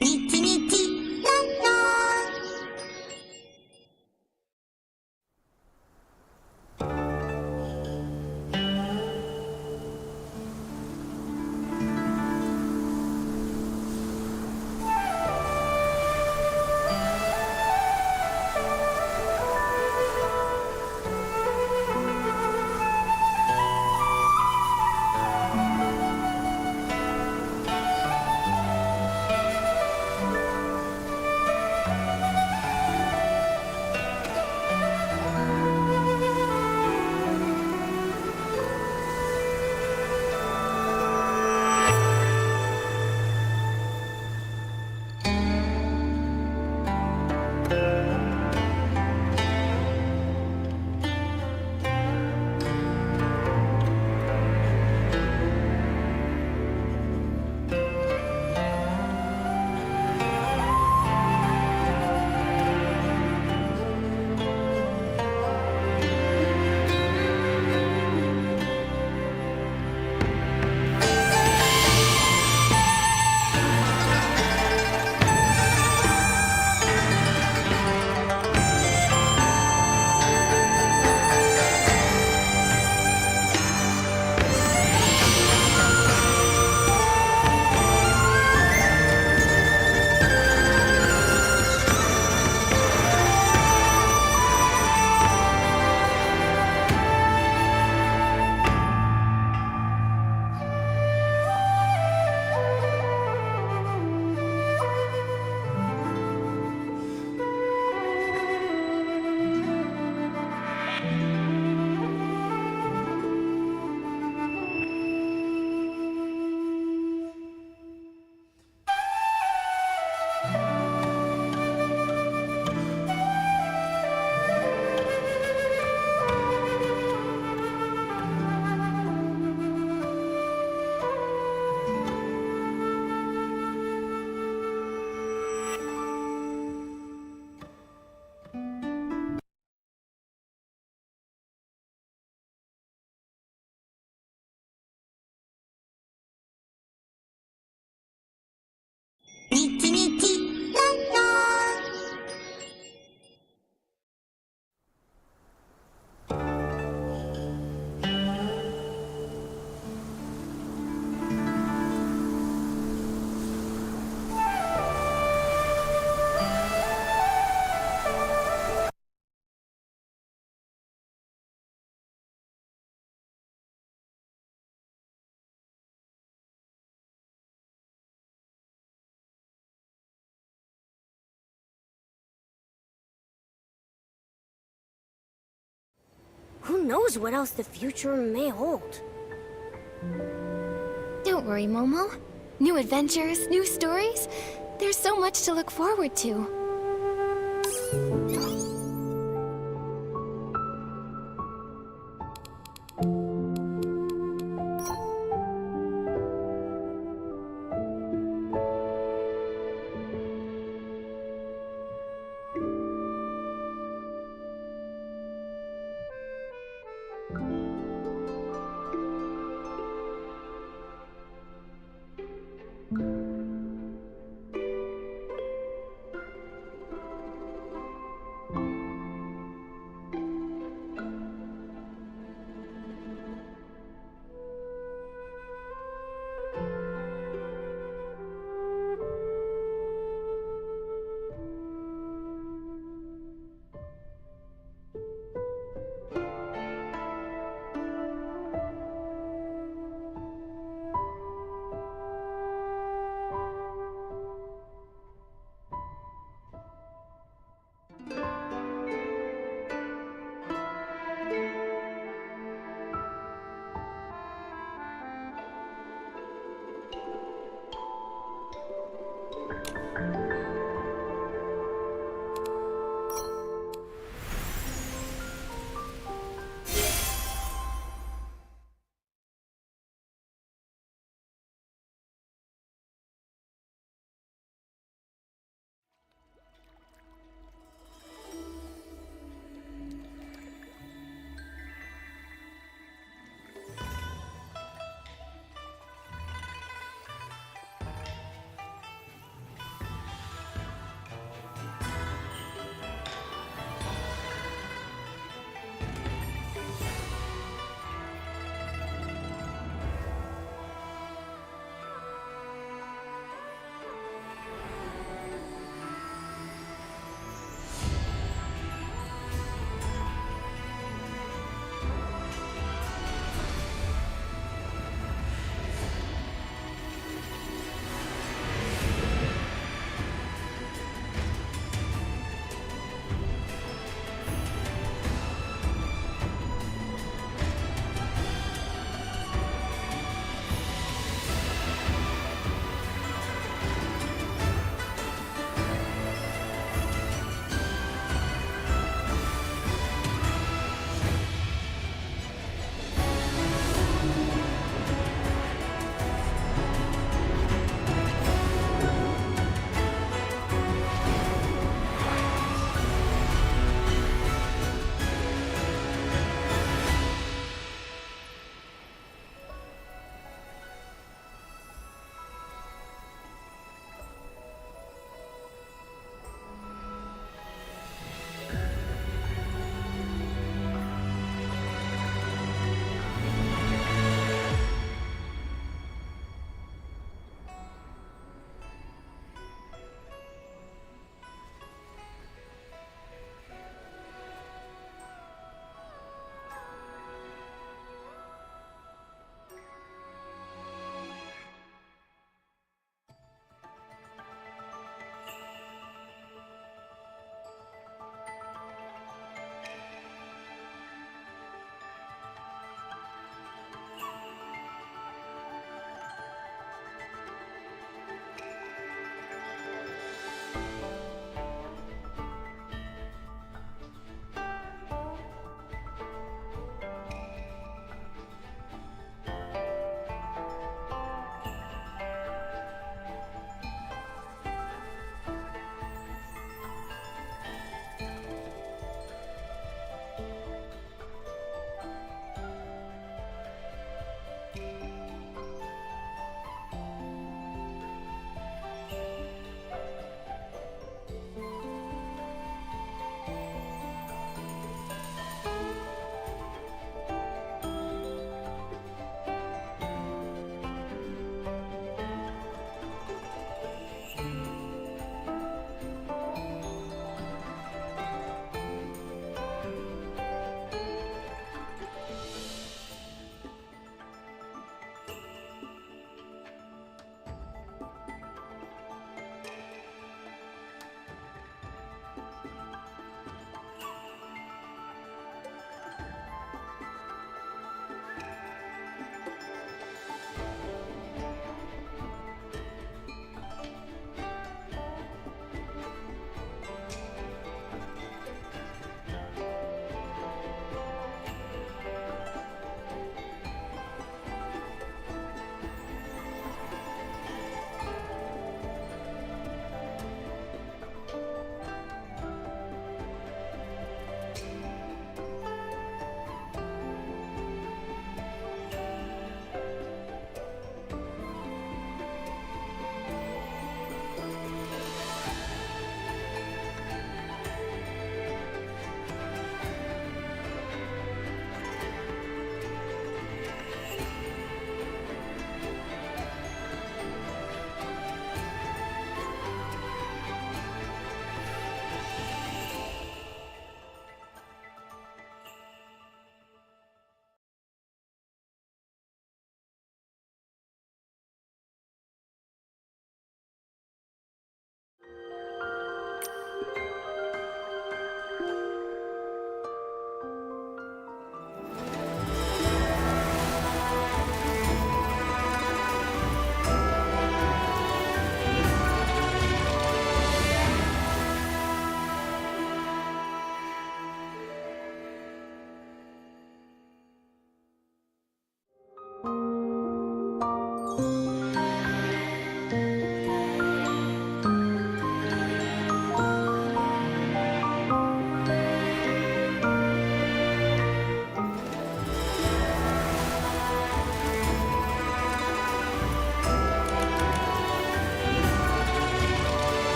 Niti niti no no. Niti niti no no. Who knows what else the future may hold? Don't worry, Momo. New adventures, new stories. There's so much to look forward to.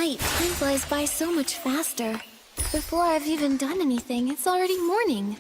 night, time flies by so much faster. Before I've even done anything, it's already morning.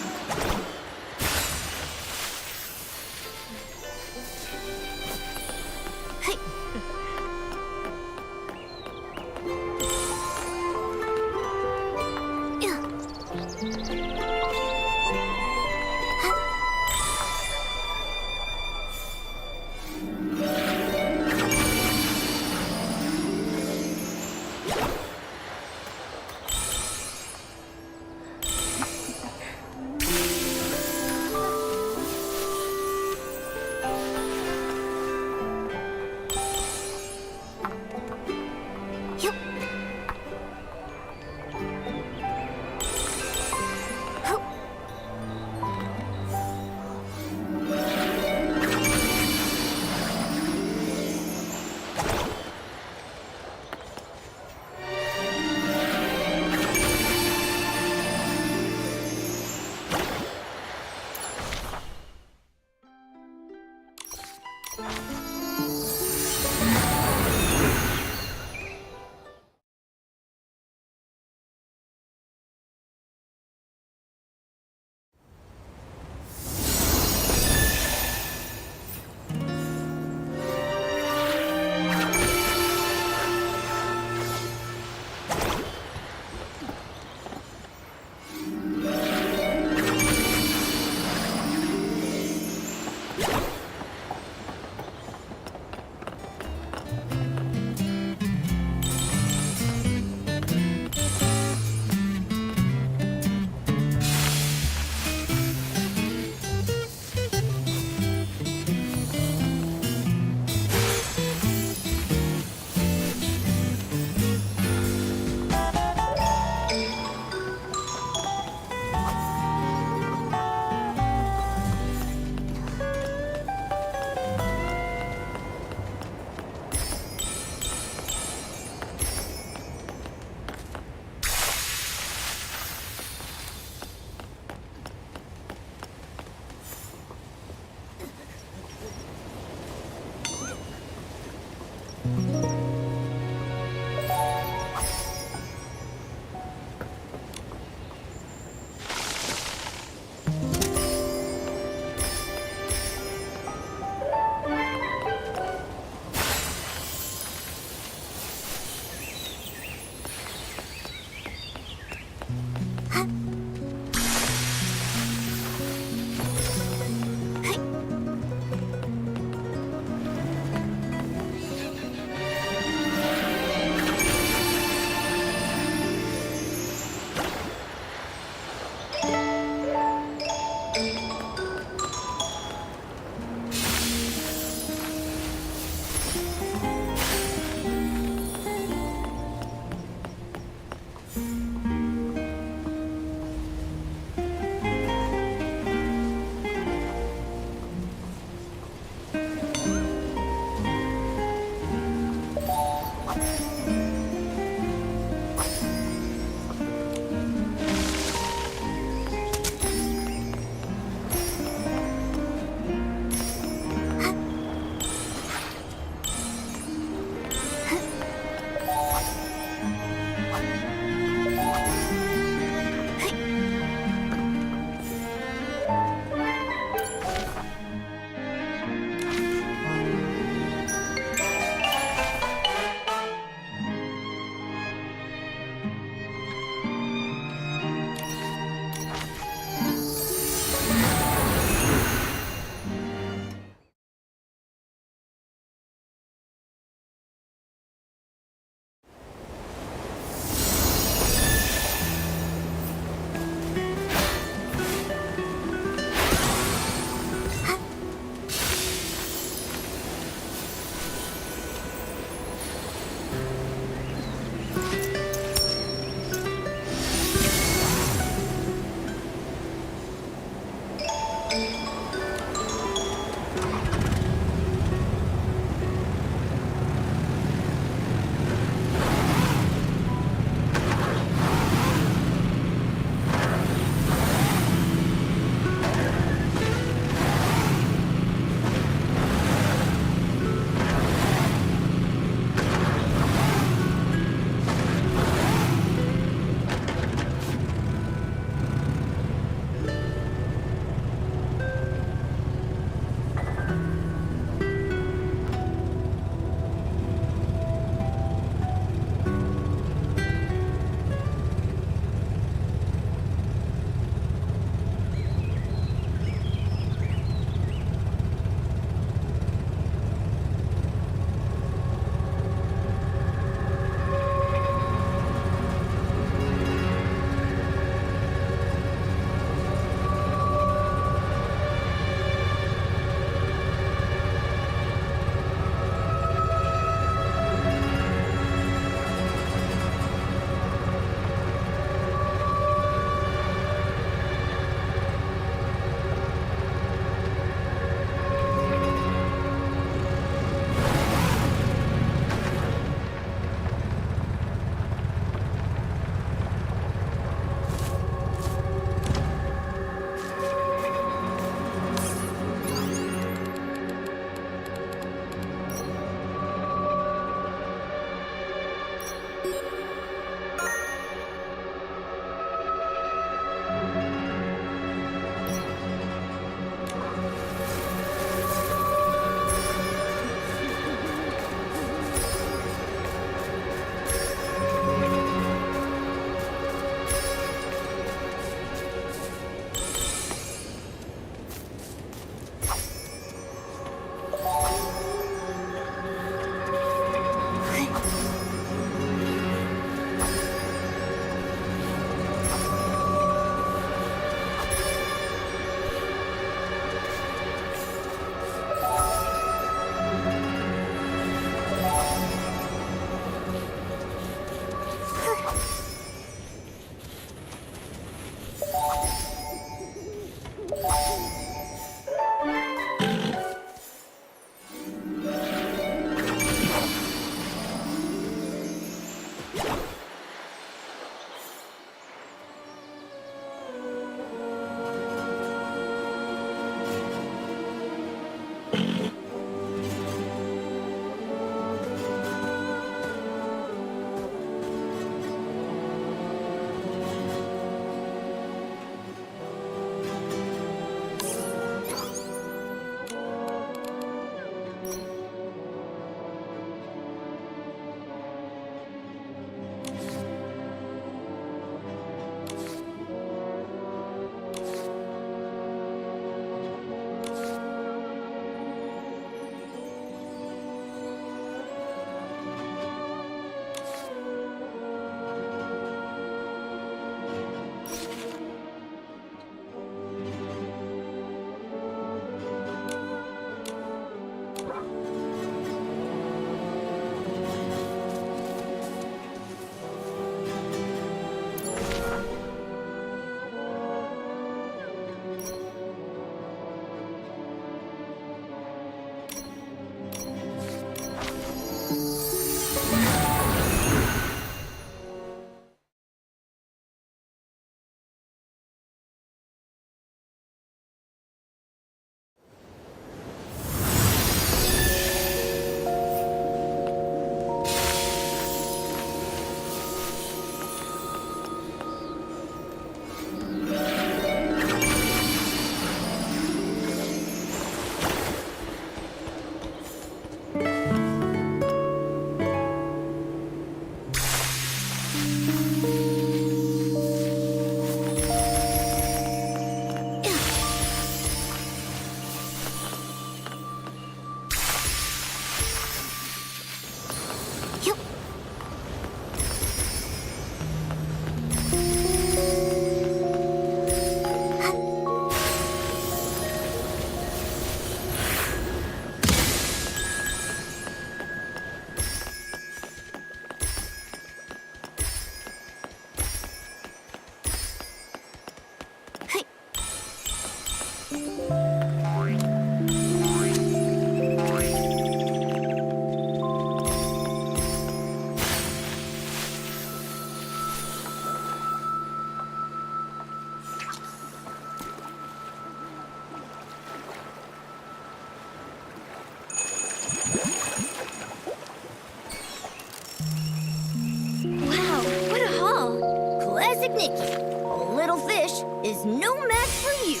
Classic Nikki. A little fish is no match for you.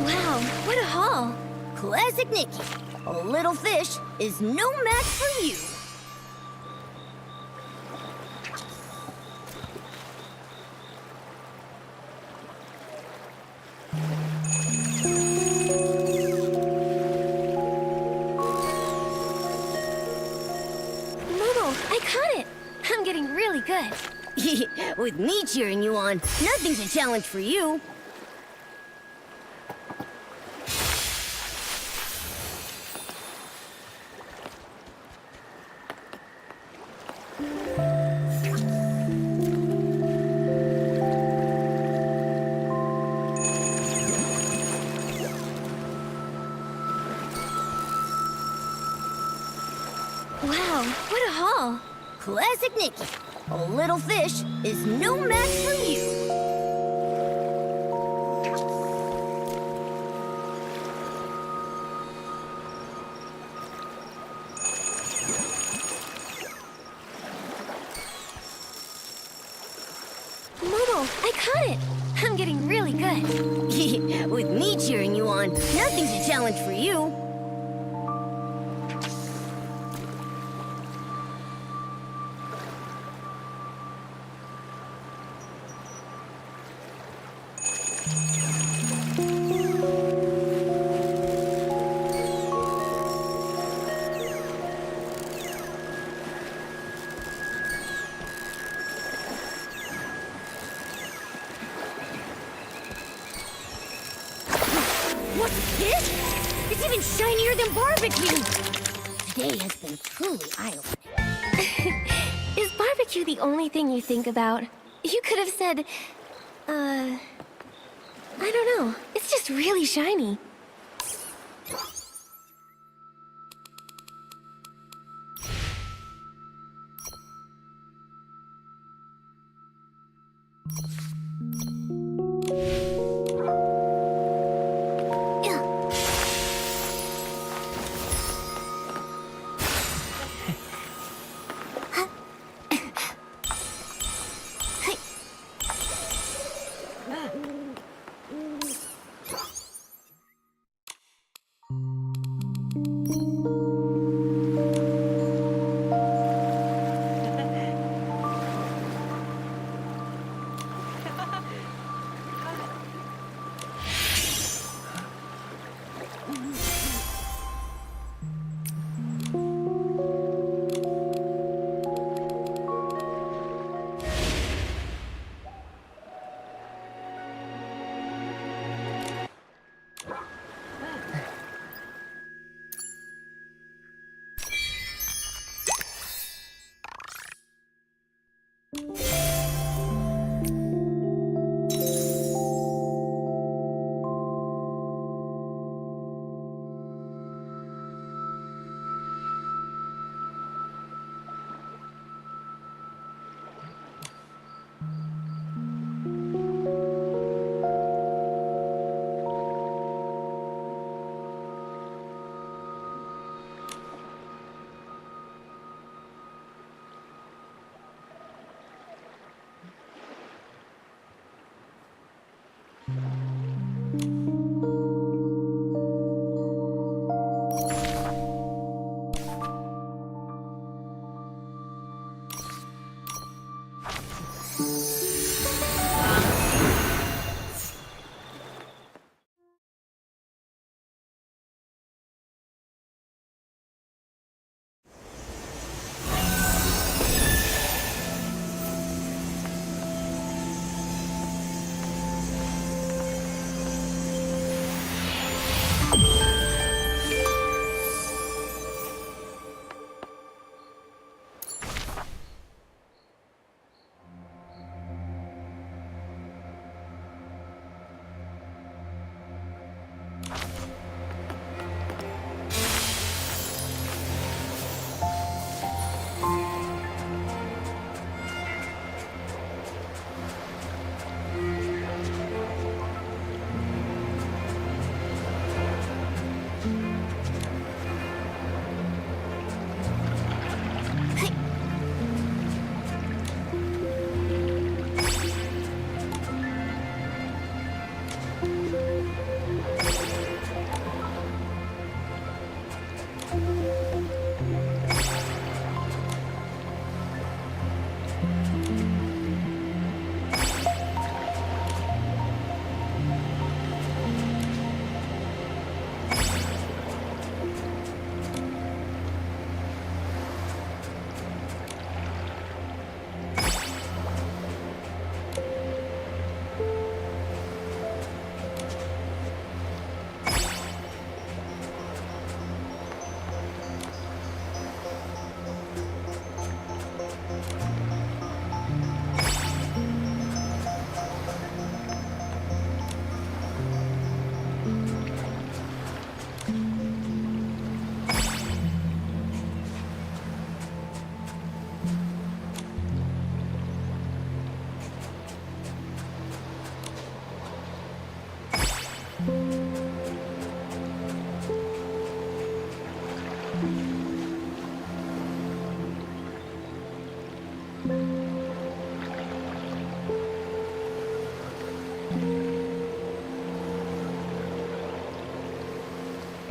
Wow, what a haul! Classic Nikki. A little fish is no match for you. Momo, I caught it! I'm getting really good. With me cheering you on, nothing's a challenge for you. Wow, what a haul! Classic Nikki. A little fish is no match for you. Momo, I caught it! I'm getting really good. With me cheering you on, nothing's a challenge for you. What's this? It's even shinier than barbecue! Today has been truly eye-opening. Is barbecue the only thing you think about? You could have said, I don't know. It's just really shiny.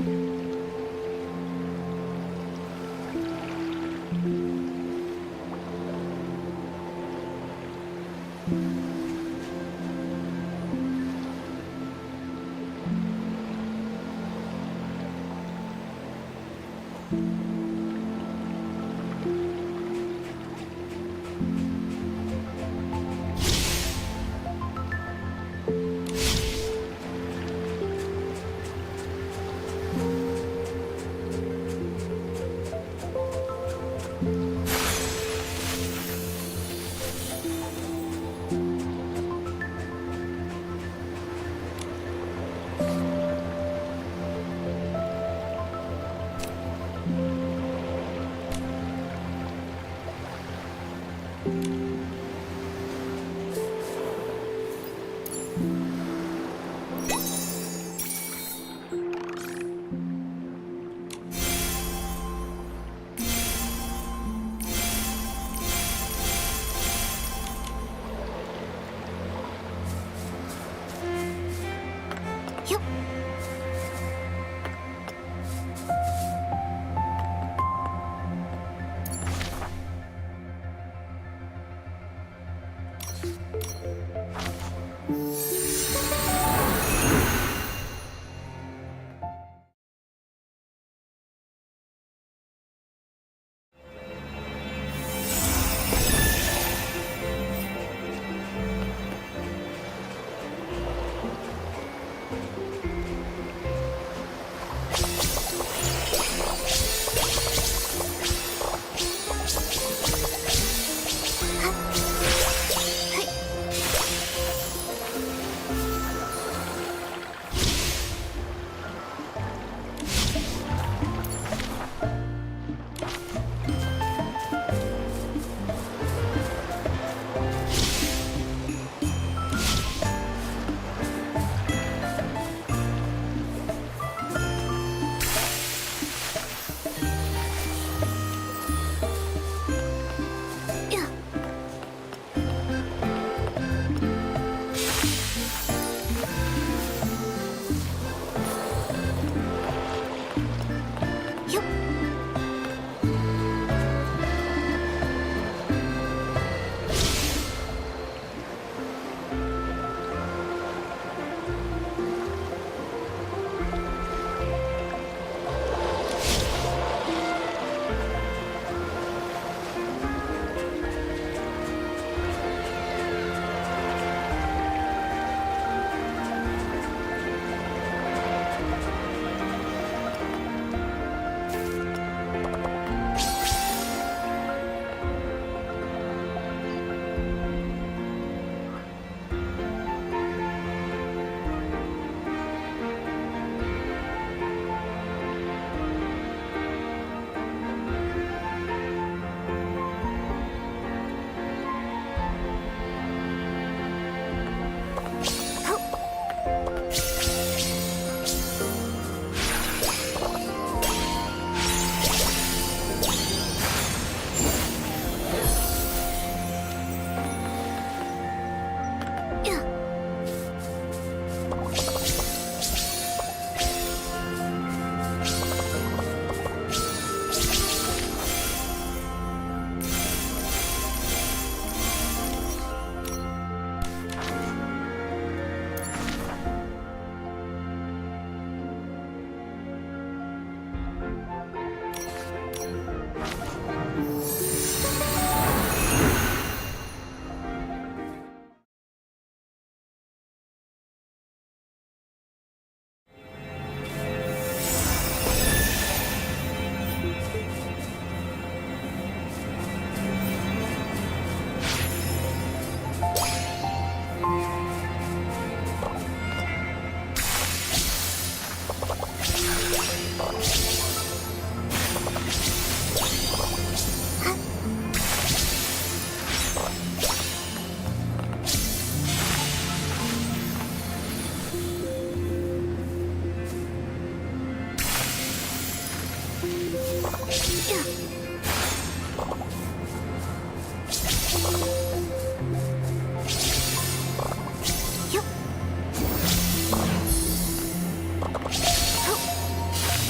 Yup. Yeah. Yup. Yeah. Yeah. Yup. Oh.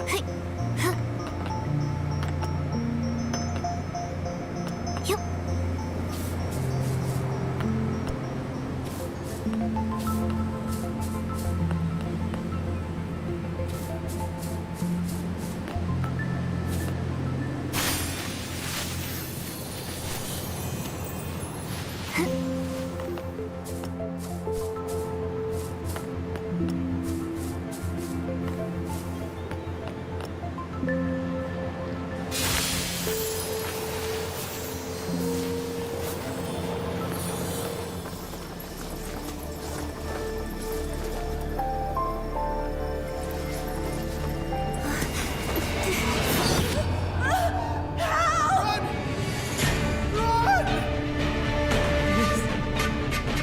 Hey. Huh. Yup.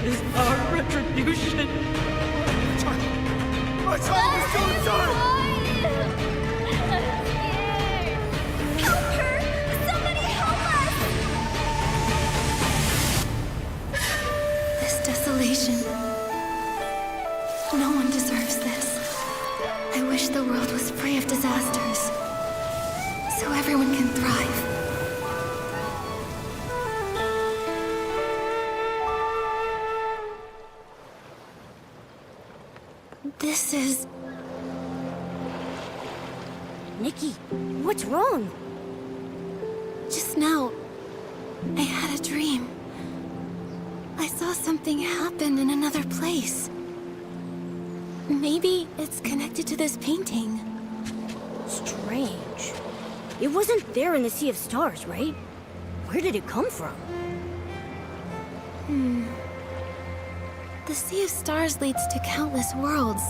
Is our retribution. My child is going to die! Help her! Somebody help us! This desolation. No one deserves this. I wish the world was free of disasters, so everyone can thrive. This is... Nikki, what's wrong? Just now, I had a dream. I saw something happen in another place. Maybe it's connected to this painting. Strange. It wasn't there in the Sea of Stars, right? Where did it come from? The Sea of Stars leads to countless worlds.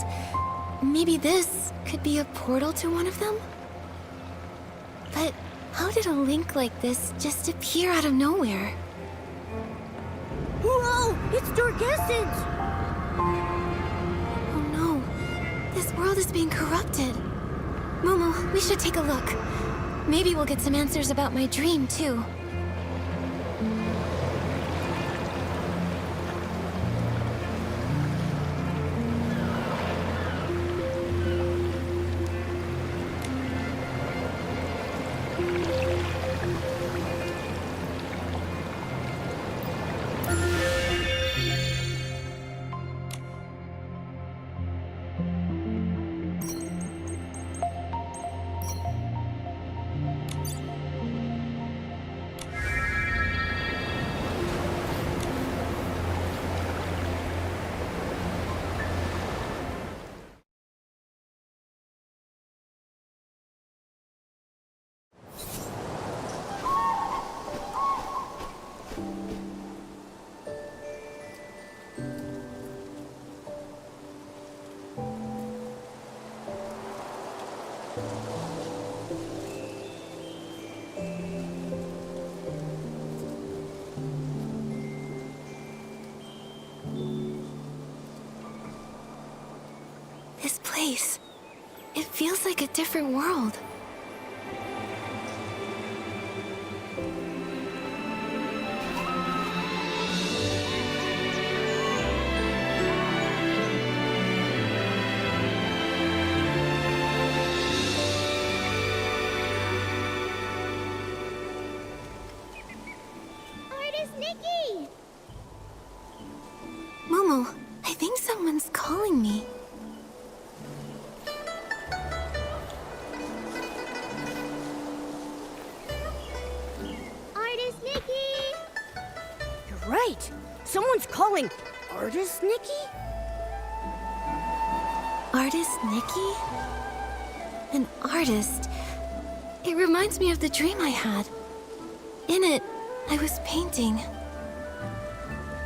Maybe this could be a portal to one of them? But how did a link like this just appear out of nowhere? Whoa! It's Dark Essence! Oh no, this world is being corrupted. Momo, we should take a look. Maybe we'll get some answers about my dream, too. This place, it feels like a different world. Artist Nikki! Momo, I think someone's calling me. Artist Nikki! You're right. Someone's calling. Artist Nikki? Artist Nikki? An artist. It reminds me of the dream I had. In it, I was painting.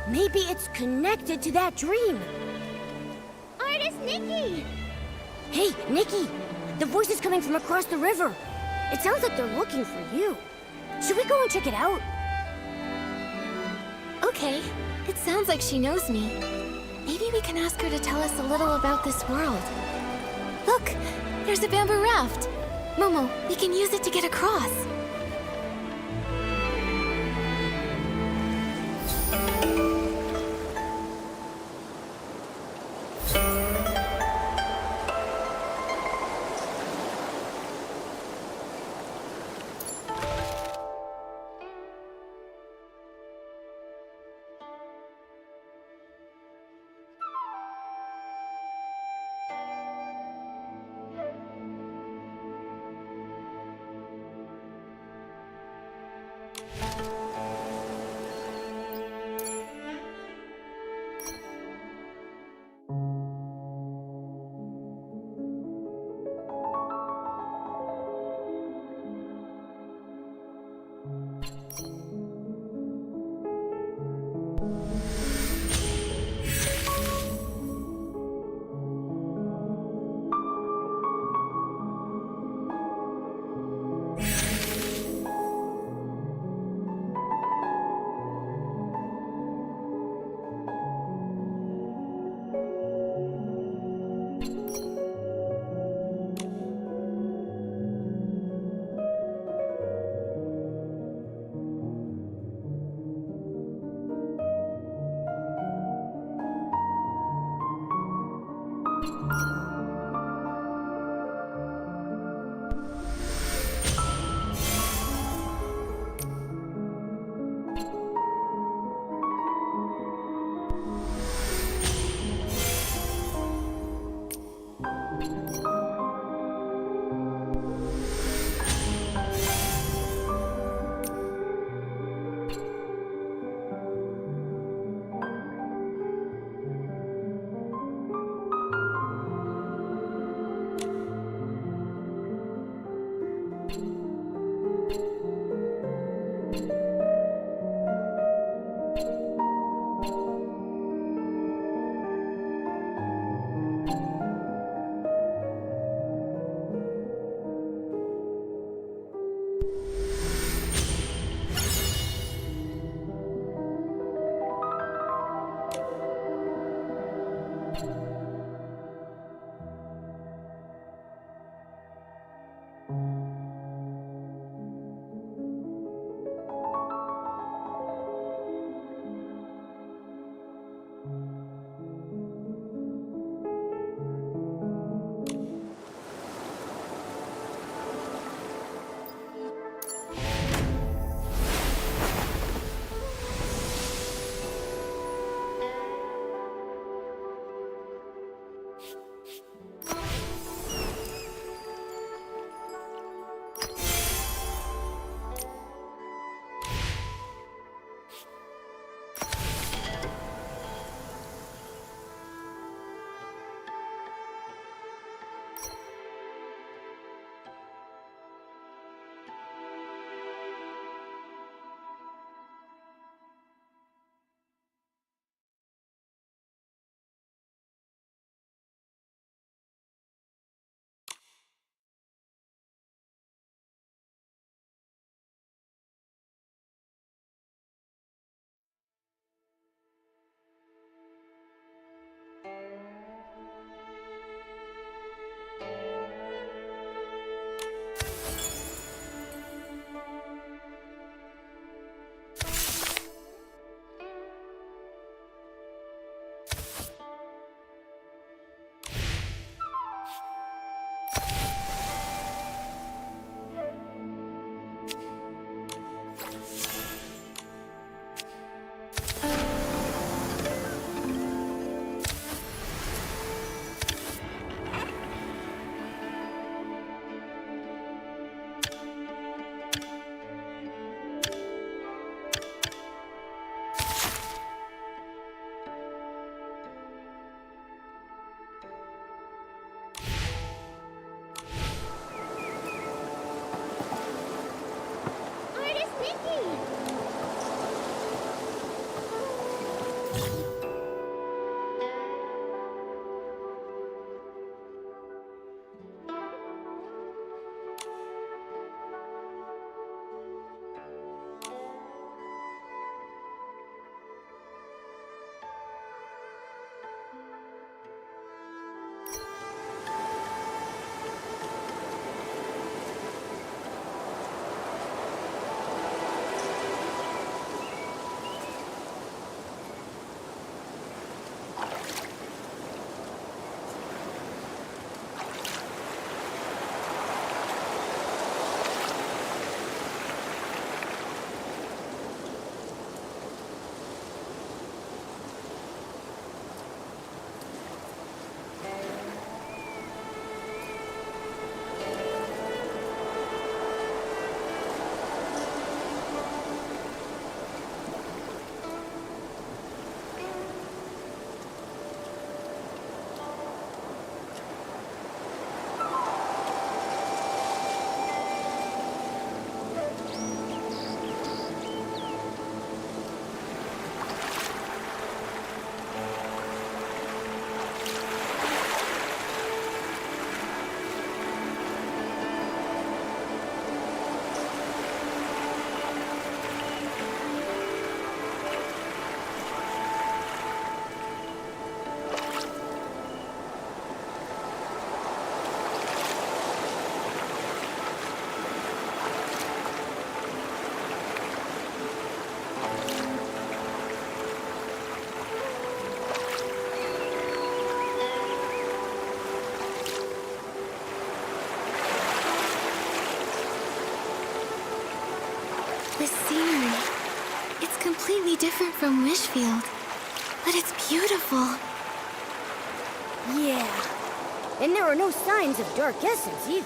Maybe it's connected to that dream. Artist Nikki! Hey, Nikki! The voice is coming from across the river. It sounds like they're looking for you. Should we go and check it out? Okay, it sounds like she knows me. Maybe we can ask her to tell us a little about this world. Look, there's a bamboo raft. Momo, we can use it to get across. This scenery, it's completely different from Wishfield, but it's beautiful. Yeah. And there are no signs of dark essence either.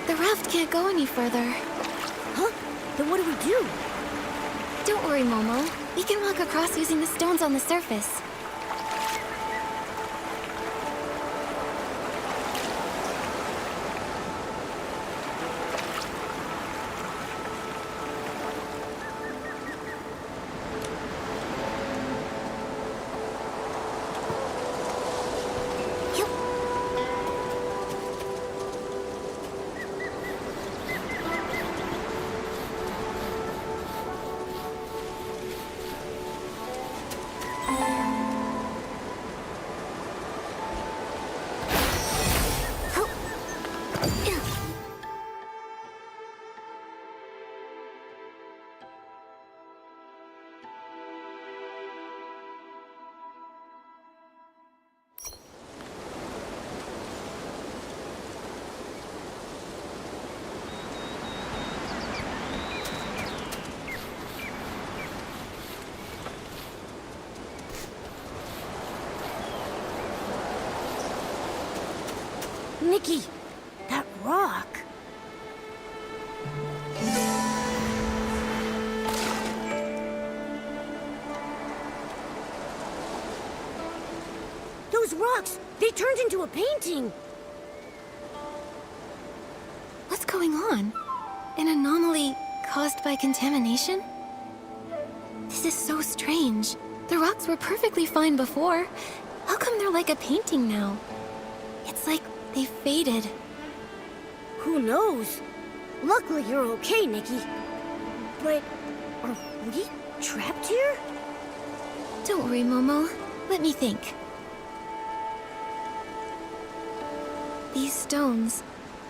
The raft can't go any further. Huh? Then what do we do? Don't worry, Momo. We can walk across using the stones on the surface. Nikki, that rock. Those rocks, they turned into a painting. What's going on? An anomaly caused by contamination? This is so strange. The rocks were perfectly fine before. How come they're like a painting now? It's like they faded. Who knows? Luckily you're okay, Nikki. But are we trapped here? Don't worry, Momo. Let me think. These stones,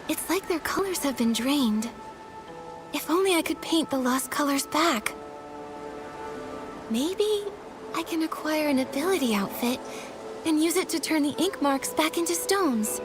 it's like their colors have been drained. If only I could paint the lost colors back. Maybe I can acquire an ability outfit and use it to turn the ink marks back into stones.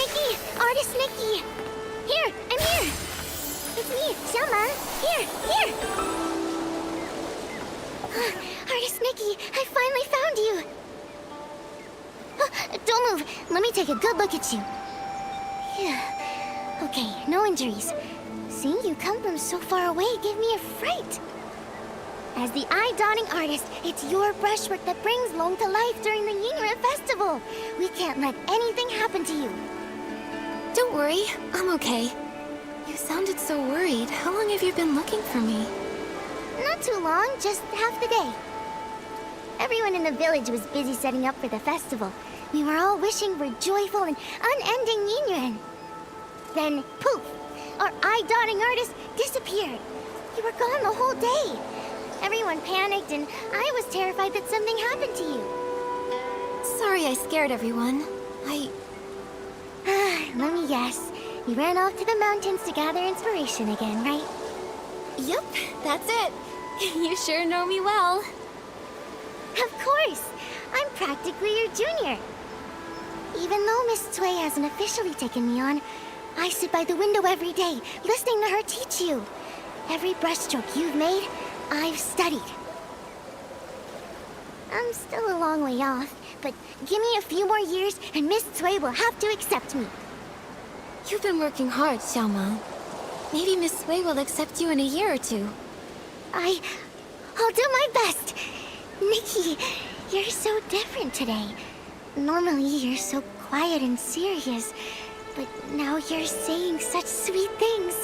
Nikki! Artist Nikki! Here! I'm here! It's me, Xiaoma! Here! Artist Nikki, I finally found you! Don't move! Let me take a good look at you. Yeah. Okay, no injuries. Seeing you come from so far away gave me a fright. As the eye-dotting artist, it's your brushwork that brings Long to life during the Yingyue Festival. We can't let anything happen to you. Don't worry, I'm okay. You sounded so worried. How long have you been looking for me? Not too long, just half the day. Everyone in the village was busy setting up for the festival. We were all wishing for joyful and unending Yingyue. Then, poof! Our eye-dotting artist disappeared. You were gone the whole day. Everyone panicked, and I was terrified that something happened to you. Sorry I scared everyone. Let me guess. You ran off to the mountains to gather inspiration again, right? Yup, that's it. You sure know me well. Of course! I'm practically your junior. Even though Miss Cui hasn't officially taken me on, I sit by the window every day, listening to her teach you. Every brushstroke you've made, I've studied. I'm still a long way off, but give me a few more years and Miss Cui will have to accept me. You've been working hard, Xiaoma. Maybe Miss Cui will accept you in a year or two. I'll do my best. Nikki, you're so different today. Normally you're so quiet and serious, but now you're saying such sweet things.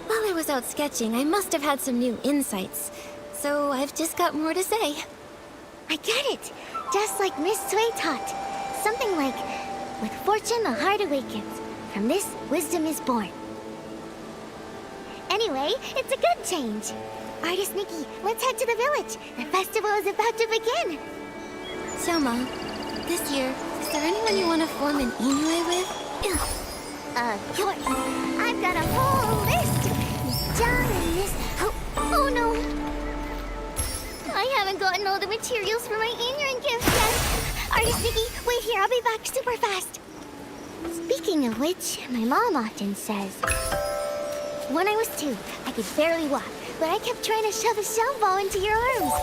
While I was out sketching, I must have had some new insights. So I've just got more to say. I get it. Just like Miss Cui taught. Something like, with fortune the heart awakens. From this, wisdom is born. Anyway, it's a good change. Artist Nikki, let's head to the village. The festival is about to begin. Xiaoma, this year, is there anyone you want to form an Yingyue with? Of course. I've got a whole list. Miss John and Miss... Oh no. I haven't gotten all the materials for my Yingyue gift yet. Artist Nikki, wait here. I'll be back super fast. Speaking of which, my mom often says... When I was 2, I could barely walk, but I kept trying to shove a shell ball into your arms.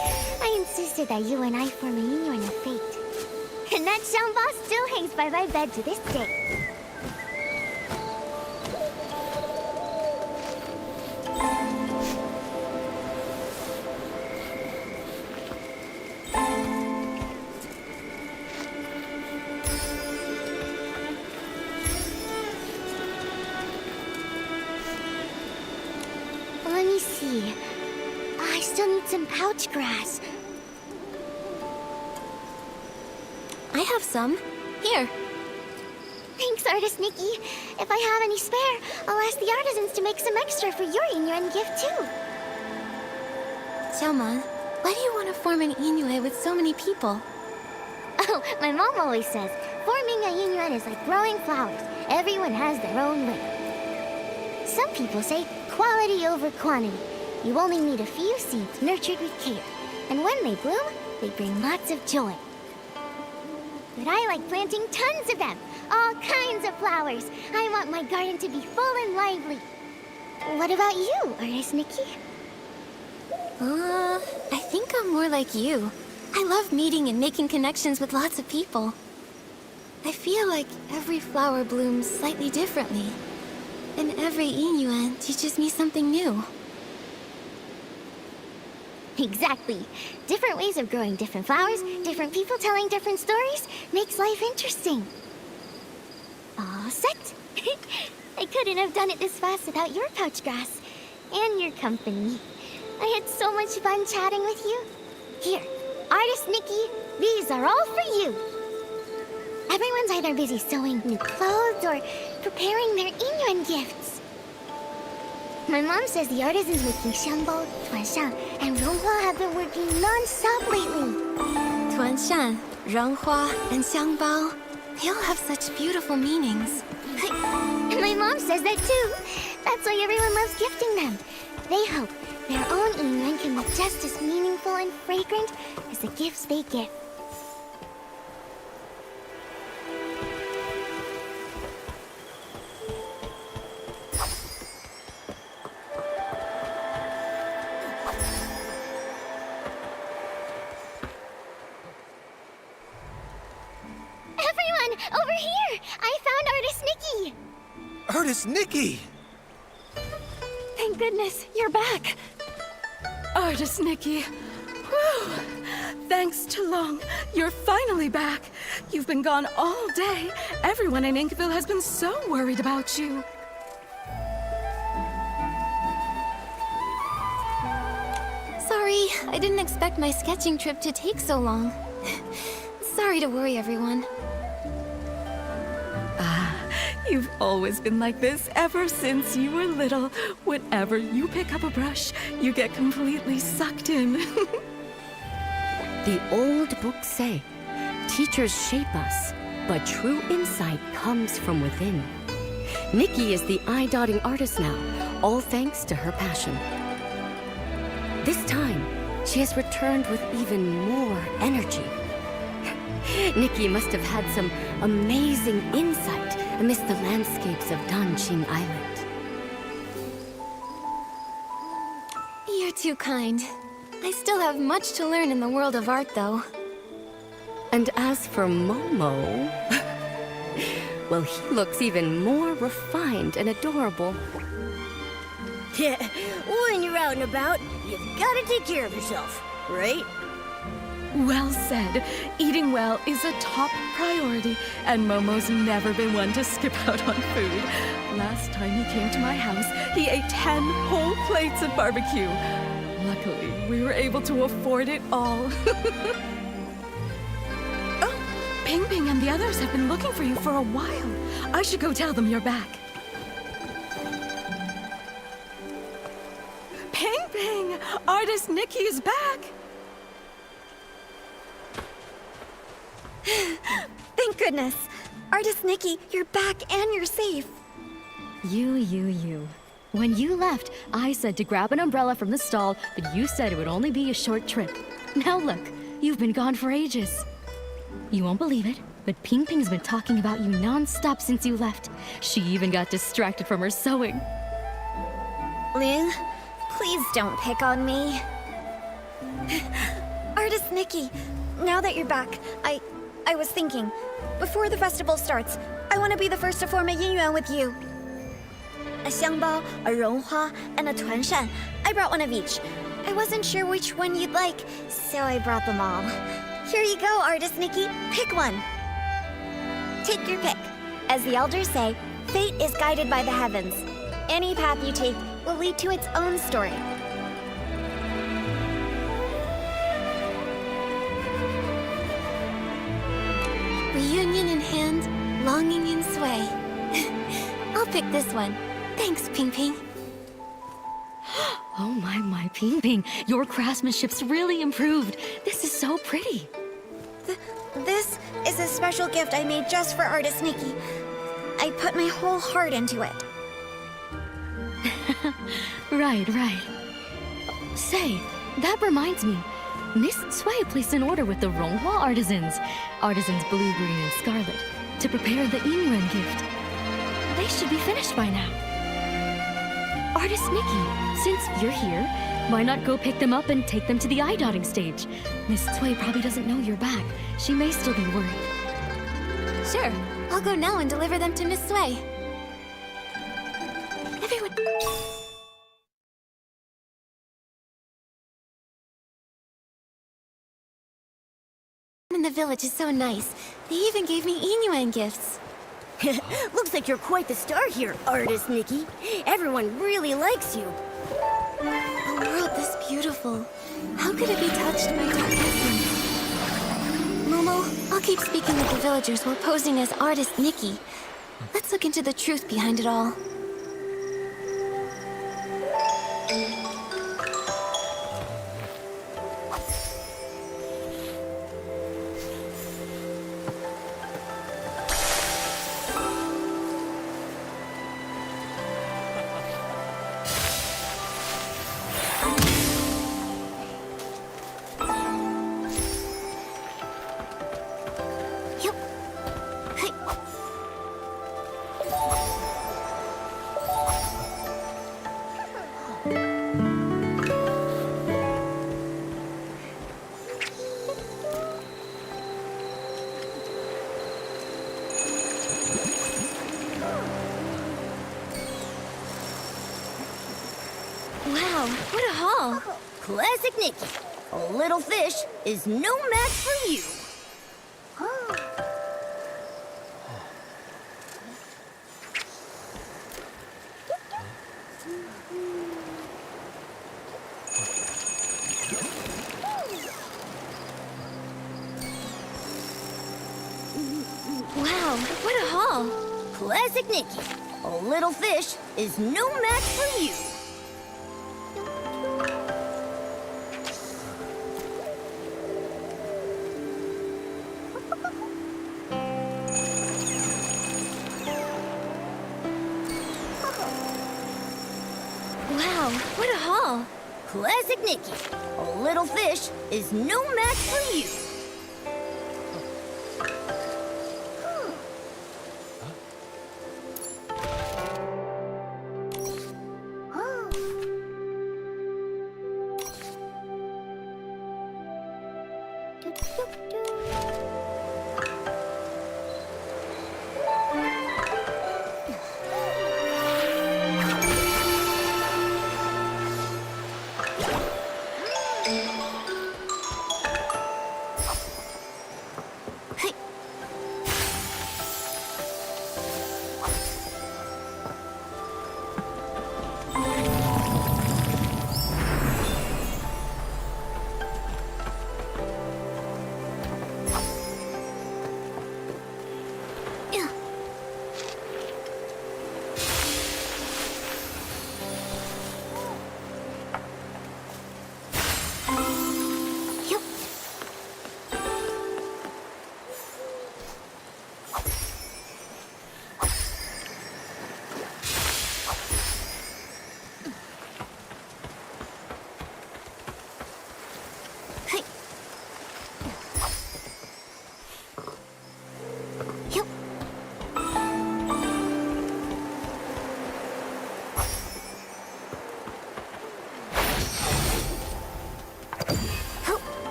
I insisted that you and I form a Yingyue of fate. And that shell ball still hangs by my bed to this day. Let me see. I still need some pouch grass. I have some. Here. Thanks, Artist Nikki. If I have any spare, I'll ask the artisans to make some extra for your Yingyue gift too. Xiaoma, why do you want to form an Yingyue with so many people? Oh, my mom always says, forming a Yingyue is like growing flowers. Everyone has their own way. Some people say quality over quantity. You only need a few seeds nurtured with care. And when they bloom, they bring lots of joy. But I like planting tons of them. All kinds of flowers. I want my garden to be full and lively. What about you, Artist Nikki? I think I'm more like you. I love meeting and making connections with lots of people. I feel like every flower blooms slightly differently. And every Yingyue teaches me something new. Exactly. Different ways of growing different flowers, different people telling different stories, makes life interesting. All set? I couldn't have done it this fast without your pouch grass. And your company. I had so much fun chatting with you. Here, Artist Nikki, these are all for you. Everyone's either busy sewing new clothes or preparing their Yingyue gifts. My mom says the artisans making Xiangbo, Tuanshan, and Ronghua have been working non-stop lately. Tuanshan, Renghua, and Xiangbao, they all have such beautiful meanings. My mom says that too. That's why everyone loves gifting them. They hope their own Yingyue can be just as meaningful and fragrant as the gifts they give. Artist Nikki! Thank goodness, you're back. Artist Nikki. Whew. Thanks to Long, you're finally back. You've been gone all day. Everyone in Inkville has been so worried about you. Sorry, I didn't expect my sketching trip to take so long. Sorry to worry everyone. You've always been like this ever since you were little. Whenever you pick up a brush, you get completely sucked in. The old books say, teachers shape us, but true insight comes from within. Nikki is the eye-dotting artist now, all thanks to her passion. This time, she has returned with even more energy. Nikki must have had some amazing insight amidst the landscapes of Danqing Island. You're too kind. I still have much to learn in the world of art, though. And as for Momo, well, he looks even more refined and adorable. Yeah, when you're out and about, you've got to take care of yourself, right? Well said. Eating well is a top priority, and Momo's never been one to skip out on food. Last time he came to my house, he ate 10 whole plates of barbecue. Luckily, we were able to afford it all. Oh, Ping Ping and the others have been looking for you for a while. I should go tell them you're back. Ping Ping! Artist Nikki is back! Thank goodness. Artist Nikki, you're back and you're safe. You. When you left, I said to grab an umbrella from the stall, but you said it would only be a short trip. Now look, you've been gone for ages. You won't believe it, but Ping Ping's been talking about you non-stop since you left. She even got distracted from her sewing. Lin, please don't pick on me. Artist Nikki, now that you're back, I was thinking, before the festival starts, I want to be the first to form a yin-yuan with you. A xiangbao, a ronghua, and a tuanshan. I brought one of each. I wasn't sure which one you'd like, so I brought them all. Here you go, Artist Nikki. Pick one. Take your pick. As the elders say, fate is guided by the heavens. Any path you take will lead to its own story. Reunion in hand, longing in sway. I'll pick this one. Thanks, Ping Ping. Oh my, Ping Ping, your craftsmanship's really improved. This is so pretty. This is a special gift I made just for Artist Nikki. I put my whole heart into it. Right. Say, that reminds me. Miss Cui placed an order with the Ronghua artisans blue, green, and scarlet, to prepare the Yingyuan gift. They should be finished by now. Artist Nikki, since you're here, why not go pick them up and take them to the eye-dotting stage? Miss Cui probably doesn't know you're back. She may still be worried. Sure, I'll go now and deliver them to Miss Sway. Everyone... in the village is so nice. They even gave me Yingyuan gifts. Looks like you're quite the star here, Artist Nikki. Everyone really likes you. A world this beautiful. How could it be touched by her presence? Momo, I'll keep speaking with the villagers while posing as Artist Nikki. Let's look into the truth behind it all. Wow, what a haul! Classic Nikki. A little fish is no match for you. Wow, what a haul! Classic Nikki. A little fish is no match for you. Wow, what a haul! Classic Nikki. A little fish is no match for you.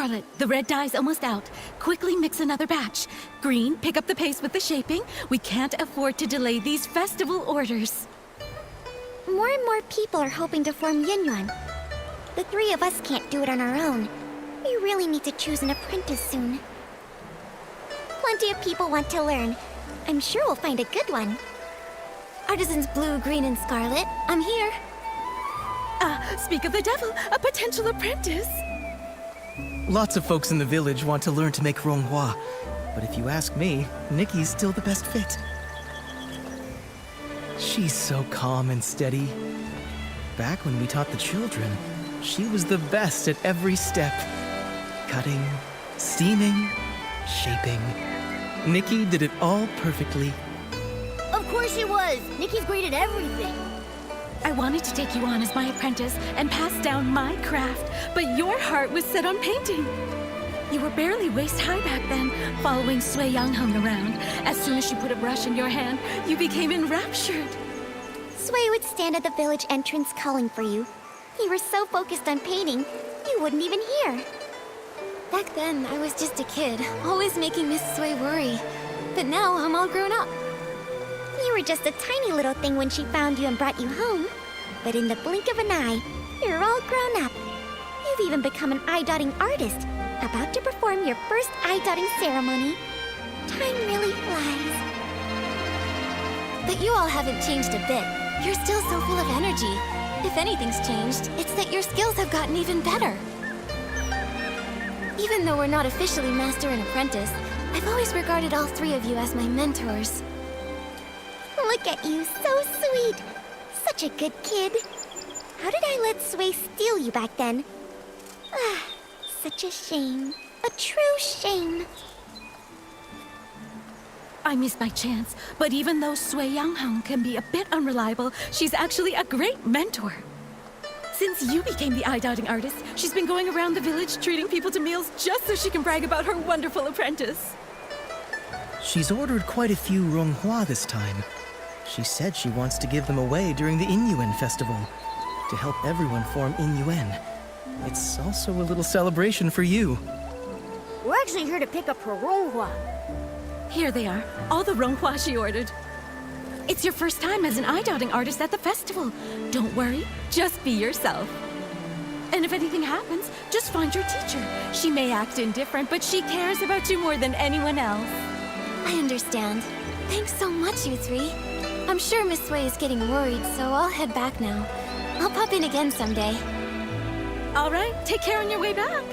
Scarlet, the red dye's almost out. Quickly mix another batch. Green, pick up the pace with the shaping. We can't afford to delay these festival orders. More and more people are hoping to form Yunyuan. The three of us can't do it on our own. We really need to choose an apprentice soon. Plenty of people want to learn. I'm sure we'll find a good one. Artisans Blue, Green, and Scarlet, I'm here. Speak of the devil, a potential apprentice. Lots of folks in the village want to learn to make ronghua, but if you ask me, Nikki's still the best fit. She's so calm and steady. Back when we taught the children, she was the best at every step. Cutting, steaming, shaping. Nikki did it all perfectly. Of course she was! Nikki's great at everything! I wanted to take you on as my apprentice and pass down my craft, but your heart was set on painting. You were barely waist-high back then, following Sui Yangheng around. As soon as she put a brush in your hand, you became enraptured. Sui would stand at the village entrance calling for you. You were so focused on painting, you wouldn't even hear. Back then, I was just a kid, always making Miss Sui worry. But now, I'm all grown up. You were just a tiny little thing when she found you and brought you home. But in the blink of an eye, you're all grown up. You've even become an eye-dotting artist, about to perform your first eye-dotting ceremony. Time really flies. But you all haven't changed a bit. You're still so full of energy. If anything's changed, it's that your skills have gotten even better. Even though we're not officially master and apprentice, I've always regarded all three of you as my mentors. Look at you, so sweet. Such a good kid. How did I let Sui steal you back then? Ah, such a shame. A true shame. I missed my chance, but even though Sui Yangheng can be a bit unreliable, she's actually a great mentor. Since you became the eye-dotting artist, she's been going around the village treating people to meals just so she can brag about her wonderful apprentice. She's ordered quite a few ronghua this time. She said she wants to give them away during the Inyuan festival, to help everyone form Inyuan. It's also a little celebration for you. We're actually here to pick up her ronghua. Here they are, all the ronghua she ordered. It's your first time as an eye-dotting artist at the festival. Don't worry, just be yourself. And if anything happens, just find your teacher. She may act indifferent, but she cares about you more than anyone else. I understand. Thanks so much, you three. I'm sure Miss Sui is getting worried, so I'll head back now. I'll pop in again someday. All right, take care on your way back.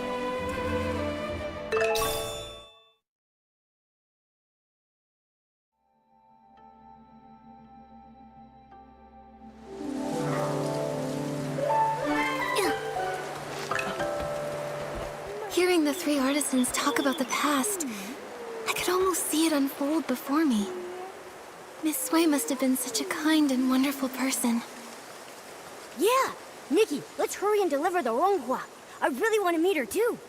Hearing the three artisans talk about the past, I could almost see it unfold before me. Miss Sui must have been such a kind and wonderful person. Yeah! Nikki, let's hurry and deliver the ronghua. I really want to meet her too.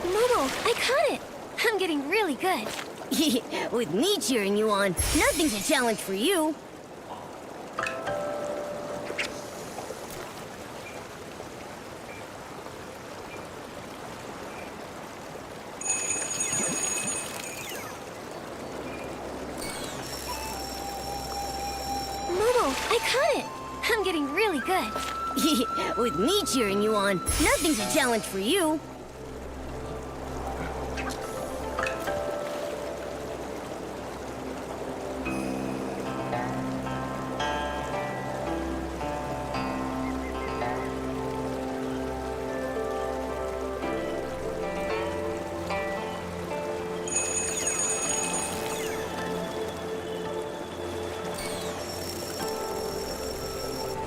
Momo, I caught it! I'm getting really good. With me cheering you on, nothing's a challenge for you. Momo, I caught it! I'm getting really good. With me cheering you on, nothing's a challenge for you.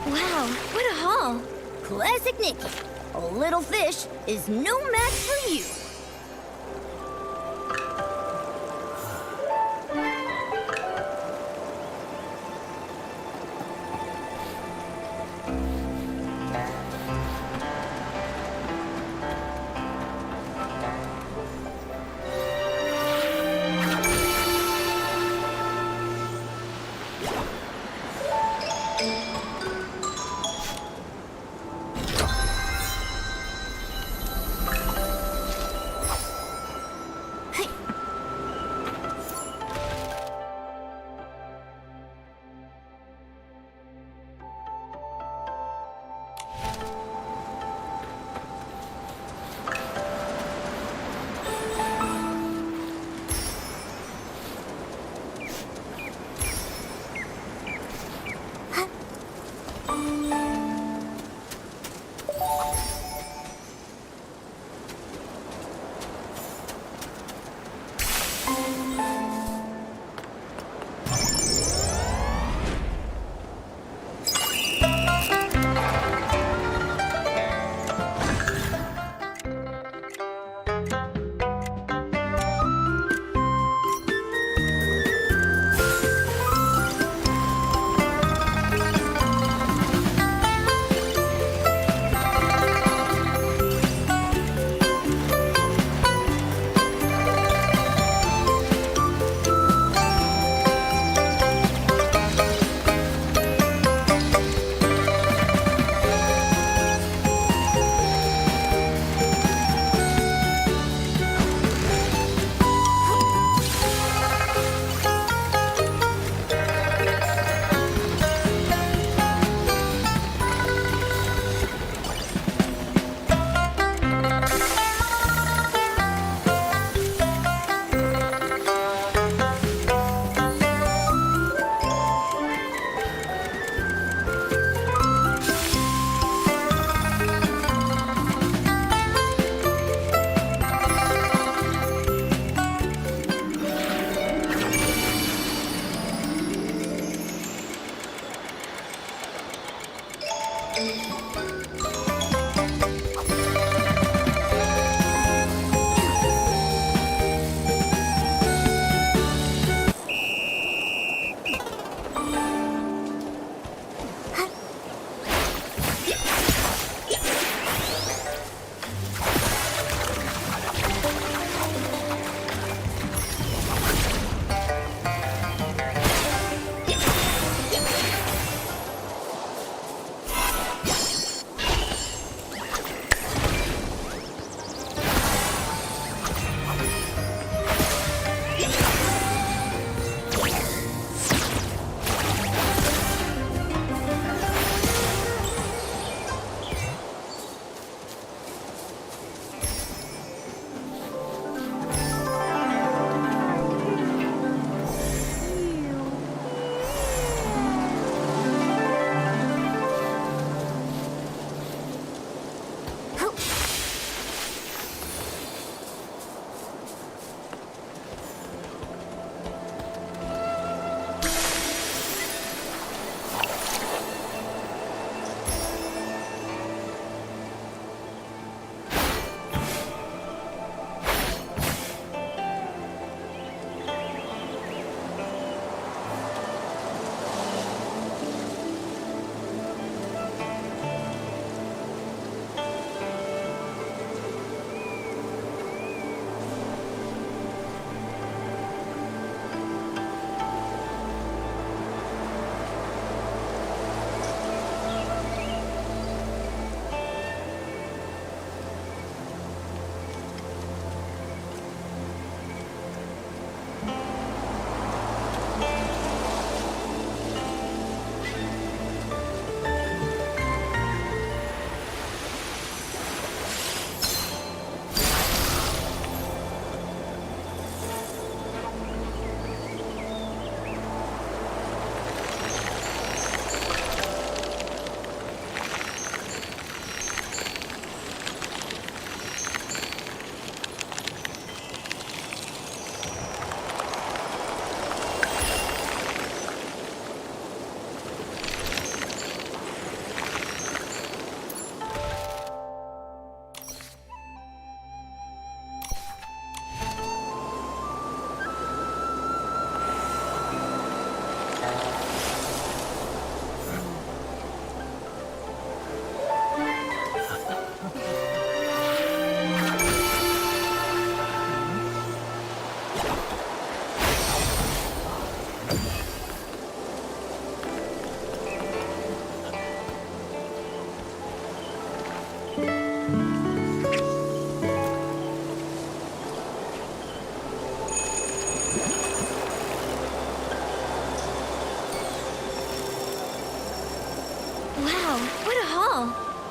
Wow, what a haul! Classic Nikki. A little fish is no match for you.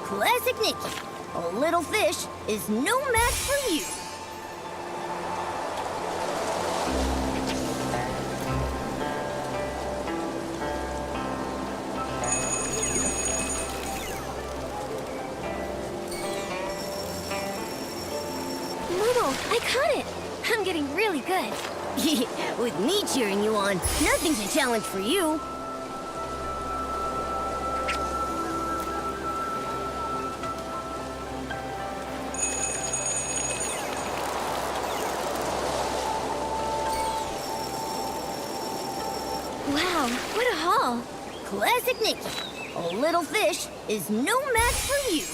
Classic Nikki. A little fish is no match for you. Momo, I caught it! I'm getting really good. With me cheering you on, nothing's a challenge for you. Wow, what a haul! Classic Nikki. A little fish is no match for you.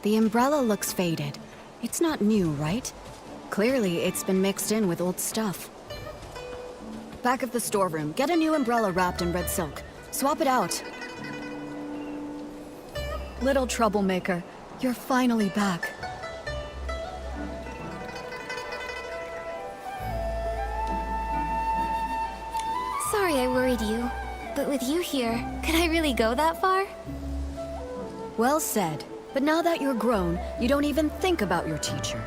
The umbrella looks faded. It's not new, right? Clearly, it's been mixed in with old stuff. Back of the storeroom, get a new umbrella wrapped in red silk. Swap it out. Little troublemaker, you're finally back. Sorry I worried you, but with you here, could I really go that far? Well said. But now that you're grown, you don't even think about your teacher.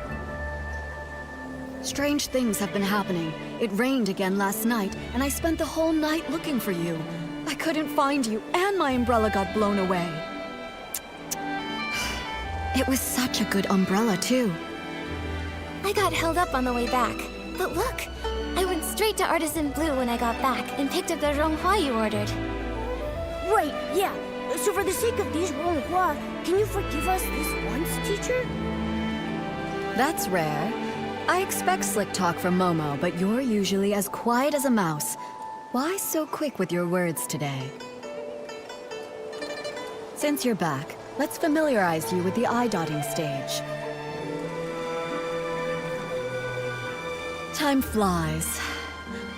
Strange things have been happening. It rained again last night, and I spent the whole night looking for you. I couldn't find you, and my umbrella got blown away. It was such a good umbrella, too. I got held up on the way back. But look, I went straight to Artisan Blue when I got back and picked up the ronghua you ordered. Right, yeah. So for the sake of these ronghua, can you forgive us this once, teacher? That's rare. I expect slick talk from Momo, but you're usually as quiet as a mouse. Why so quick with your words today? Since you're back, let's familiarize you with the eye-dotting stage. Time flies.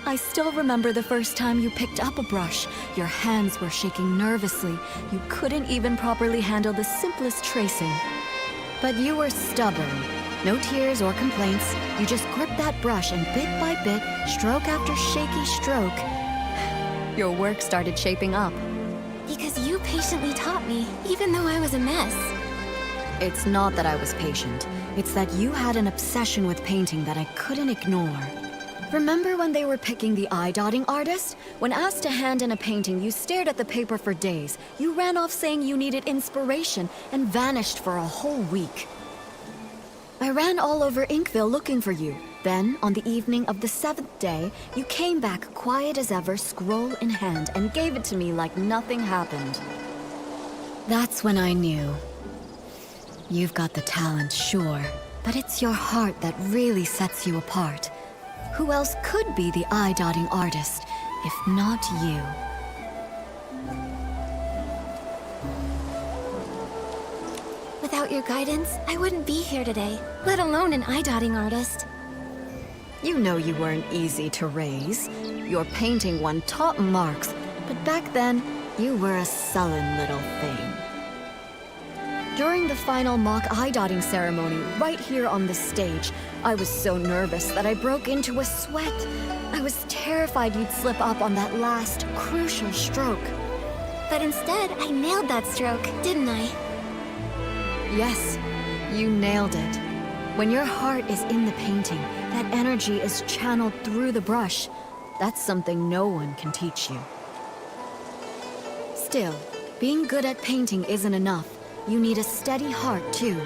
I still remember the first time you picked up a brush. Your hands were shaking nervously. You couldn't even properly handle the simplest tracing. But you were stubborn. No tears or complaints. You just gripped that brush and bit by bit, stroke after shaky stroke, your work started shaping up. Because you patiently taught me, even though I was a mess. It's not that I was patient. It's that you had an obsession with painting that I couldn't ignore. Remember when they were picking the eye-dotting artist? When asked to hand in a painting, you stared at the paper for days. You ran off saying you needed inspiration and vanished for a whole week. I ran all over Inkville looking for you. Then, on the evening of the 7th day, you came back quiet as ever, scroll in hand, and gave it to me like nothing happened. That's when I knew. You've got the talent, sure, but it's your heart that really sets you apart. Who else could be the eye-dotting artist, if not you? Without your guidance, I wouldn't be here today, let alone an eye-dotting artist. You know you weren't easy to raise. Your painting won top marks, but back then, you were a sullen little thing. During the final mock eye-dotting ceremony, right here on the stage, I was so nervous that I broke into a sweat. I was terrified you'd slip up on that last, crucial stroke. But instead, I nailed that stroke, didn't I? Yes, you nailed it. When your heart is in the painting, that energy is channeled through the brush. That's something no one can teach you. Still, being good at painting isn't enough. You need a steady heart, too.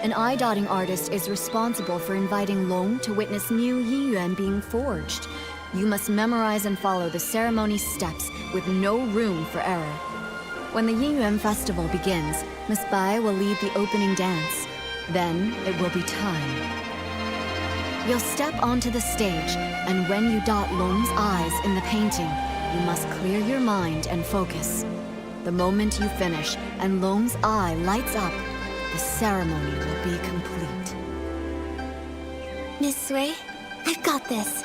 An eye-dotting artist is responsible for inviting Long to witness new Yiyuan being forged. You must memorize and follow the ceremony's steps with no room for error. When the Yiyuan festival begins, Miss Bai will lead the opening dance. Then it will be time. You'll step onto the stage, and when you dot Long's eyes in the painting, you must clear your mind and focus. The moment you finish and Long's eye lights up, the ceremony will be complete. Miss Sui, I've got this.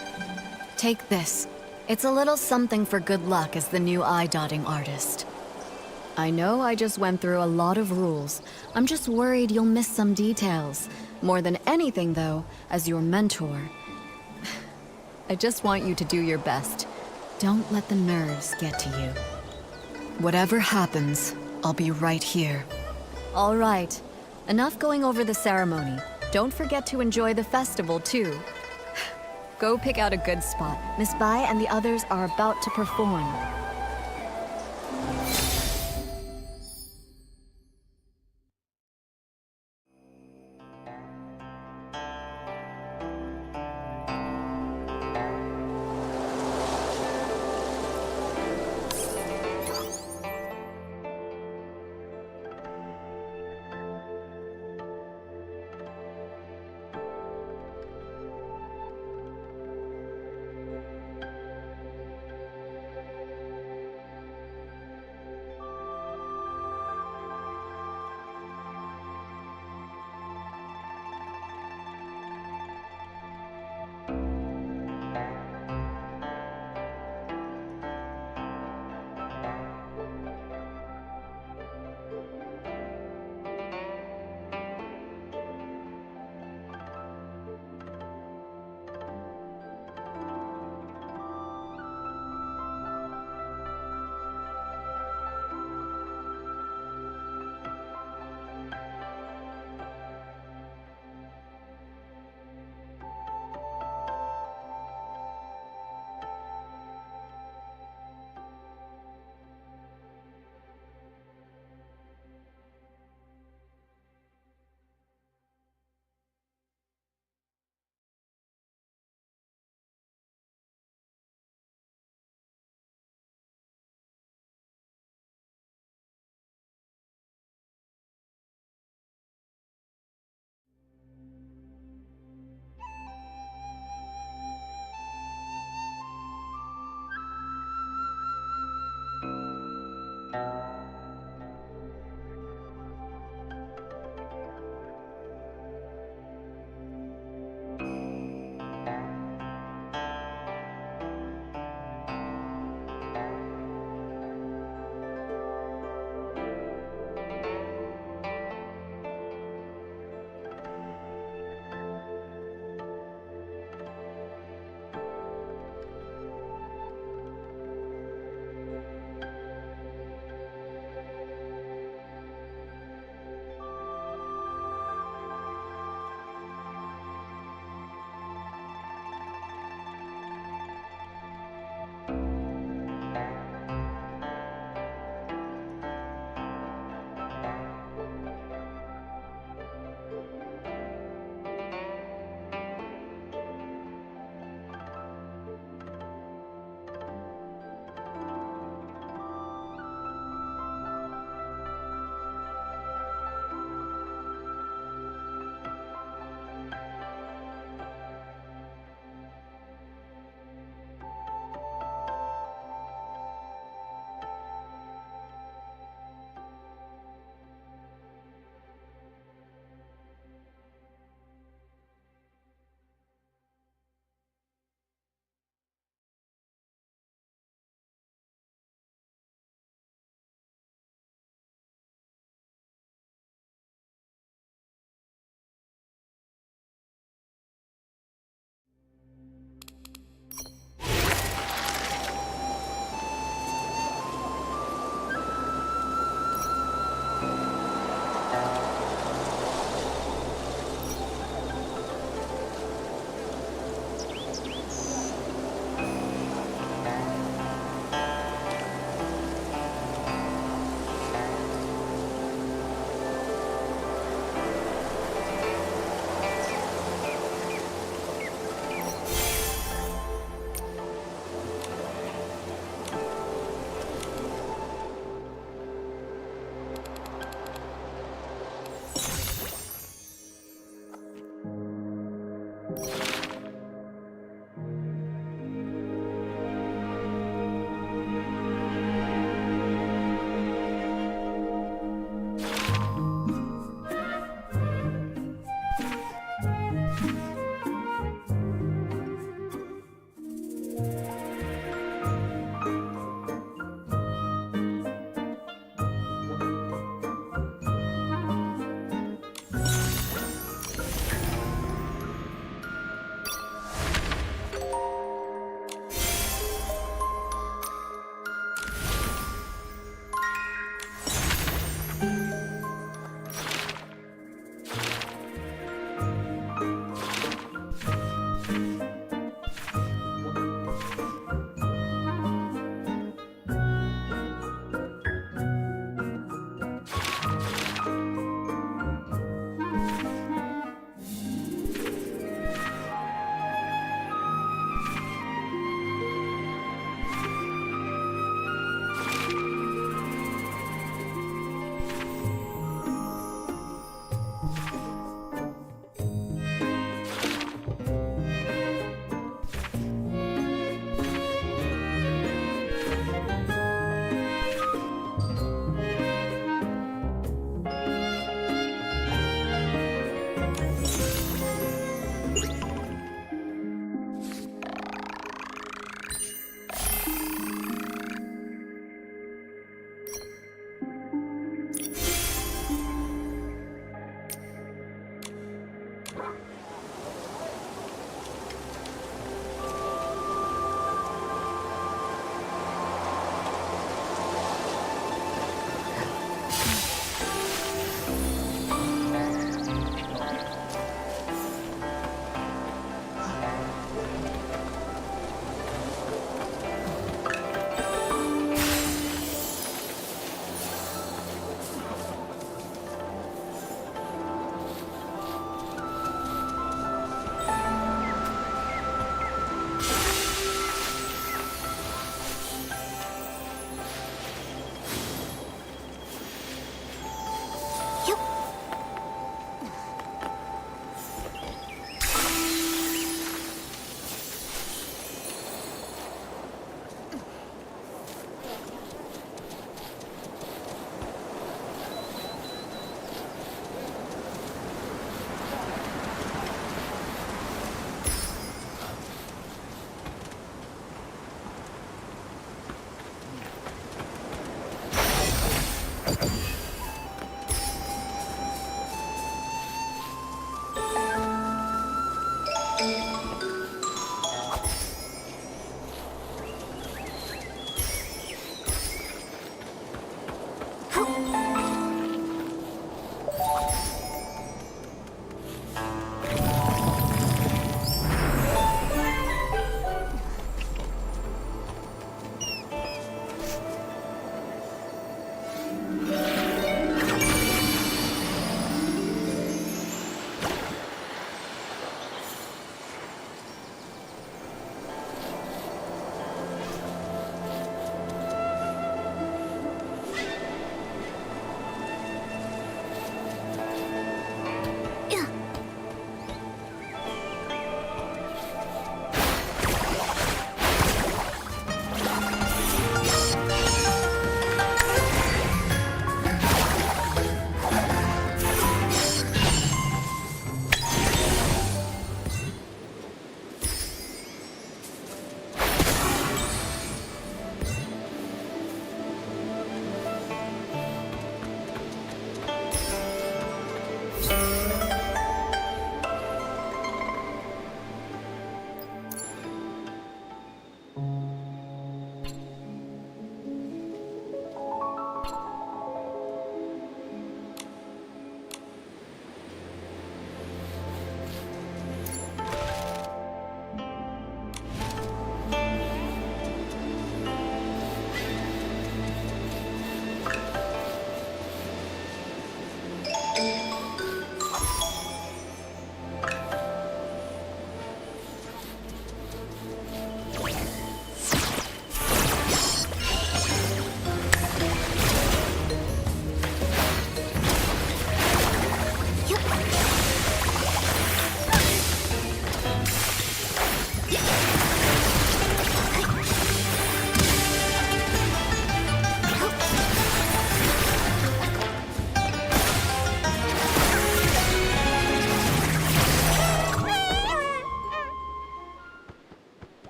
Take this. It's a little something for good luck as the new eye-dotting artist. I know I just went through a lot of rules. I'm just worried you'll miss some details. More than anything, though, as your mentor, I just want you to do your best. Don't let the nerves get to you. Whatever happens, I'll be right here. All right. Enough going over the ceremony. Don't forget to enjoy the festival, too. Go pick out a good spot. Miss Bai and the others are about to perform.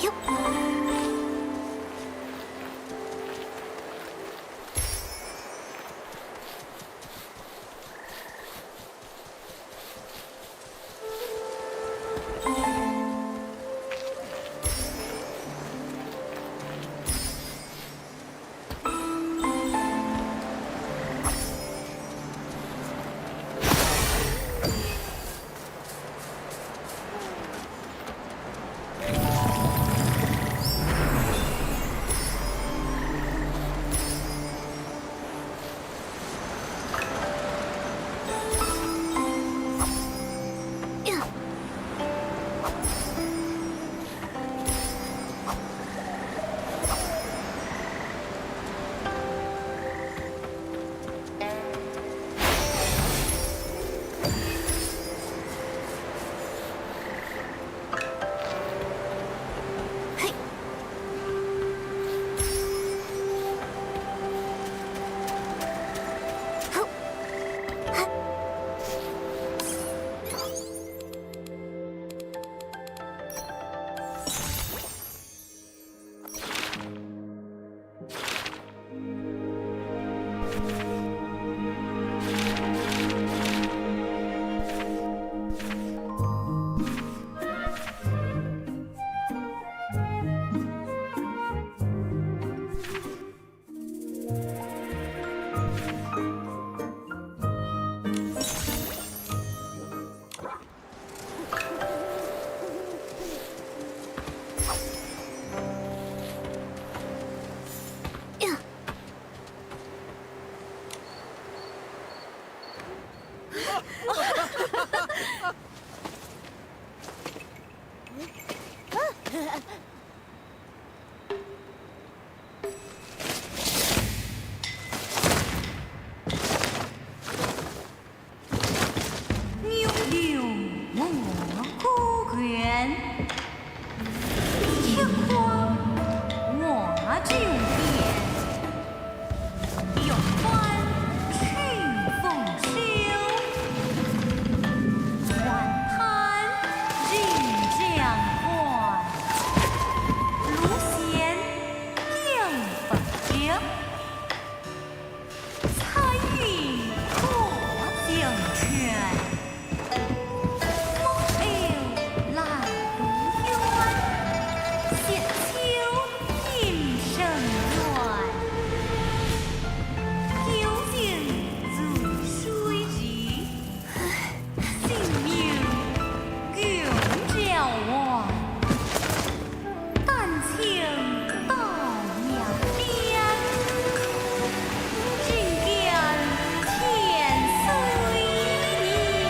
人间天随你。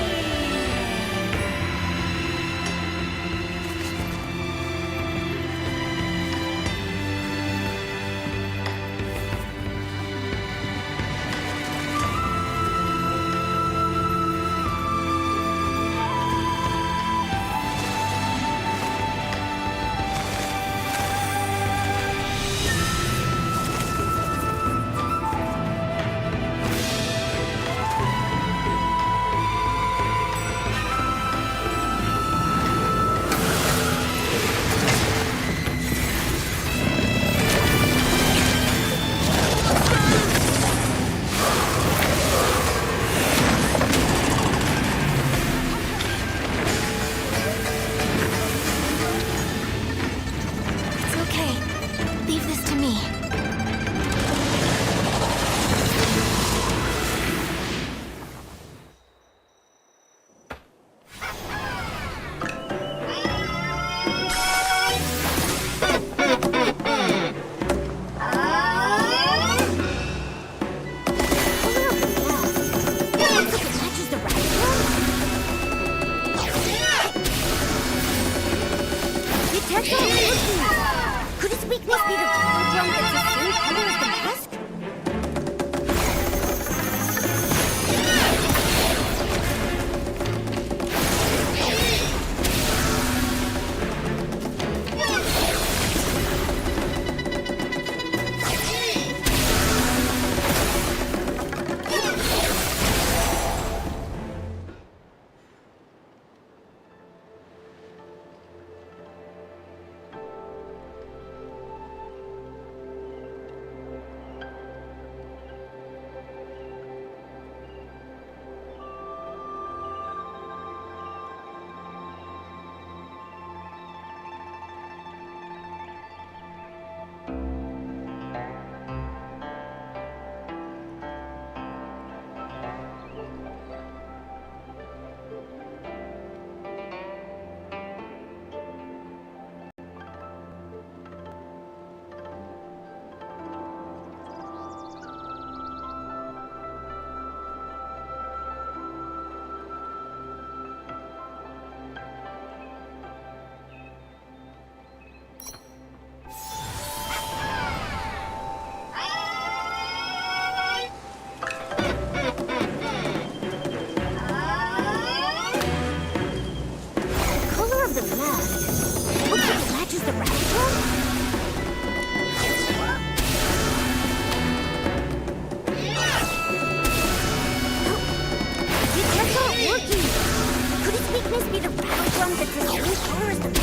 this be the rattle drum that's the same color as the map?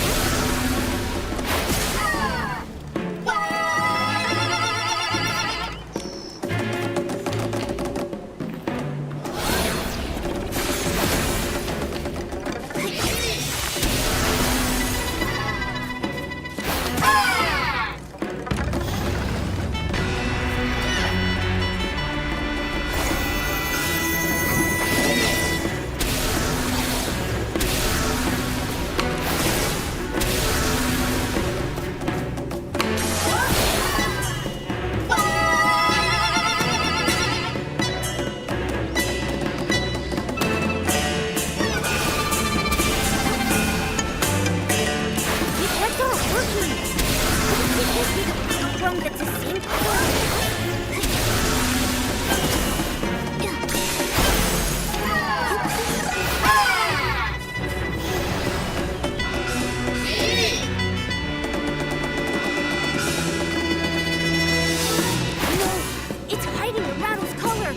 It's hiding the rattle's color.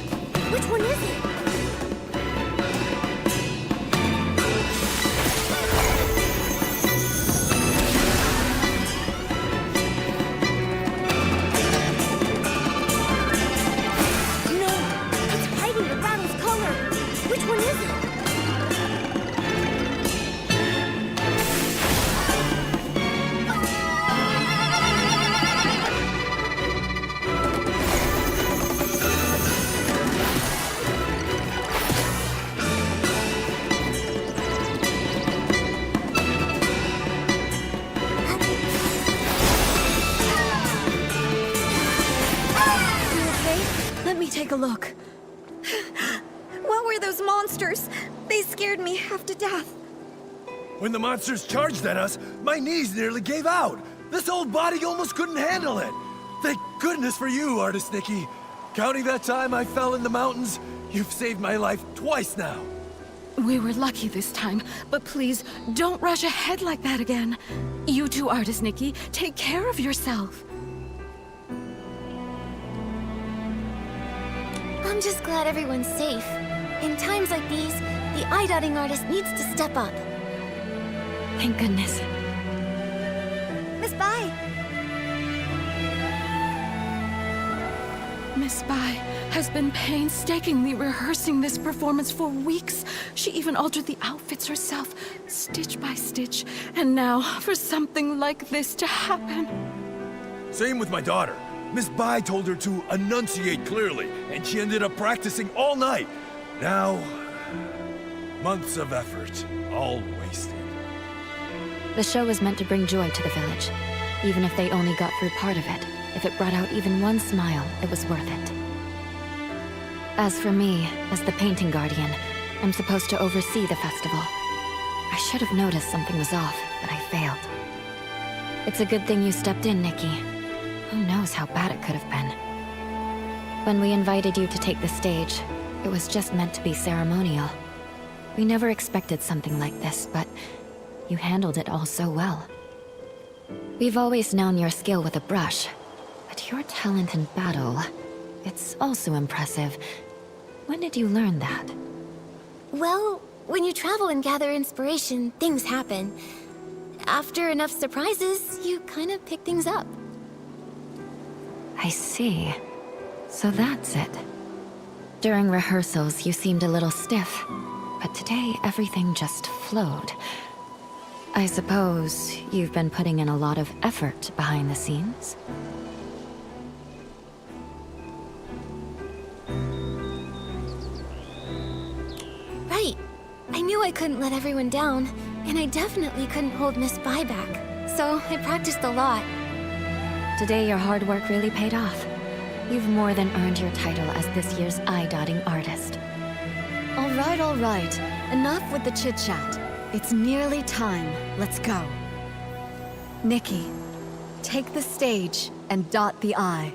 Which one is it? No, it's hiding the rattle's color. Which one is it? Let me take a look. What were those monsters? They scared me half to death. When the monsters charged at us, my knees nearly gave out. This old body almost couldn't handle it. Thank goodness for you, Artist Nikki. Counting that time I fell in the mountains, you've saved my life twice now. We were lucky this time, but please don't rush ahead like that again. You too, Artist Nikki. Take care of yourself. I'm just glad everyone's safe. In times like these, the eye-dotting artist needs to step up. Thank goodness. Miss Bai! Miss Bai has been painstakingly rehearsing this performance for weeks. She even altered the outfits herself, stitch by stitch. And now, for something like this to happen. Same with my daughter. Miss Bai told her to enunciate clearly, and she ended up practicing all night. Now, months of effort, all wasted. The show was meant to bring joy to the village. Even if they only got through part of it, if it brought out even one smile, it was worth it. As for me, as the painting guardian, I'm supposed to oversee the festival. I should have noticed something was off, but I failed. It's a good thing you stepped in, Nikki. Who knows how bad it could have been. When we invited you to take the stage, it was just meant to be ceremonial. We never expected something like this, but you handled it all so well. We've always known your skill with a brush, but your talent in battle, it's also impressive. When did you learn that? Well, when you travel and gather inspiration, things happen. After enough surprises, you kind of pick things up. I see. So that's it. During rehearsals, you seemed a little stiff, but today everything just flowed. I suppose you've been putting in a lot of effort behind the scenes? Right. I knew I couldn't let everyone down, and I definitely couldn't hold Miss Bai back. So I practiced a lot. Today your hard work really paid off. You've more than earned your title as this year's eye-dotting artist. All right. Enough with the chit-chat. It's nearly time. Let's go. Nikki, take the stage and dot the I.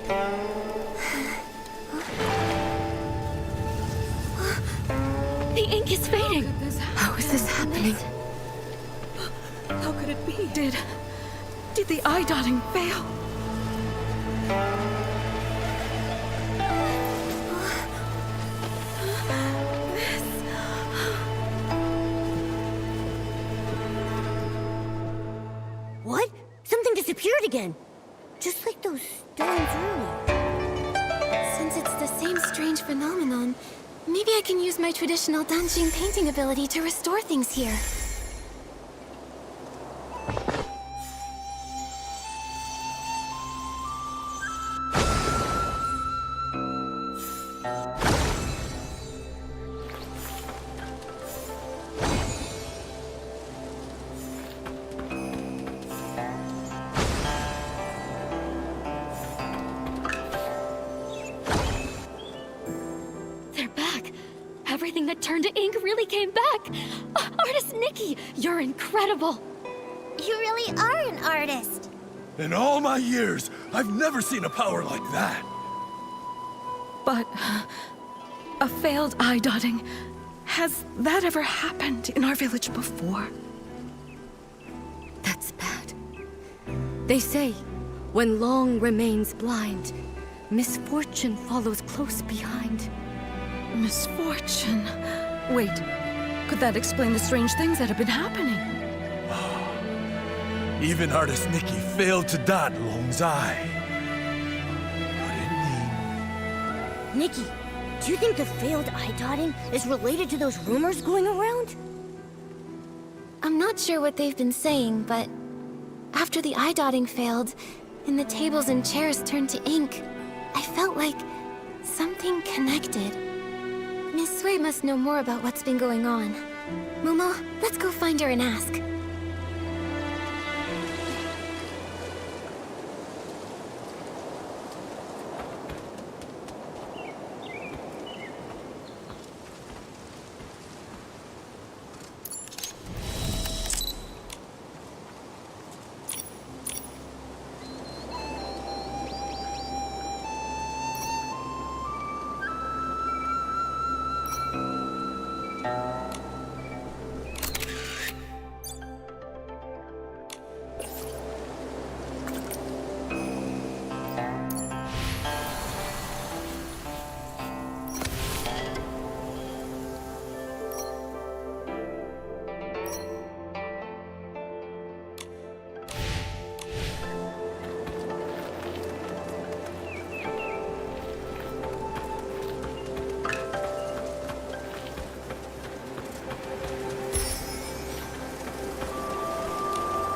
The ink is fading. How is this happening? How could it be? Did the eye dotting fail? What? Something disappeared again. Just like those stones earlier. Since it's the same strange phenomenon, maybe I can use my traditional Danjing painting ability to restore things here. They're back. Everything that turned to ink really came back. Artist Nikki, you're incredible. You really are an artist. In all my years, I've never seen a power like that. But a failed eye dotting. Has that ever happened in our village before? That's bad. They say, when long remains blind, misfortune follows close behind. Misfortune. Wait, could that explain the strange things that have been happening? Even artist Nikki failed to dot Long's eye. Could it mean? Nikki, do you think the failed eye dotting is related to those rumors going around? I'm not sure what they've been saying, but after the eye dotting failed, and the tables and chairs turned to ink, I felt like something connected. Miss Sui must know more about what's been going on. Momo, let's go find her and ask.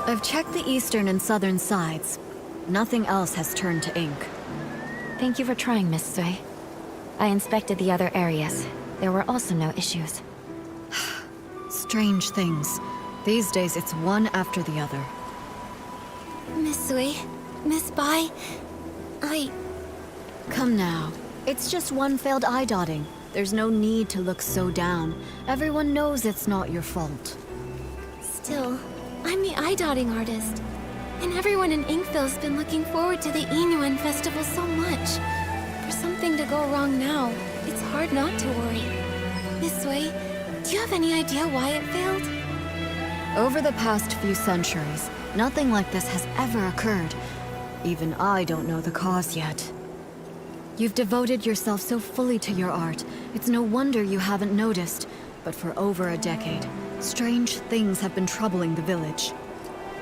I've checked the eastern and southern sides. Nothing else has turned to ink. Thank you for trying, Miss Sui. I inspected the other areas. There were also no issues. Strange things. These days it's one after the other. Miss Sui, Miss Bai, Come now. It's just one failed eye dotting. There's no need to look so down. Everyone knows it's not your fault. Still, I'm the eye dotting artist. And everyone in Inkville's been looking forward to the Inuan festival so much. For something to go wrong now, it's hard not to worry. Miss Sui, do you have any idea why it failed? Over the past few centuries, nothing like this has ever occurred. Even I don't know the cause yet. You've devoted yourself so fully to your art, it's no wonder you haven't noticed. But for over a decade, strange things have been troubling the village.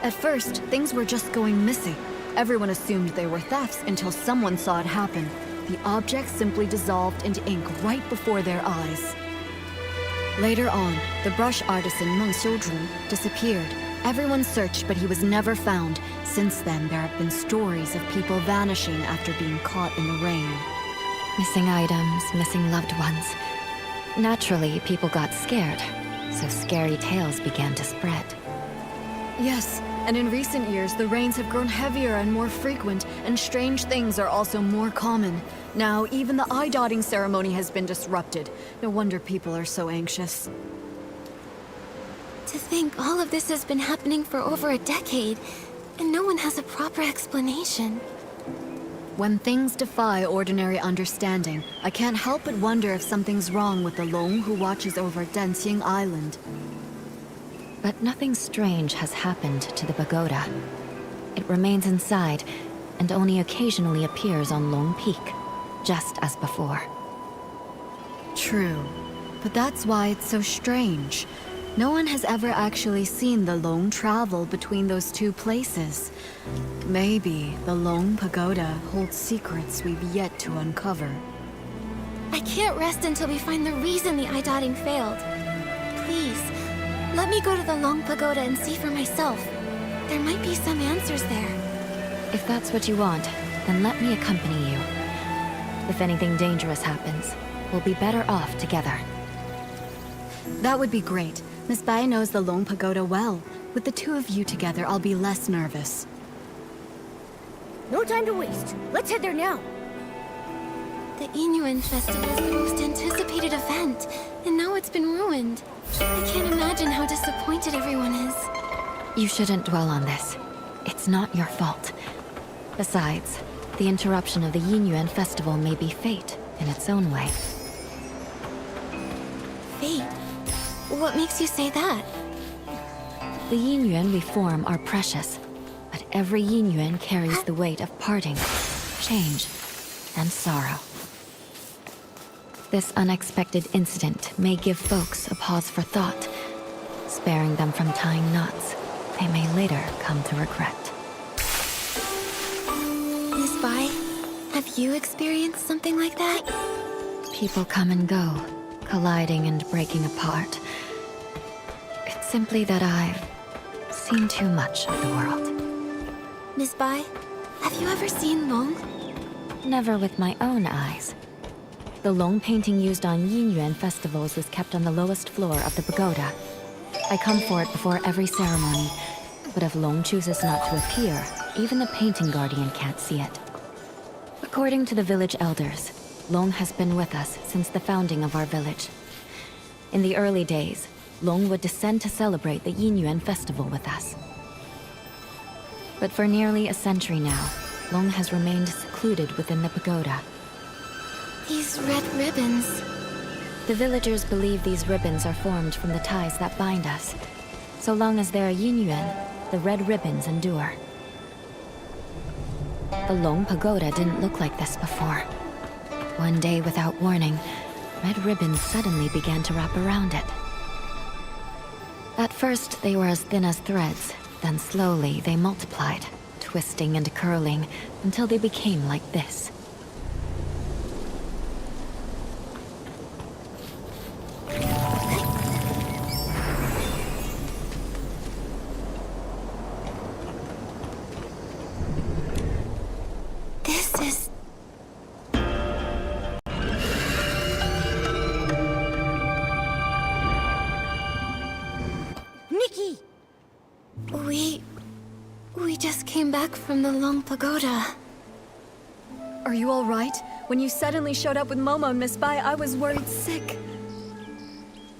At first, things were just going missing. Everyone assumed they were thefts until someone saw it happen. The objects simply dissolved into ink right before their eyes. Later on, the brush artisan Meng Xiuzhu disappeared. Everyone searched, but he was never found. Since then, there have been stories of people vanishing after being caught in the rain. Missing items, missing loved ones. Naturally, people got scared, so scary tales began to spread. Yes, and in recent years, the rains have grown heavier and more frequent, and strange things are also more common. Now, even the eye-dotting ceremony has been disrupted. No wonder people are so anxious. To think all of this has been happening for over a decade, and no one has a proper explanation. When things defy ordinary understanding, I can't help but wonder if something's wrong with the Long who watches over Dancing Island. But nothing strange has happened to the pagoda. It remains inside, and only occasionally appears on Long Peak, just as before. True, but that's why it's so strange. No one has ever actually seen the Long travel between those two places. Maybe the Long Pagoda holds secrets we've yet to uncover. I can't rest until we find the reason the eye-dotting failed. Please, let me go to the Long Pagoda and see for myself. There might be some answers there. If that's what you want, then let me accompany you. If anything dangerous happens, we'll be better off together. That would be great. Miss Bai knows the Long Pagoda well. With the two of you together, I'll be less nervous. No time to waste. Let's head there now. The Inuan Festival is the most anticipated event, and now it's been ruined. I can't imagine how disappointed everyone is. You shouldn't dwell on this. It's not your fault. Besides, the interruption of the Yinyuan festival may be fate in its own way. Fate? What makes you say that? The Yinyuan we form are precious, but every Yinyuan carries the weight of parting, change, and sorrow. This unexpected incident may give folks a pause for thought, sparing them from tying knots they may later come to regret. Miss Bai, have you experienced something like that? People come and go, colliding and breaking apart. It's simply that I've seen too much of the world. Miss Bai, have you ever seen Long? Never with my own eyes. The Long painting used on Yinyuan festivals is kept on the lowest floor of the pagoda. I come for it before every ceremony, but if Long chooses not to appear, even the painting guardian can't see it. According to the village elders, Long has been with us since the founding of our village. In the early days, Long would descend to celebrate the Yinyuan festival with us. But for nearly a century now, Long has remained secluded within the pagoda. These red ribbons. The villagers believe these ribbons are formed from the ties that bind us. So long as there are Yinyuan, the red ribbons endure. The Long Pagoda didn't look like this before. One day, without warning, red ribbons suddenly began to wrap around it. At first, they were as thin as threads, then slowly they multiplied, twisting and curling until they became like this. This is... Nikki! We just came back from the Long Pagoda. Are you all right? When you suddenly showed up with Momo and Miss Bai, I was worried sick.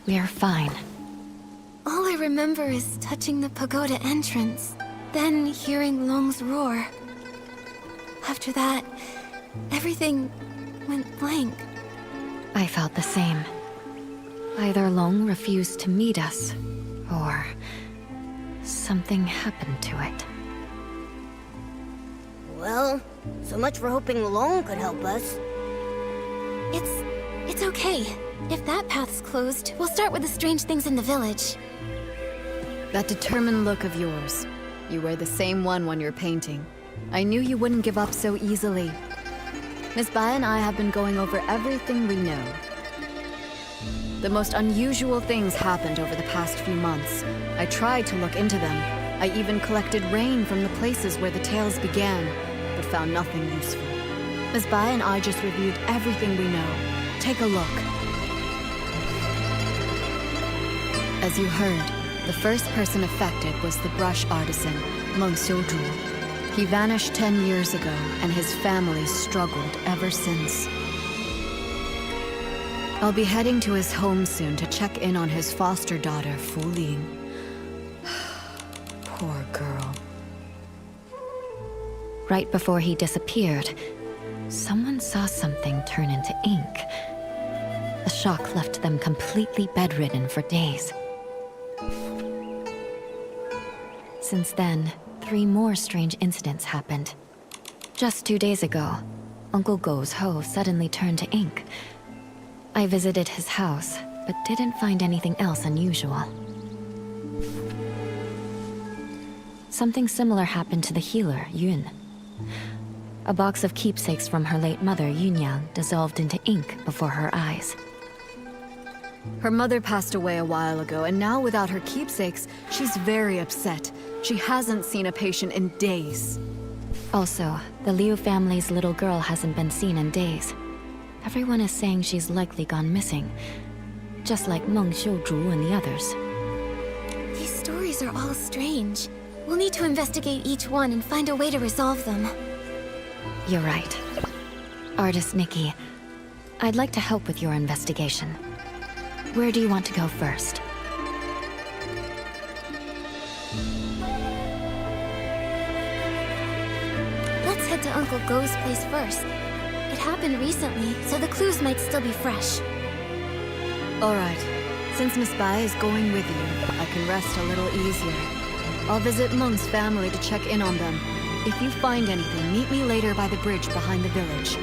We're fine. All I remember is touching the pagoda entrance, then hearing Long's roar. After that, everything went blank. I felt the same. Either Long refused to meet us, or something happened to it. Well, so much for hoping Long could help us. It's okay. If that path's closed, we'll start with the strange things in the village. That determined look of yours. You wear the same one when you're painting. I knew you wouldn't give up so easily. Miss Bai and I have been going over everything we know. The most unusual things happened over the past few months. I tried to look into them. I even collected rain from the places where the tales began, but found nothing useful. Miss Bai and I just reviewed everything we know. Take a look. As you heard, the first person affected was the brush artisan, Meng Xiuzhu. He vanished 10 years ago, and his family struggled ever since. I'll be heading to his home soon to check in on his foster daughter, Fu Ling. Poor girl. Right before he disappeared, Someone saw something turn into ink. The shock left them completely bedridden for days. Since then, 3 more strange incidents happened. Just 2 days ago, Uncle Go's hoe suddenly turned to ink. I visited his house, but didn't find anything else unusual. Something similar happened to the healer, Yun. A box of keepsakes from her late mother, Yunyang, dissolved into ink before her eyes. Her mother passed away a while ago, and now without her keepsakes, she's very upset. She hasn't seen a patient in days. Also, the Liu family's little girl hasn't been seen in days. Everyone is saying she's likely gone missing, just like Meng Xiuzhu and the others. These stories are all strange. We'll need to investigate each one and find a way to resolve them. You're right. Artist Nikki, I'd like to help with your investigation. Where do you want to go first? Let's head to Uncle Go's place first. It happened recently, so the clues might still be fresh. All right. Since Miss Bai is going with you, I can rest a little easier. I'll visit Meng's family to check in on them. If you find anything, meet me later by the bridge behind the village.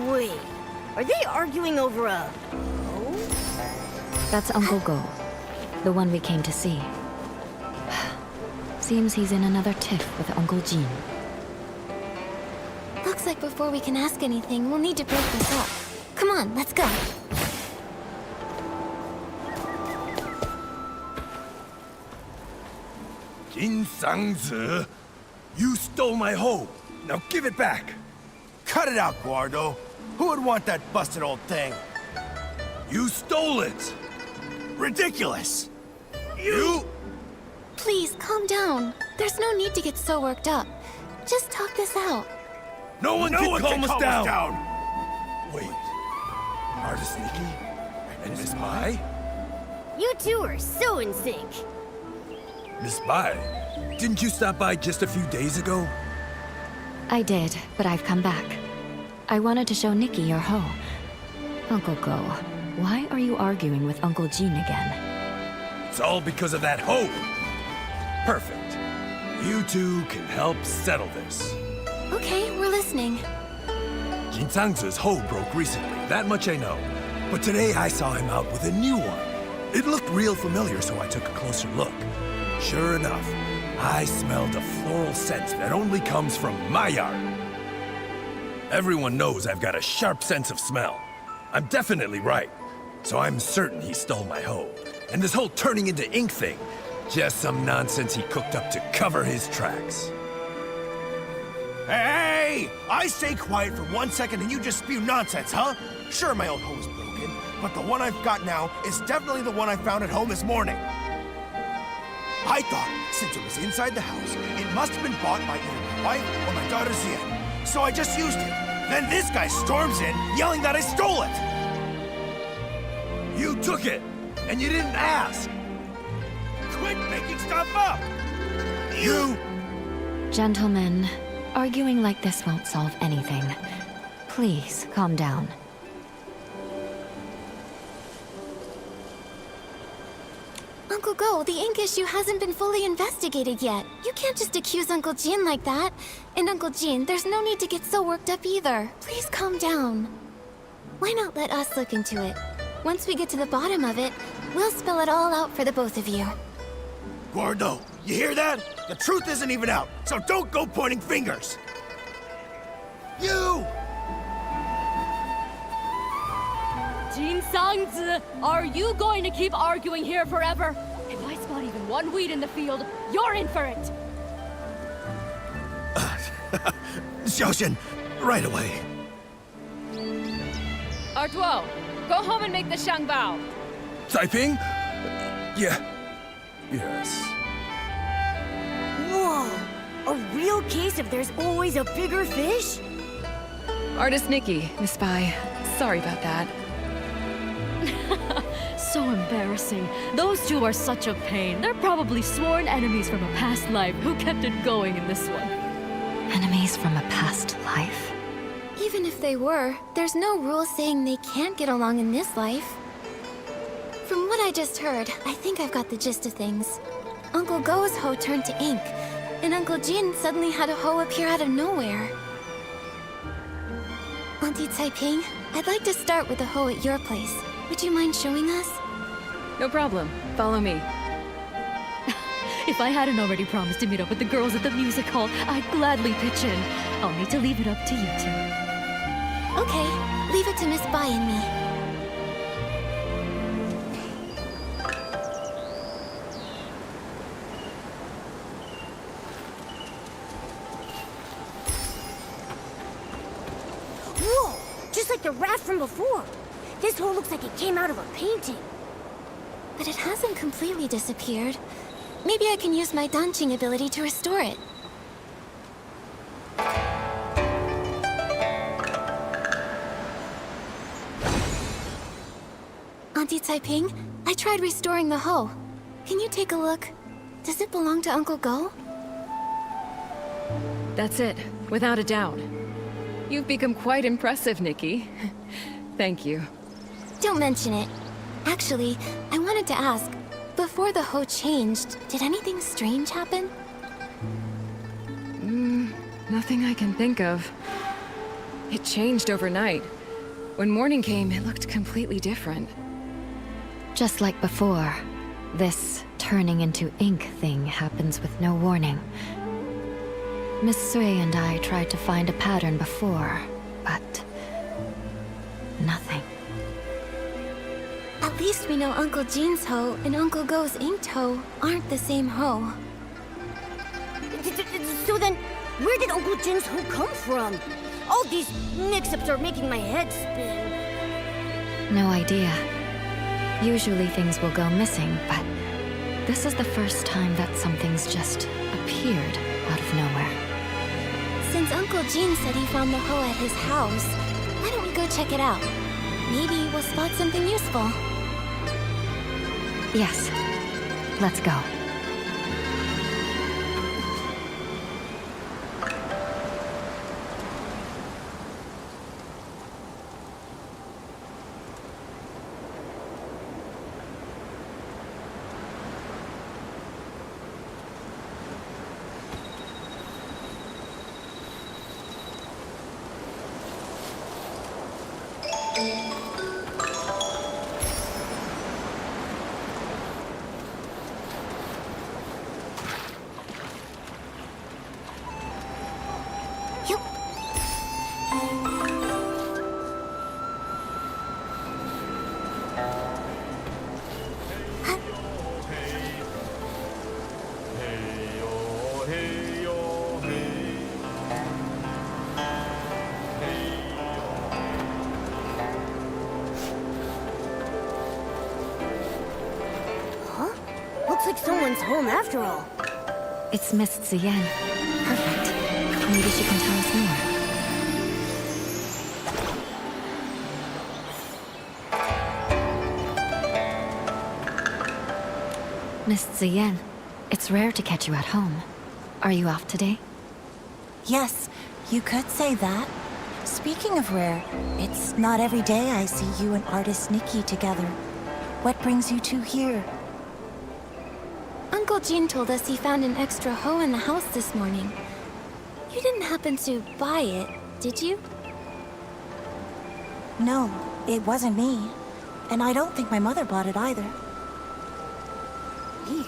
Wait, are they arguing over a... That's Uncle Go, the one we came to see. Seems he's in another tiff with Uncle Jin. Looks like before we can ask anything, we'll need to break this up. Come on, let's go. Jin Sangzi, you stole my hoe. Now give it back. Cut it out, Guardo. Who would want that busted old thing? You stole it. Ridiculous! You... Please, calm down. There's no need to get so worked up. Just talk this out. No one can calm us down. Wait. Artist Nikki? And Miss Bai? You two are so in sync. Miss Bai, didn't you stop by just a few days ago? I did, but I've come back. I wanted to show Nikki your hoe. Uncle Go, why are you arguing with Uncle Jin again? It's all because of that hoe. Perfect. You two can help settle this. Okay, we're listening. Jin Sangzi's hoe broke recently, that much I know. But today I saw him out with a new one. It looked real familiar, so I took a closer look. Sure enough, I smelled a floral scent that only comes from my yard. Everyone knows I've got a sharp sense of smell. I'm definitely right. So I'm certain he stole my hoe. And this whole turning into ink thing, just some nonsense he cooked up to cover his tracks. Hey! I stay quiet for 1 second and you just spew nonsense, huh? Sure, my old hoe is broken, but the one I've got now is definitely the one I found at home this morning. I thought, since it was inside the house, it must have been bought by either my wife or my daughter Zia. So I just used it. Then this guy storms in, yelling that I stole it! You took it, and you didn't ask. Quit making stuff up! You... Gentlemen, arguing like this won't solve anything. Please, calm down. Uncle Go, the ink issue hasn't been fully investigated yet. You can't just accuse Uncle Jin like that. And Uncle Jin, there's no need to get so worked up either. Please calm down. Why not let us look into it? Once we get to the bottom of it, we'll spell it all out for the both of you. Gordo, you hear that? The truth isn't even out, so don't go pointing fingers! You! Jin Sangzi, are you going to keep arguing here forever? If I spot even one weed in the field, you're in for it! Xiaoxian, right away. Artuo, go home and make the Shangbao. Taiping? Yeah. Yes. Whoa! A real case of there's always a bigger fish? Artist Nikki, Miss Spy. Sorry about that. So embarrassing. Those two are such a pain. They're probably sworn enemies from a past life who kept it going in this one. Enemies from a past life? Even if they were, there's no rule saying they can't get along in this life. From what I just heard, I think I've got the gist of things. Uncle Go's hoe turned to ink, and Uncle Jin suddenly had a hoe appear out of nowhere. Auntie Taiping, I'd like to start with the hoe at your place. Would you mind showing us? No problem. Follow me. If I hadn't already promised to meet up with the girls at the music hall, I'd gladly pitch in. I'll need to leave it up to you two. Okay, leave it to Miss Bai and me. Whoa! Just like the raft from before. This hole looks like it came out of a painting. But it hasn't completely disappeared. Maybe I can use my dancing ability to restore it. Auntie Taiping, I tried restoring the hoe. Can you take a look? Does it belong to Uncle Go? That's it, without a doubt. You've become quite impressive, Nikki. Thank you. Don't mention it. Actually, I wanted to ask, before the hoe changed, did anything strange happen? Nothing I can think of. It changed overnight. When morning came, it looked completely different. Just like before, this turning into ink thing happens with no warning. Miss Sui and I tried to find a pattern before, but nothing. At least we know Uncle Jin's hoe and Uncle Go's inked hoe aren't the same hoe. So then, where did Uncle Jin's hoe come from? All these mix-ups are making my head spin. No idea. Usually things will go missing, but this is the first time that something's just appeared out of nowhere. Since Uncle Jin said he found the hoe at his house, why don't we go check it out? Maybe we'll spot something useful. Yes. Let's go. Looks like someone's home after all. It's Miss Zien. Perfect. Maybe she can tell us more. Miss Ziyan, it's rare to catch you at home. Are you off today? Yes, you could say that. Speaking of rare, it's not every day I see you and artist Nikki together. What brings you two here? Uncle Jean told us he found an extra hoe in the house this morning. You didn't happen to buy it, did you? No, it wasn't me. And I don't think my mother bought it either. Weird.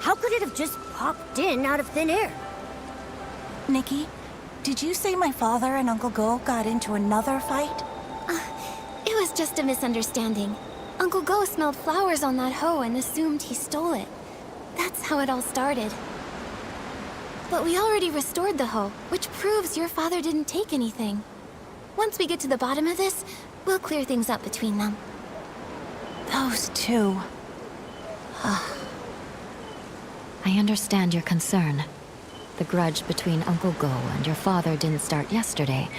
How could it have just popped in out of thin air? Nikki, did you say my father and Uncle Go got into another fight? It was just a misunderstanding. Uncle Go smelled flowers on that hoe and assumed he stole it. That's how it all started. But we already restored the hoe, which proves your father didn't take anything. Once we get to the bottom of this, we'll clear things up between them. Those two. I understand your concern. The grudge between Uncle Go and your father didn't start yesterday.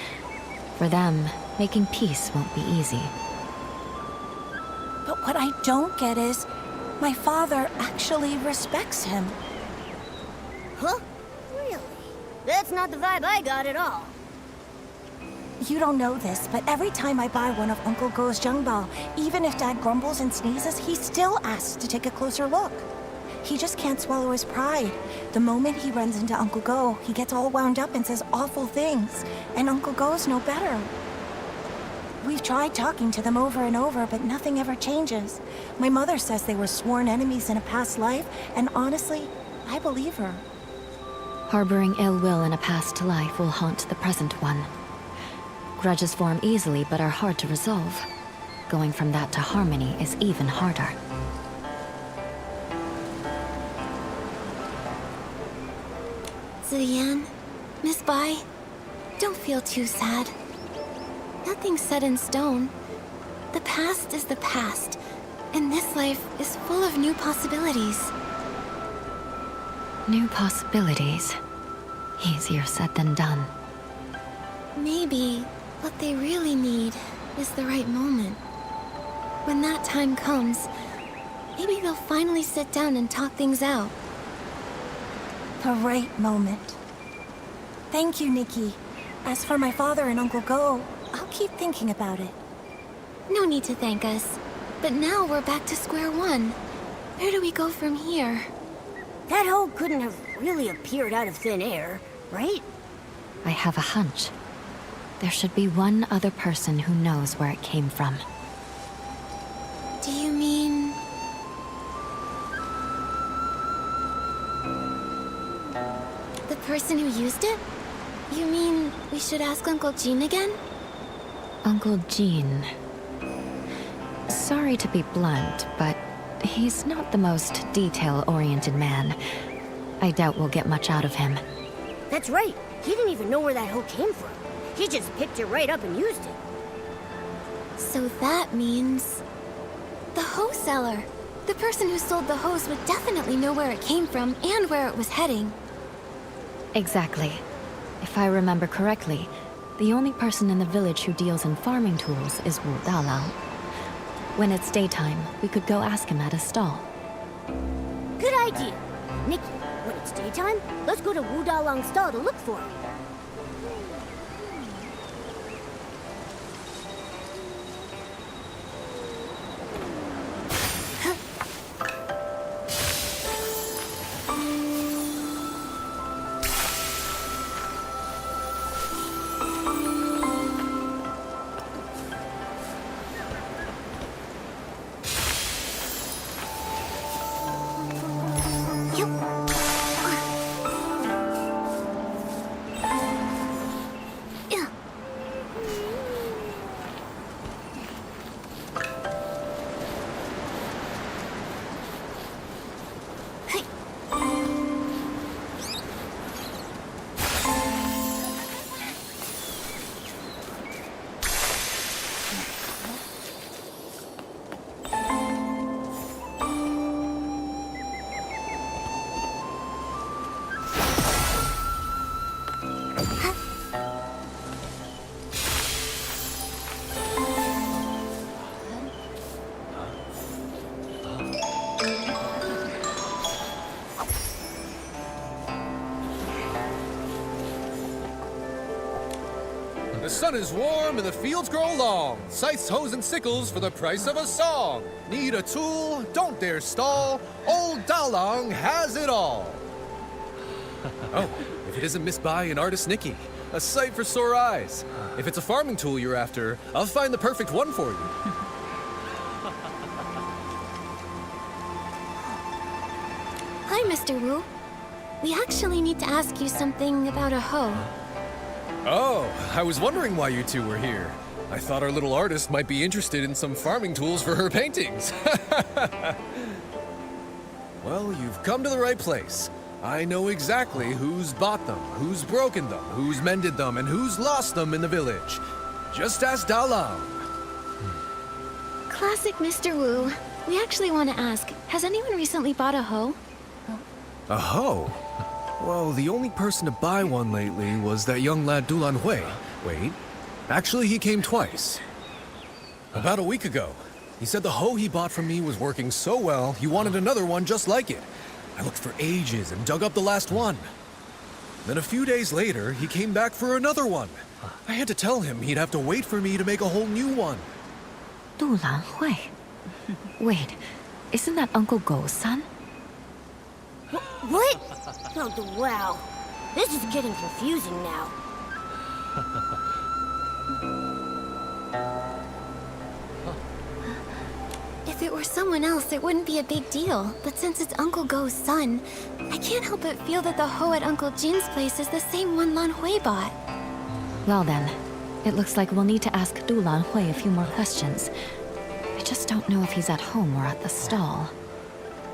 For them, making peace won't be easy. But what I don't get is, my father actually respects him. Huh? Really? That's not the vibe I got at all. You don't know this, but every time I buy one of Uncle Go's Jungbao, even if Dad grumbles and sneezes, he still asks to take a closer look. He just can't swallow his pride. The moment he runs into Uncle Go, he gets all wound up and says awful things. And Uncle Go's no better. We've tried talking to them over and over, but nothing ever changes. My mother says they were sworn enemies in a past life, and honestly, I believe her. Harboring ill will in a past life will haunt the present one. Grudges form easily but are hard to resolve. Going from that to harmony is even harder. Ziyan, Miss Bai, don't feel too sad. Nothing's set in stone. The past is the past, and this life is full of new possibilities. New possibilities. Easier said than done. Maybe what they really need is the right moment. When that time comes, maybe they'll finally sit down and talk things out. The right moment. Thank you, Nikki. As for my father and Uncle Go, I'll keep thinking about it. No need to thank us. But now we're back to square one. Where do we go from here? That hoe couldn't have really appeared out of thin air, right? I have a hunch. There should be one other person who knows where it came from. Do you mean... the person who used it? You mean we should ask Uncle Jean again? Uncle Jean. Sorry to be blunt, but he's not the most detail-oriented man. I doubt we'll get much out of him. That's right. He didn't even know where that hoe came from. He just picked it right up and used it. So that means... the hoe seller. The person who sold the hose would definitely know where it came from and where it was heading. Exactly. If I remember correctly, the only person in the village who deals in farming tools is Wu Dalang. When it's daytime, we could go ask him at his stall. Good idea. Nikki, when it's daytime, let's go to Wu Dalang's stall to look for him. The sun is warm and the fields grow long. Scythes, hoes, and sickles for the price of a song. Need a tool? Don't dare stall. Old Dalong has it all. Oh, if it isn't Miss Bai and artist Nikki. A sight for sore eyes. If it's a farming tool you're after, I'll find the perfect one for you. Hi, Mr. Wu. We actually need to ask you something about a hoe. Oh, I was wondering why you two were here. I thought our little artist might be interested in some farming tools for her paintings. Well, you've come to the right place. I know exactly who's bought them, who's broken them, who's mended them, and who's lost them in the village. Just ask Dalang. Classic Mr. Wu. We actually want to ask, has anyone recently bought a hoe? A hoe? Well, the only person to buy one lately was that young lad Dulan Hui. Wait, actually he came twice. About a week ago. He said the hoe he bought from me was working so well, he wanted another one just like it. I looked for ages and dug up the last one. Then a few days later, he came back for another one. I had to tell him he'd have to wait for me to make a whole new one. Dulan Hui. Wait, isn't that Uncle Go's son? What? Oh, wow. This is getting confusing now. If it were someone else, it wouldn't be a big deal. But since it's Uncle Go's son, I can't help but feel that the hoe at Uncle Jin's place is the same one Lan Hui bought. Well then, it looks like we'll need to ask Dulan Hui a few more questions. I just don't know if he's at home or at the stall.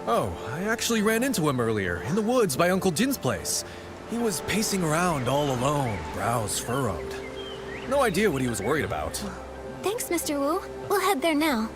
Oh, I actually ran into him earlier, in the woods by Uncle Jin's place. He was pacing around all alone, brows furrowed. No idea what he was worried about. Thanks, Mr. Wu. We'll head there now.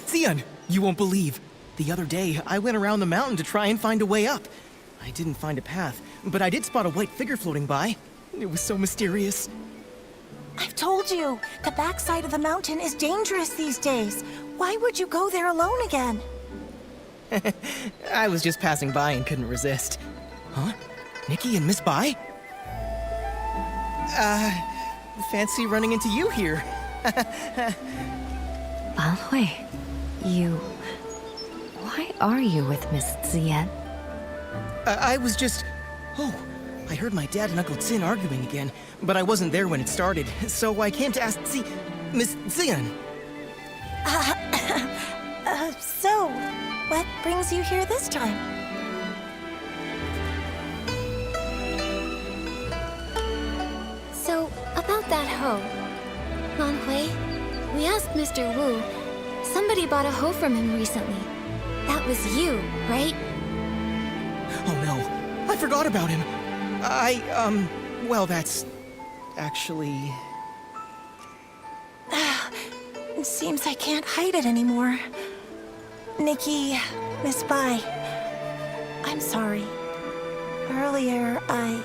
Xian, you won't believe. The other day, I went around the mountain to try and find a way up. I didn't find a path, but I did spot a white figure floating by. It was so mysterious. I've told you, the backside of the mountain is dangerous these days. Why would you go there alone again? I was just passing by and couldn't resist. Huh? Nikki and Miss Bai? Fancy running into you here. Lan Hui, why are you with Miss Xian? I was just... Oh, I heard my dad and Uncle Xin arguing again, but I wasn't there when it started, so I came to ask Miss Xian. So, what brings you here this time? So, about that hoe. Lan Hui, we asked Mr. Wu. Somebody bought a hoe from him recently. That was you, right? Oh no, I forgot about him. Well, that's... actually... It seems I can't hide it anymore. Nikki, Miss Bai, I'm sorry. Earlier, I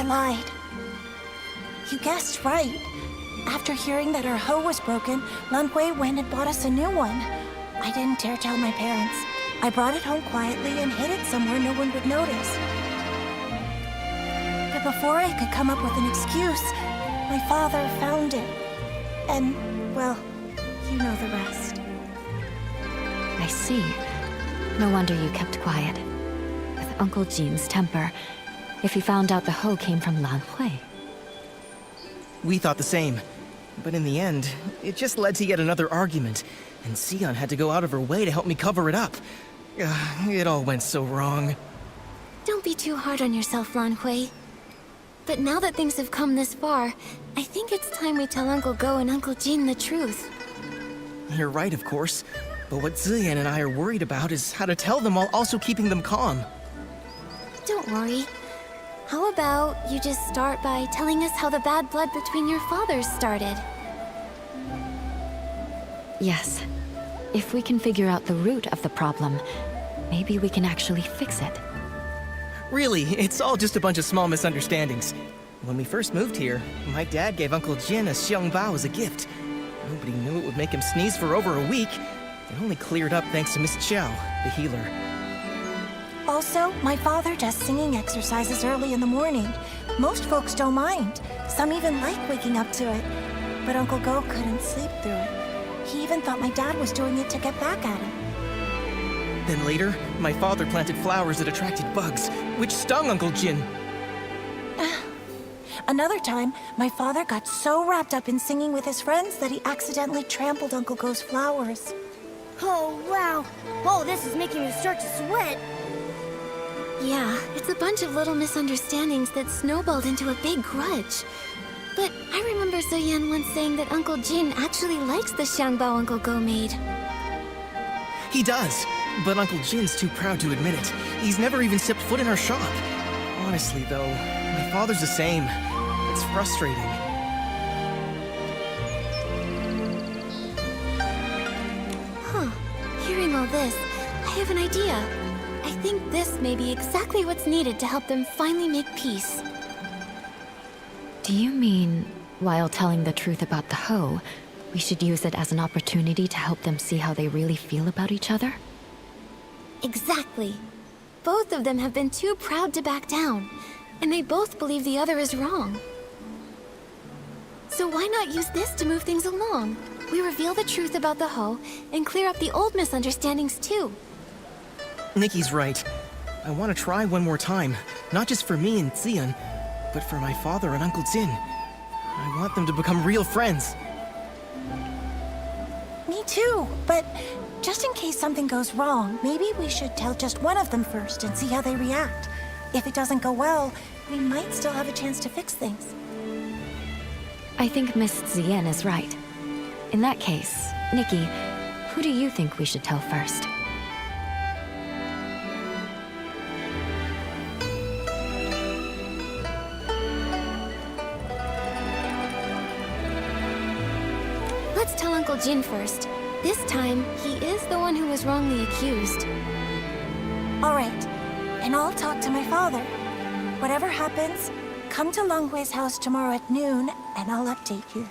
lied. You guessed right. After hearing that our hoe was broken, Lan Hui went and bought us a new one. I didn't dare tell my parents. I brought it home quietly and hid it somewhere no one would notice. But before I could come up with an excuse, my father found it. And, well, you know the rest. I see. No wonder you kept quiet. With Uncle Jin's temper, if he found out the hoe came from Lan Hui. We thought the same. But in the end, it just led to yet another argument, and Xian had to go out of her way to help me cover it up. It all went so wrong. Don't be too hard on yourself, Lan Hui. But now that things have come this far, I think it's time we tell Uncle Go and Uncle Jin the truth. You're right, of course. But what Ziyan and I are worried about is how to tell them while also keeping them calm. Don't worry. How about you just start by telling us how the bad blood between your fathers started? Yes. If we can figure out the root of the problem, maybe we can actually fix it. Really, it's all just a bunch of small misunderstandings. When we first moved here, my dad gave Uncle Jin a xiangbao as a gift. Nobody knew it would make him sneeze for over a week. It only cleared up thanks to Miss Chow, the healer. Also, my father does singing exercises early in the morning. Most folks don't mind. Some even like waking up to it. But Uncle Go couldn't sleep through it. He even thought my dad was doing it to get back at him. Then later, my father planted flowers that attracted bugs, which stung Uncle Jin. Another time, my father got so wrapped up in singing with his friends that he accidentally trampled Uncle Go's flowers. Oh, wow. Whoa, this is making me start to sweat. Yeah, it's a bunch of little misunderstandings that snowballed into a big grudge. But I remember Zoyan once saying that Uncle Jin actually likes the xiangbao Uncle Go made. He does, but Uncle Jin's too proud to admit it. He's never even stepped foot in our shop. Honestly, though, my father's the same. It's frustrating. Huh. Hearing all this, I have an idea. I think this may be exactly what's needed to help them finally make peace. Do you mean, while telling the truth about the hoe, we should use it as an opportunity to help them see how they really feel about each other? Exactly. Both of them have been too proud to back down, and they both believe the other is wrong. So why not use this to move things along? We reveal the truth about the hoe and clear up the old misunderstandings too. Nikki's right. I want to try one more time, not just for me and Xian, but for my father and Uncle Jin. I want them to become real friends. Me too, but just in case something goes wrong, maybe we should tell just one of them first and see how they react. If it doesn't go well, we might still have a chance to fix things. I think Miss Zien is right. In that case, Nikki, who do you think we should tell first? Let's tell Uncle Jin first. This time, he is the one who was wrongly accused. All right, and I'll talk to my father. Whatever happens, come to Lang Hui's house tomorrow at noon, and I'll update you.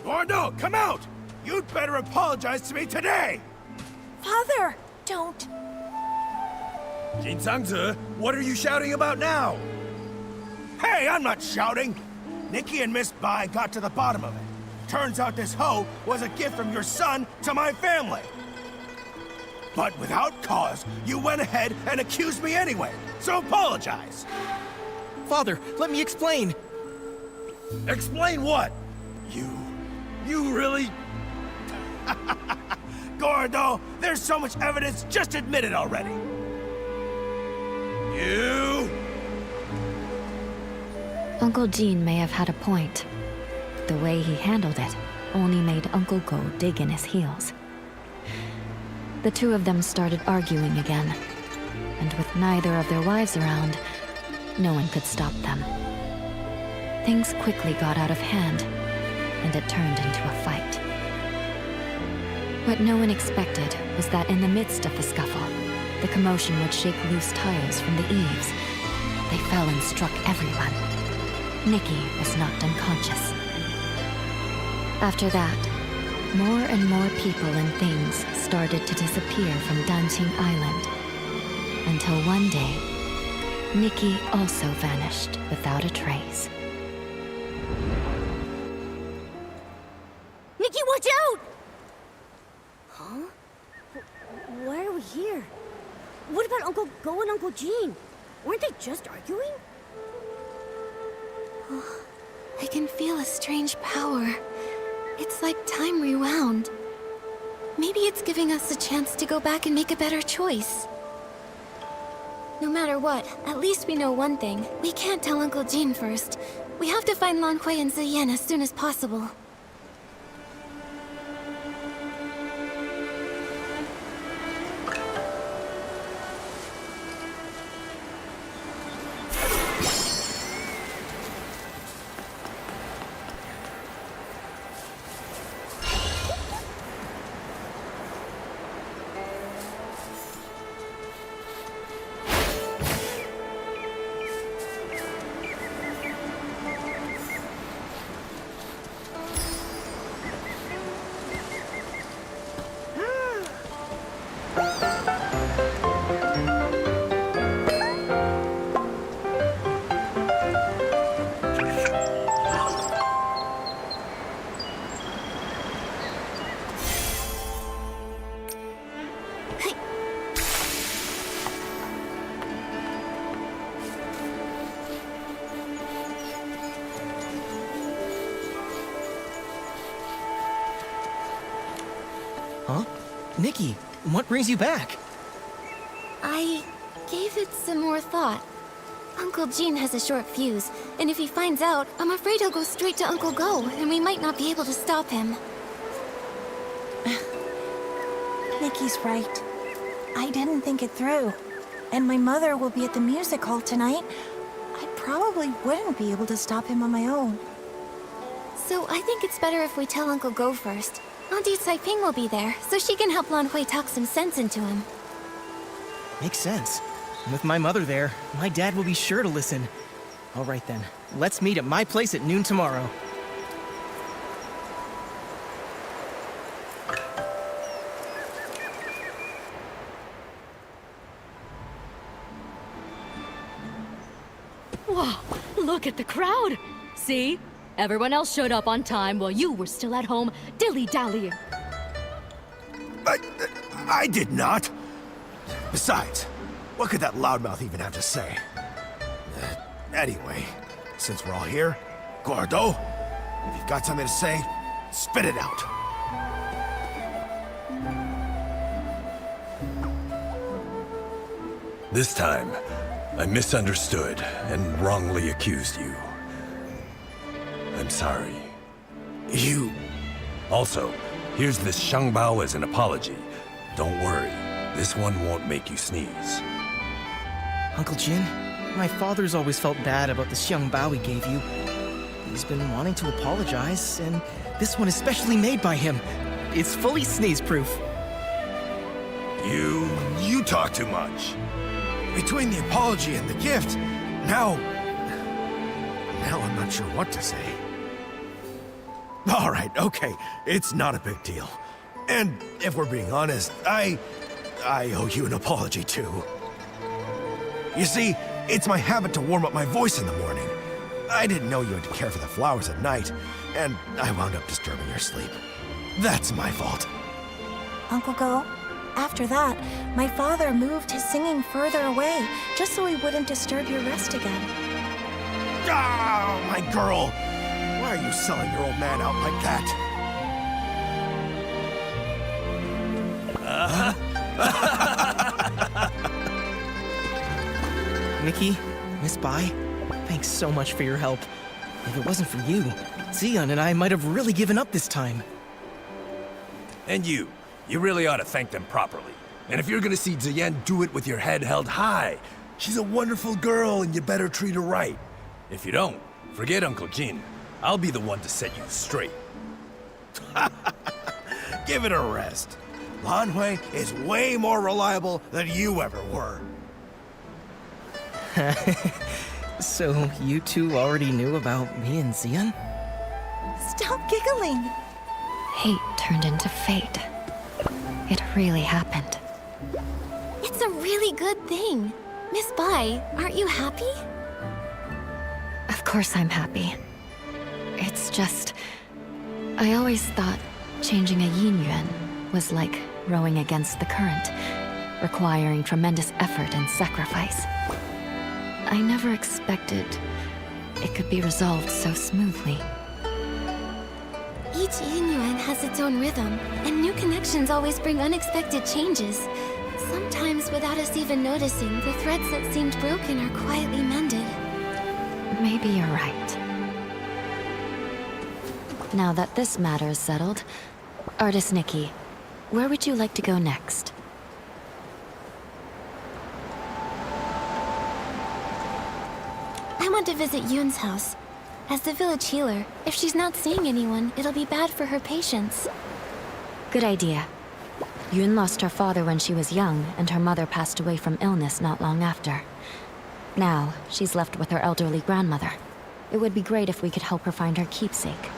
Gordo, come out! You'd better apologize to me today! Father, don't. Jinzangzi, what are you shouting about now? Hey, I'm not shouting! Nikki and Miss Bai got to the bottom of it. Turns out this hoe was a gift from your son to my family. But without cause, you went ahead and accused me anyway, so apologize! Father, let me explain. Explain what? You really... Gordo, there's so much evidence, just admit it already! You... Uncle Jean may have had a point. The way he handled it only made Uncle Go dig in his heels. The two of them started arguing again, and with neither of their wives around, no one could stop them. Things quickly got out of hand, and it turned into a fight. What no one expected was that in the midst of the scuffle, the commotion would shake loose tiles from the eaves. They fell and struck everyone. Nikki was knocked unconscious. After that, more and more people and things started to disappear from Danqing Island. Until one day, Nikki also vanished without a trace. Nikki, watch out! Huh? Why are we here? What about Uncle Go and Uncle Jean? Weren't they just arguing? I can feel a strange power. It's like time rewound. Maybe it's giving us a chance to go back and make a better choice. No matter what, at least we know one thing. We can't tell Uncle Jean first. We have to find Lan Hui and Ziyan as soon as possible. Huh? Nikki, what brings you back? I gave it some more thought. Uncle Jean has a short fuse, and if he finds out, I'm afraid he'll go straight to Uncle Go, and we might not be able to stop him. Nikki's right. I didn't think it through. And my mother will be at the music hall tonight. I probably wouldn't be able to stop him on my own. So I think it's better if we tell Uncle Go first. Auntie Caiping will be there, so she can help Lan Hui talk some sense into him. Makes sense. With my mother there, my dad will be sure to listen. All right then, let's meet at my place at noon tomorrow. Wow, look Look at the crowd! See? Everyone else showed up on time while you were still at home dilly-dallying. I did not. Besides, what could that loudmouth even have to say? Anyway, since we're all here, Gordo, if you've got something to say, spit it out. This time, I misunderstood and wrongly accused you. I'm sorry. You... Also, here's this Shangbao as an apology. Don't worry, this one won't make you sneeze. Uncle Jin, my father's always felt bad about the Xiangbao he gave you. He's been wanting to apologize, and this one is specially made by him. It's fully sneeze-proof. You talk too much. Between the apology and the gift, now I'm not sure what to say. All right, okay, it's not a big deal. And if we're being honest, I owe you an apology too. You see, it's my habit to warm up my voice in the morning. I didn't know you had to care for the flowers at night, and I wound up disturbing your sleep. That's my fault. Uncle Go, after that, my father moved his singing further away, just so he wouldn't disturb your rest again. Ah, my girl! Why are you selling your old man out like that? Nikki, Miss Bai, thanks so much for your help. If it wasn't for you, Xian and I might have really given up this time. And you really ought to thank them properly. And if you're gonna see Ziyan, do it with your head held high. She's a wonderful girl, and you better treat her right. If you don't, forget Uncle Jin. I'll be the one to set you straight. Give it a rest. Lan Hui is way more reliable than you ever were. So, you two already knew about me and Xian? Stop giggling! Hate turned into fate. It really happened. It's a really good thing. Miss Bai, aren't you happy? Of course I'm happy. It's just... I always thought changing a yin yuan was like rowing against the current, requiring tremendous effort and sacrifice. I never expected it could be resolved so smoothly. Each yin yuan has its own rhythm, and new connections always bring unexpected changes. Sometimes, without us even noticing, the threads that seemed broken are quietly mended. Maybe you're right. Now that this matter is settled, Artist Nikki, where would you like to go next? I want to visit Yoon's house. As the village healer, if she's not seeing anyone, it'll be bad for her patients. Good idea. Yoon lost her father when she was young, and her mother passed away from illness not long after. Now, she's left with her elderly grandmother. It would be great if we could help her find her keepsake.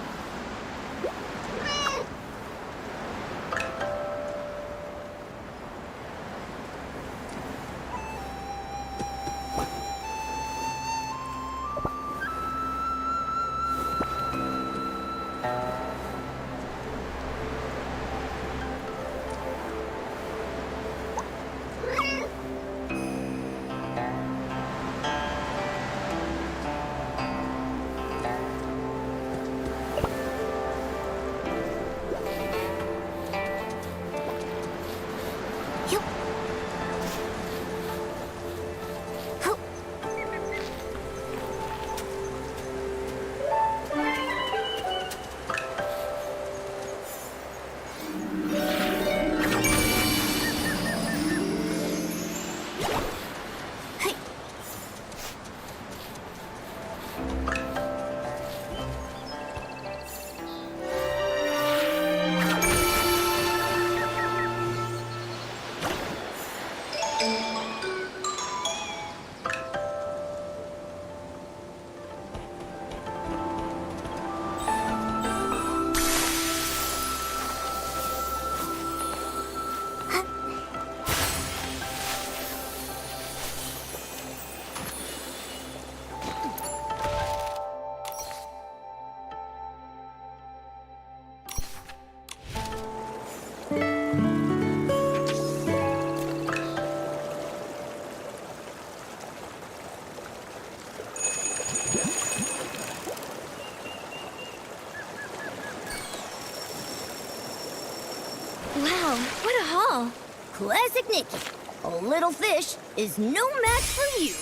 what a haul! Classic Nikki. A little fish is no match for you.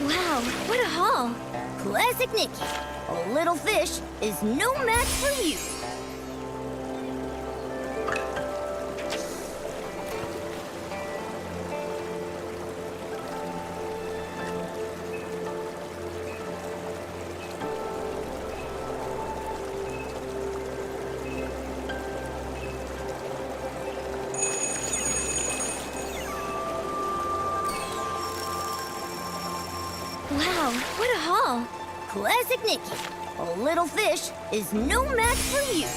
Wow, what a haul! Classic Nikki. A little fish is no match for you. Wow, what a haul! Classic Nikki. A little fish is no match for you.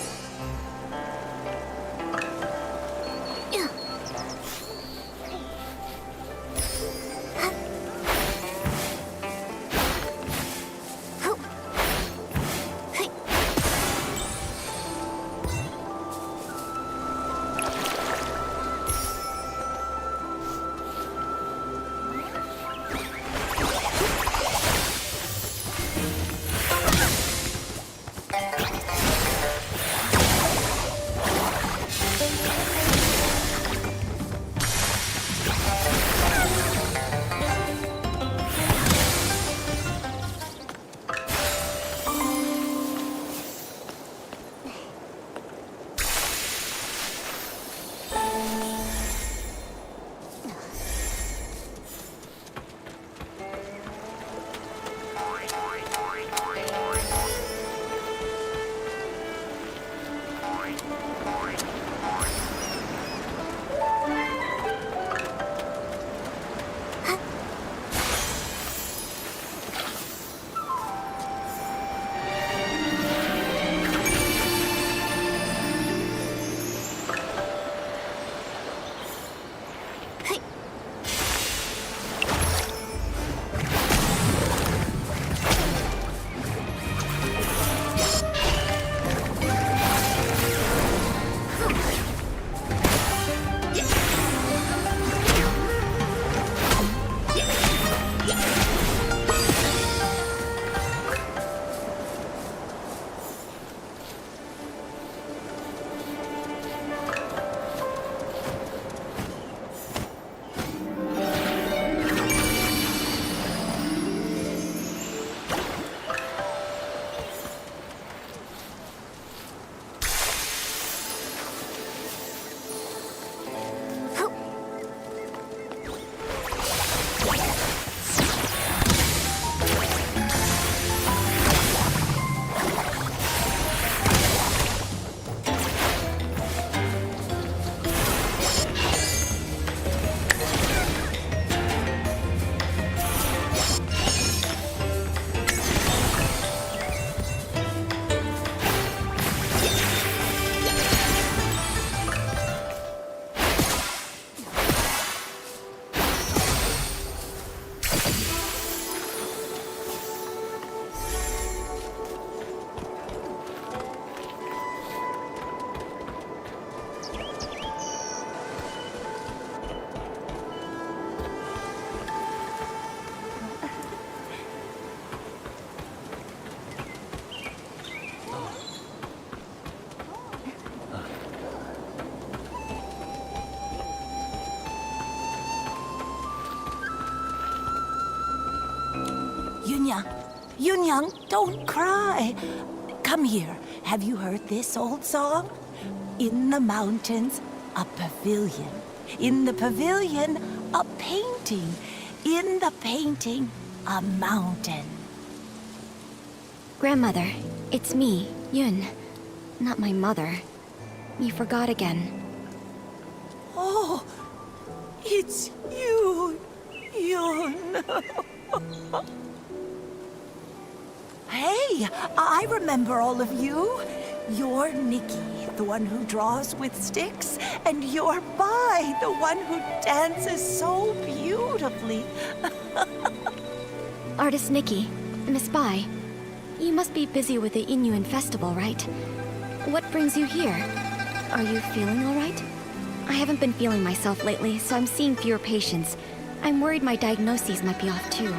Yunyang, don't cry. Come here. Have you heard this old song? In the mountains, a pavilion. In the pavilion, a painting. In the painting, a mountain. Grandmother, it's me, Yun. Not my mother. You forgot again. Oh, it's you, Yun. Hey, I remember all of you. You're Nikki, the one who draws with sticks, and you're Bai, the one who dances so beautifully. Artist Nikki, Miss Bai, you must be busy with the Inuan festival, right? What brings you here? Are you feeling all right? I haven't been feeling myself lately, so I'm seeing fewer patients. I'm worried my diagnoses might be off too.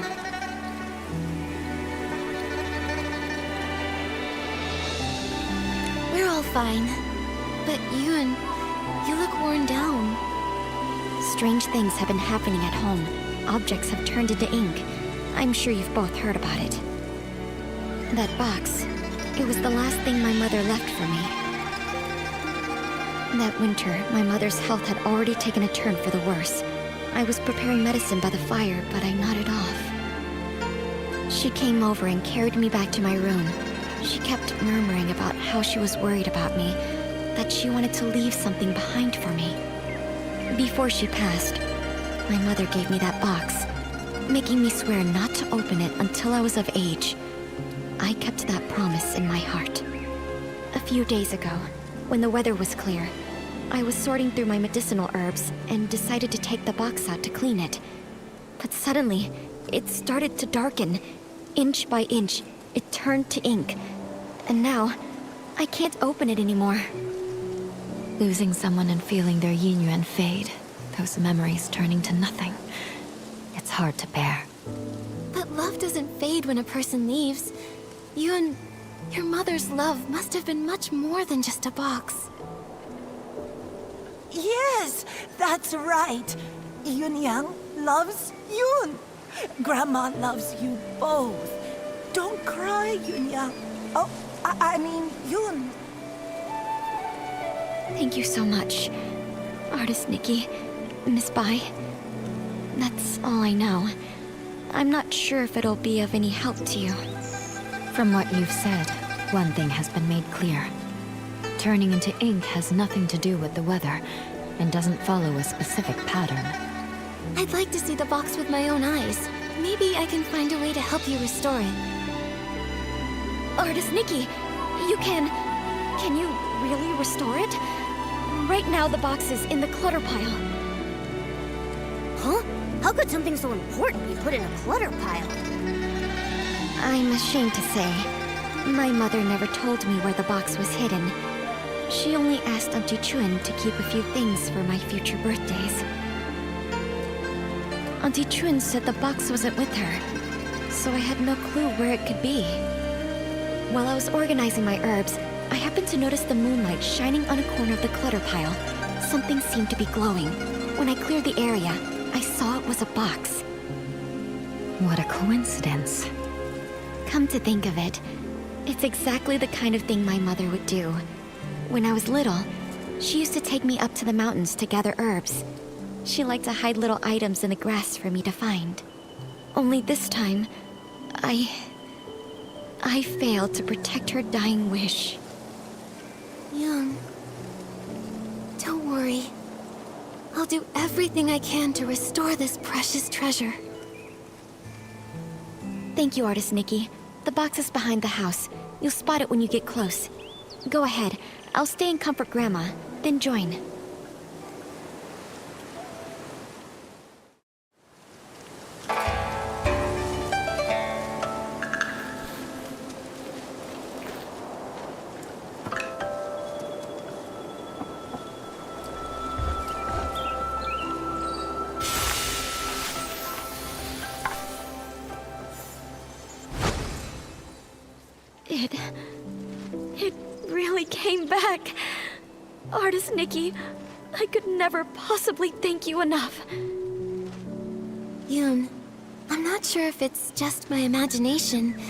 We're all fine. But Yun, you look worn down. Strange things have been happening at home. Objects have turned into ink. I'm sure you've both heard about it. That box, it was the last thing my mother left for me. That winter, my mother's health had already taken a turn for the worse. I was preparing medicine by the fire, but I nodded off. She came over and carried me back to my room. She kept murmuring about how she was worried about me, that she wanted to leave something behind for me. Before she passed, my mother gave me that box, making me swear not to open it until I was of age. I kept that promise in my heart. A few days ago, when the weather was clear, I was sorting through my medicinal herbs and decided to take the box out to clean it. But suddenly, it started to darken. Inch by inch, it turned to ink. And now, I can't open it anymore. Losing someone and feeling their yin yuan fade, those memories turning to nothing. It's hard to bear. But love doesn't fade when a person leaves. Yun, your mother's love must have been much more than just a box. Yes, that's right. Yunyang loves Yun. Grandma loves you both. Don't cry, Yunyang. Oh, I mean, Yun. Thank you so much, Artist Nikki, Miss Bai. That's all I know. I'm not sure if it'll be of any help to you. From what you've said, one thing has been made clear. Turning into ink has nothing to do with the weather, and doesn't follow a specific pattern. I'd like to see the box with my own eyes. Maybe I can find a way to help you restore it. Artist Nikki, you can you really restore it? Right now the box is in the clutter pile. Huh? How could something so important be put in a clutter pile? I'm ashamed to say, my mother never told me where the box was hidden. She only asked Auntie Chun to keep a few things for my future birthdays. Auntie Chun said the box wasn't with her, so I had no clue where it could be. While I was organizing my herbs, I happened to notice the moonlight shining on a corner of the clutter pile. Something seemed to be glowing. When I cleared the area, I saw it was a box. What a coincidence. Come to think of it, it's exactly the kind of thing my mother would do. When I was little, she used to take me up to the mountains to gather herbs. She liked to hide little items in the grass for me to find. Only this time, I failed to protect her dying wish. Yun, don't worry. I'll do everything I can to restore this precious treasure. Thank you, Artist Nikki. The box is behind the house. You'll spot it when you get close. Go ahead. I'll stay and comfort Grandma, then join. It really came back. Artist Nikki, I could never possibly thank you enough. Yun, I'm not sure if it's just my imagination,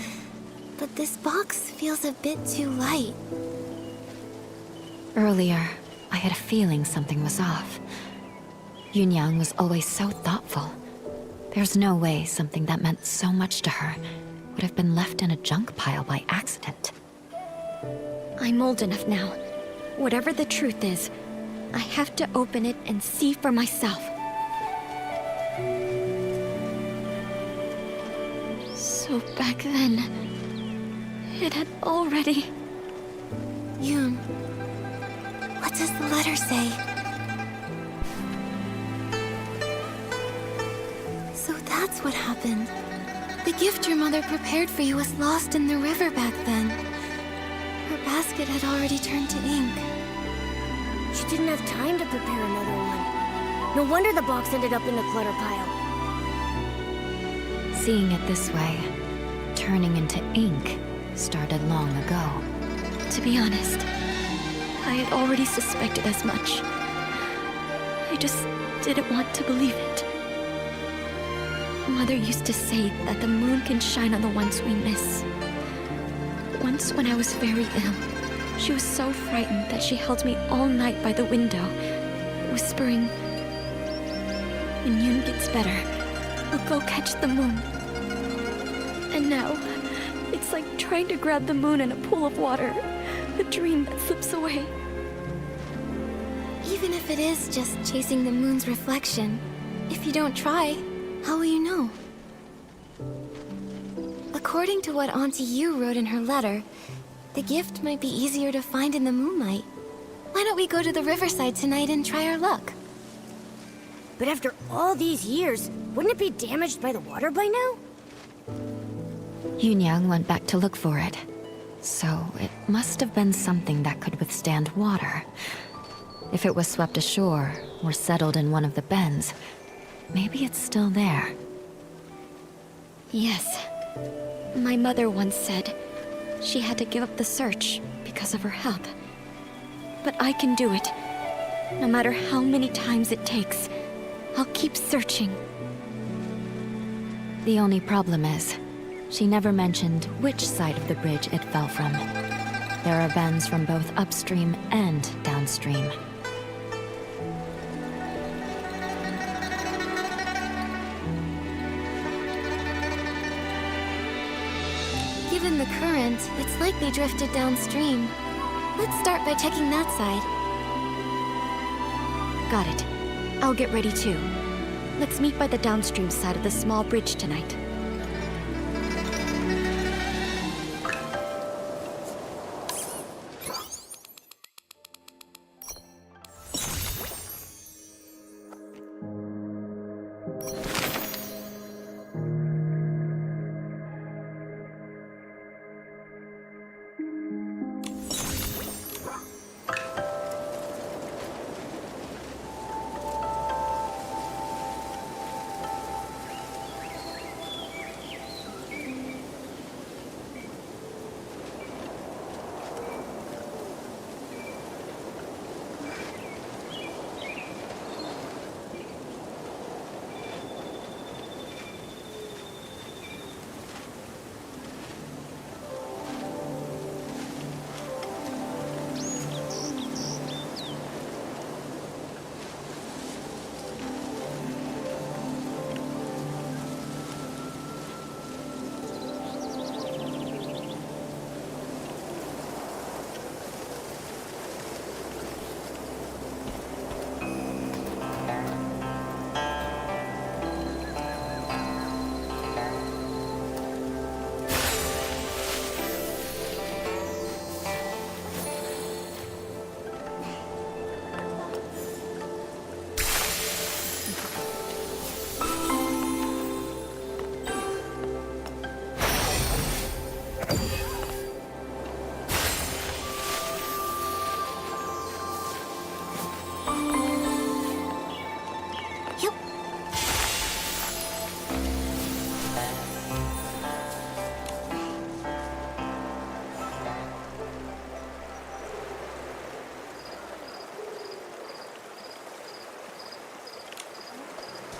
but this box feels a bit too light. Earlier, I had a feeling something was off. Yunyang was always so thoughtful. There's no way something that meant so much to her would have been left in a junk pile by accident. I'm old enough now. Whatever the truth is, I have to open it and see for myself. So back then, it had already... Yun, what does the letter say? So that's what happened. The gift your mother prepared for you was lost in the river back then. Her basket had already turned to ink. She didn't have time to prepare another one. No wonder the box ended up in the clutter pile. Seeing it this way, turning into ink, started long ago. To be honest, I had already suspected as much. I just didn't want to believe it. Mother used to say that the moon can shine on the ones we miss. Once when I was very ill, she was so frightened that she held me all night by the window, whispering, "When Yoon gets better, we'll go catch the moon." And now, it's like trying to grab the moon in a pool of water, a dream that slips away. Even if it is just chasing the moon's reflection, If you don't try, how will you know? According to what Auntie Yu wrote in her letter, the gift might be easier to find in the moonlight. Why don't we go to the riverside tonight and try our luck? but after all these years, wouldn't it be damaged by the water by now? Yunyang went back to look for it. So it must have been something that could withstand water. If it was swept ashore or settled in one of the bends, maybe it's still there. Yes. My mother once said she had to give up the search because of her health. But I can do it. No matter how many times it takes, I'll keep searching. The only problem is, she never mentioned which side of the bridge it fell from. There are bends from both upstream and downstream. Given the current, it's likely drifted downstream. Let's start by checking that side. Got it. I'll get ready too. Let's meet by the downstream side of the small bridge tonight.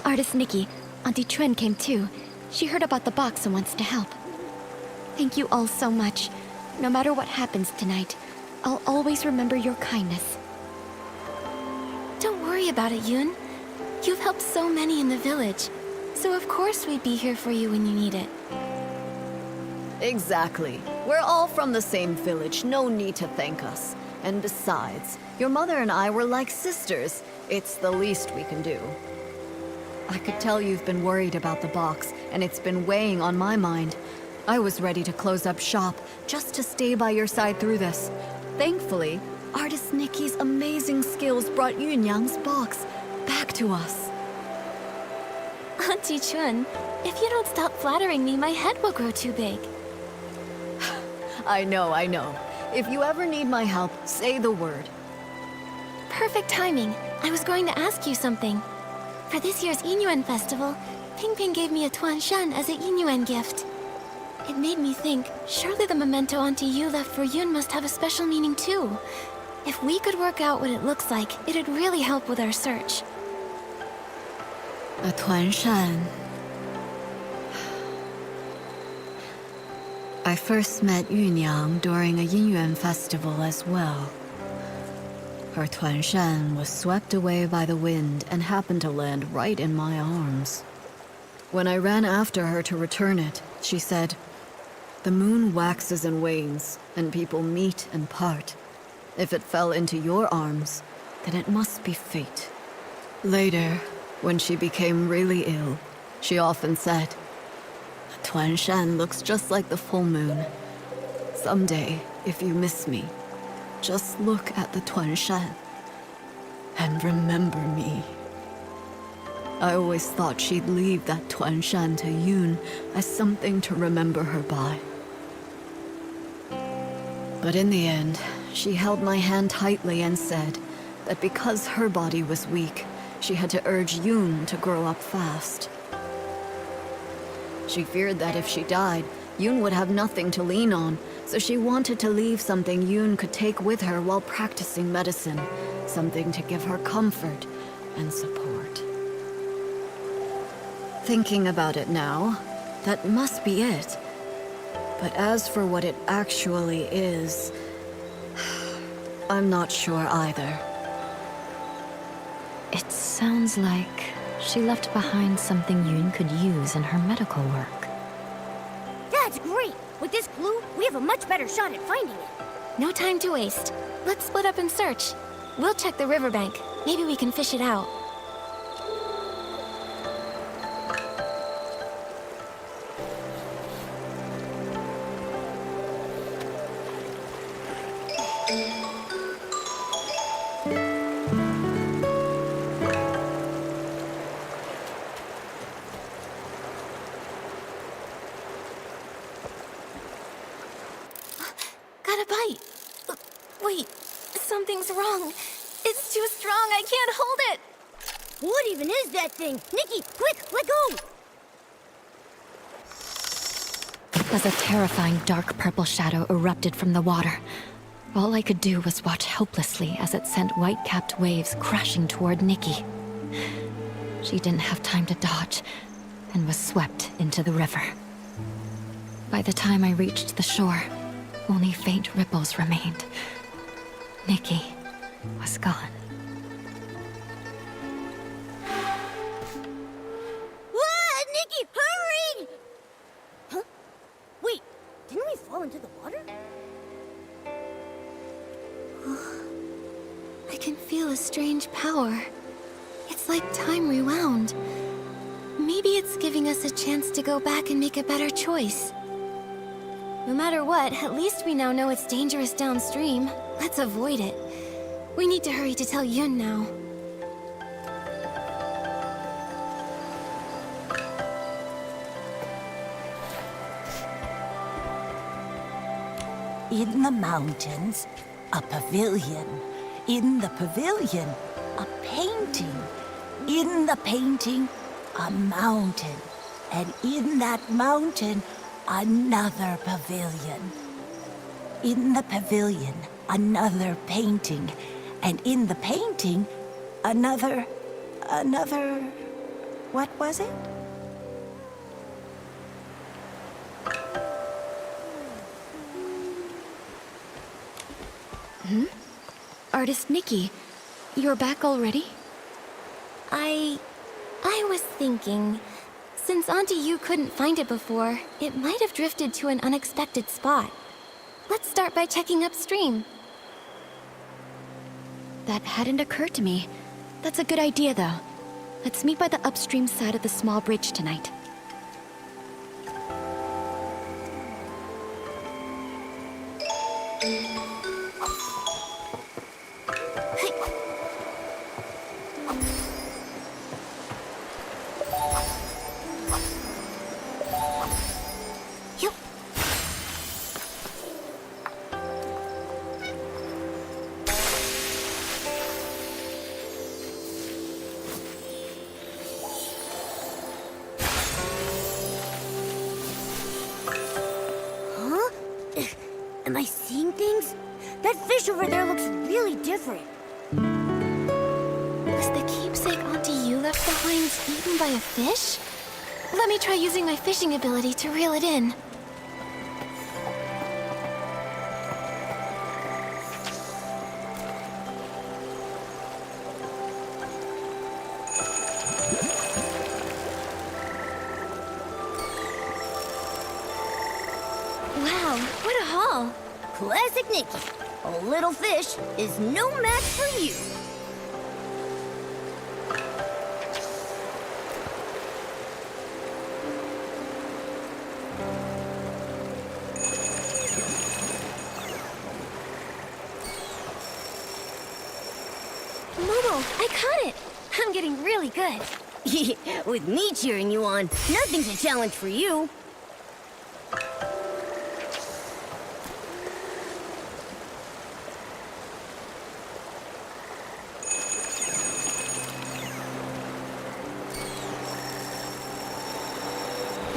Artist Nikki, Auntie Chuen came too. She heard about the box and wants to help. Thank you all so much. No matter what happens tonight, I'll always remember your kindness. Don't worry about it, Yoon. You've helped so many in the village, so of course we'd be here for you when you need it. Exactly. We're all from the same village, no need to thank us. And besides, your mother and I were like sisters. It's the least we can do. I could tell you've been worried about the box, and it's been weighing on my mind. I was ready to close up shop, just to stay by your side through this. Thankfully, Artist Nikki's amazing skills brought Yunyang's box back to us. Auntie Chuen, if you don't stop flattering me, my head will grow too big. I know. If you ever need my help, say the word. perfect timing. I was going to ask you something. For this year's Yinyuan Festival, Ping Ping gave me a Tuan Shan as a Yinyuan gift. It made me think, surely the memento Auntie Yu left for Yun must have a special meaning too. If we could work out what it looks like, it'd really help with our search. A Tuan Shan. I first met Yunyang during a Yinyuan festival as well. Her Tuan Shan was swept away by the wind and happened to land right in my arms. When I ran after her to return it, she said, "The moon waxes and wanes, and people meet and part. If it fell into your arms, then it must be fate." Later, when she became really ill, she often said, "Tuan Shan looks just like the full moon. Someday, if you miss me, just look at the Tuan Shan and remember me." I always thought she'd leave that Tuan Shan to Yun as something to remember her by. But in the end, she held my hand tightly and said that because her body was weak, she had to urge Yun to grow up fast. She feared that if she died, Yun would have nothing to lean on, so she wanted to leave something Yun could take with her while practicing medicine, something to give her comfort and support. Thinking about it now, that must be it. But as for what it actually is, I'm not sure either. It sounds like she left behind something Yun could use in her medical work. That's great! With this clue, we have a much better shot at finding it. No time to waste. Let's split up and search. We'll check the riverbank. Maybe we can fish it out. Got a bite. Wait, something's wrong. It's too strong. I can't hold it. What even is that thing? Nikki, quick, let go! As a terrifying dark purple shadow erupted from the water, all I could do was watch helplessly as it sent white-capped waves crashing toward Nikki. She didn't have time to dodge and was swept into the river. By the time I reached the shore, only faint ripples remained. Nikki was gone. Nikki, hurry! Huh? Wait, didn't we fall into the water? I can feel a strange power. It's like time rewound. Maybe it's giving us a chance to go back and make a better choice. No matter what, at least we now know it's dangerous downstream. Let's avoid it. We need to hurry to tell Yun now. In the mountains, a pavilion. In the pavilion, a painting. In the painting, a mountain. And in that mountain, another pavilion. In the pavilion, another painting. And in the painting, another... What was it? Artist Nikki, you're back already? I was thinking, since Auntie Yu couldn't find it before, it might have drifted to an unexpected spot. Let's start by checking upstream. That hadn't occurred to me. That's a good idea, though. Let's meet by the upstream side of the small bridge tonight. Am I seeing things? That fish over there looks really different. Was the keepsake Auntie you left behind eaten by a fish? Let me try using my fishing ability to reel it in. Wow, what a haul! Classic Nikki. A little fish is no match for you. Momo, I caught it! I'm getting really good. With me cheering you on, nothing's a challenge for you.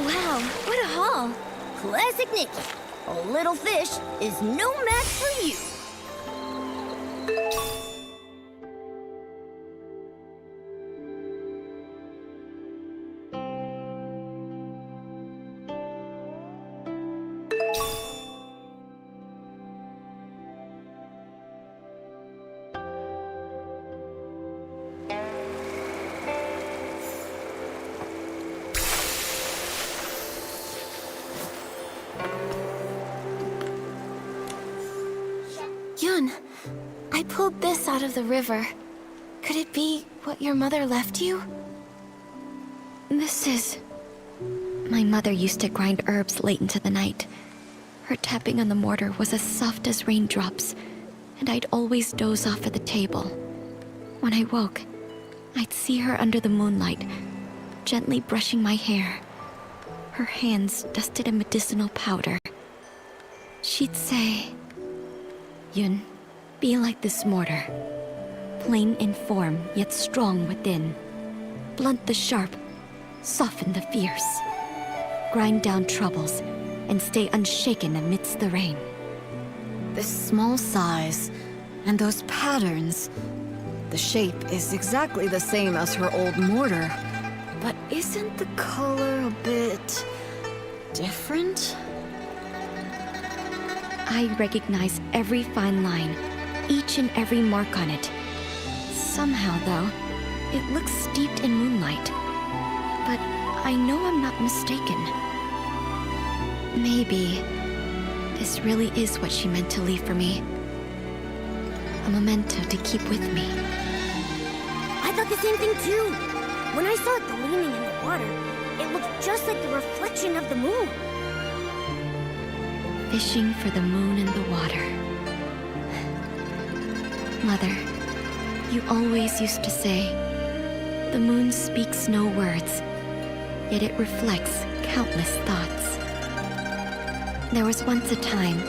Wow, what a haul! Classic Nikki. A little fish is no match for you. Yun, I pulled this out of the river. Could it be what your mother left you? This is... My mother used to grind herbs late into the night. Her tapping on the mortar was as soft as raindrops, and I'd always doze off at the table. When I woke, I'd see her under the moonlight, gently brushing my hair, her hands dusted in medicinal powder. She'd say, "Yun, be like this mortar, plain in form yet strong within. Blunt the sharp, soften the fierce. Grind down troubles and stay unshaken amidst the rain." This small size and those patterns. The shape is exactly the same as her old mortar. But isn't the color a bit different? I recognize every fine line, each and every mark on it. Somehow, though, it looks steeped in moonlight. But I know I'm not mistaken. Maybe this really is what she meant to leave for me. A memento to keep with me. I thought the same thing too. When I saw it gleaming in the water, it looked just like the reflection of the moon. Fishing for the moon in the water. Mother, you always used to say, the moon speaks no words, yet it reflects countless thoughts. There was once a time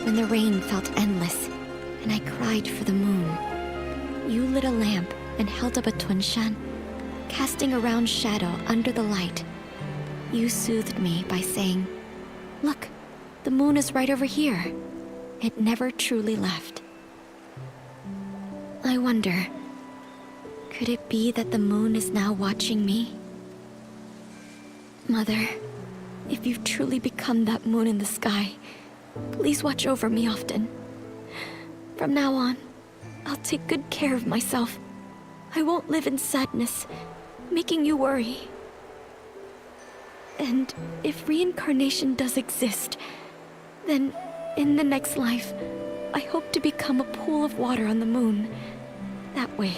when the rain felt endless, and I cried for the moon. You lit a lamp and held up a tunshan, casting a round shadow under the light. You soothed me by saying, "Look, the moon is right over here." It never truly left. I wonder, could it be that the moon is now watching me? Mother, if you've truly become that moon in the sky, please watch over me often. From now on, I'll take good care of myself. I won't live in sadness, making you worry. And if reincarnation does exist, then in the next life, I hope to become a pool of water on the moon. That way,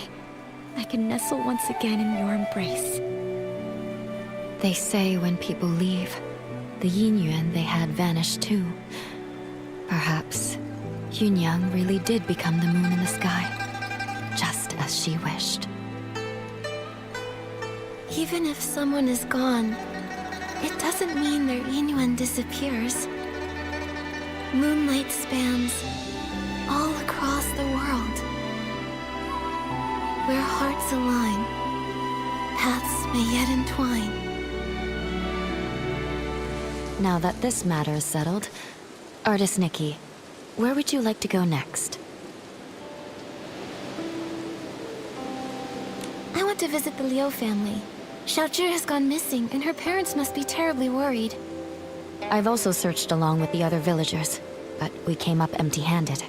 I can nestle once again in your embrace. They say when people leave, the yin-yuan they had vanished too. Perhaps Yunyang really did become the moon in the sky, just as she wished. Even if someone is gone, it doesn't mean their Yinyuan disappears. Moonlight spans all across the world. Where hearts align, paths may yet entwine. Now that this matter is settled, Artist Nikki, Where would you like to go next? I want to visit the Liu family. Xiaozhi has gone missing, and her parents must be terribly worried. I've also searched along with the other villagers, but we came up empty-handed.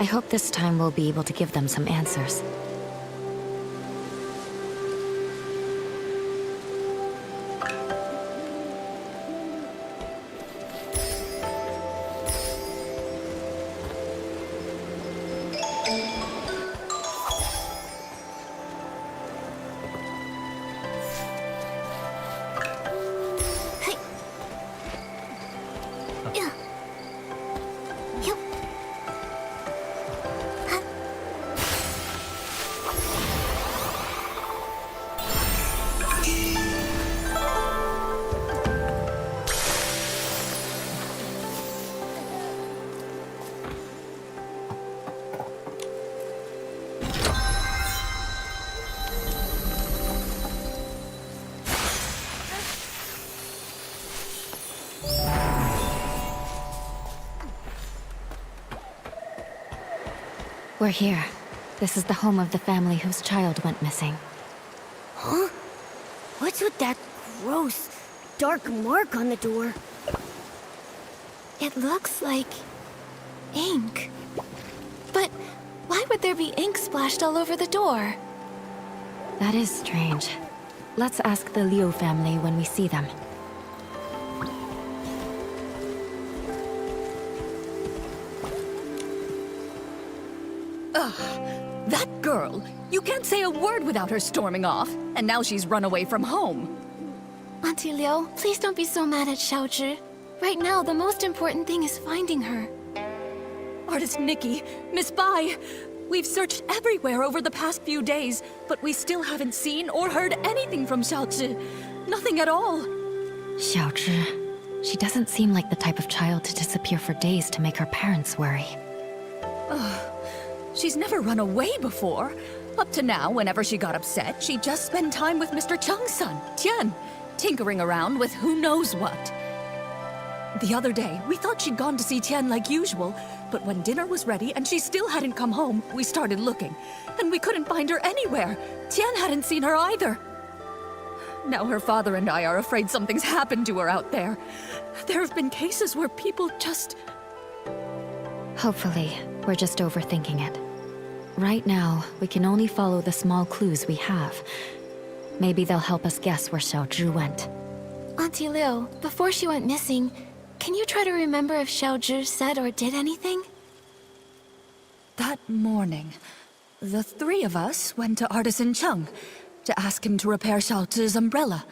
I hope this time we'll be able to give them some answers. We're here. This is the home of the family whose child went missing. Huh? What's with that gross, dark mark on the door? It looks like ink. But why would there be ink splashed all over the door? That is strange. Let's ask the Liu family when we see them. That girl! You can't say a word without her storming off, and now she's run away from home. Auntie Liu, please don't be so mad at Xiaozhi. Right now, the most important thing is finding her. Artist Nikki, Miss Bai, we've searched everywhere over the past few days, but we still haven't seen or heard anything from Xiaozhi. Nothing at all. Xiaozhi. She doesn't seem like the type of child to disappear for days to make her parents worry. She's never run away before. Up to now, whenever she got upset, she'd just spend time with Mr. Cheng's son, Tian, tinkering around with who knows what. The other day, we thought she'd gone to see Tian like usual, but when dinner was ready and she still hadn't come home, we started looking, and we couldn't find her anywhere. Tian hadn't seen her either. Now her father and I are afraid something's happened to her out there. There have been cases where people just... Hopefully, we're just overthinking it. Right now, we can only follow the small clues we have. Maybe they'll help us guess where Xiaozhi went. Auntie Liu, before she went missing, can you try to remember if Xiaozhi said or did anything? That morning, the three of us went to Artisan Cheng to ask him to repair Xiaozhi's umbrella.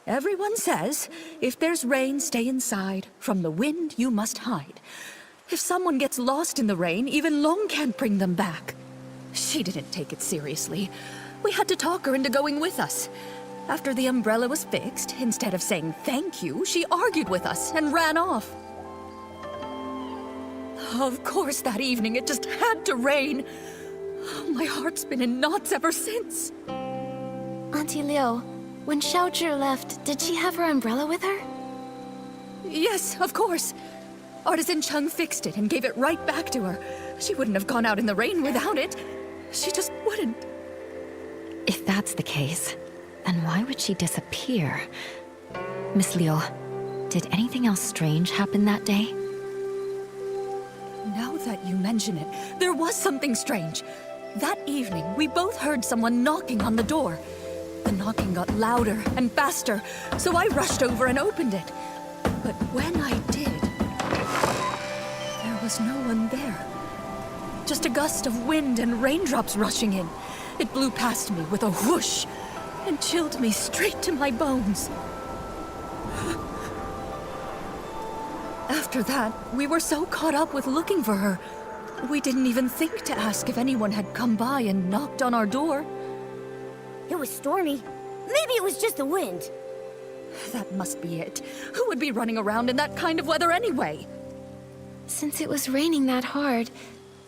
Everyone says, if there's rain, stay inside. From the wind, you must hide. If someone gets lost in the rain, even Long can't bring them back. She didn't take it seriously. We had to talk her into going with us. After the umbrella was fixed, instead of saying thank you, she argued with us and ran off. Of course, that evening it just had to rain. My heart's been in knots ever since. Auntie Liu, when Xiaozhi left, did she have her umbrella with her? Yes, of course. Artisan Cheng fixed it and gave it right back to her. She wouldn't have gone out in the rain without it. She just wouldn't. If that's the case, then why would she disappear? Miss Liu, did anything else strange happen that day? Now that you mention it, there was something strange. That evening, we both heard someone knocking on the door. The knocking got louder and faster, so I rushed over and opened it. But when I did, there was no one there. Just a gust of wind and raindrops rushing in. It blew past me with a whoosh and chilled me straight to my bones. After that, we were so caught up with looking for her, we didn't even think to ask if anyone had come by and knocked on our door. It was stormy. Maybe it was just the wind. That must be it. Who would be running around in that kind of weather anyway? Since it was raining that hard,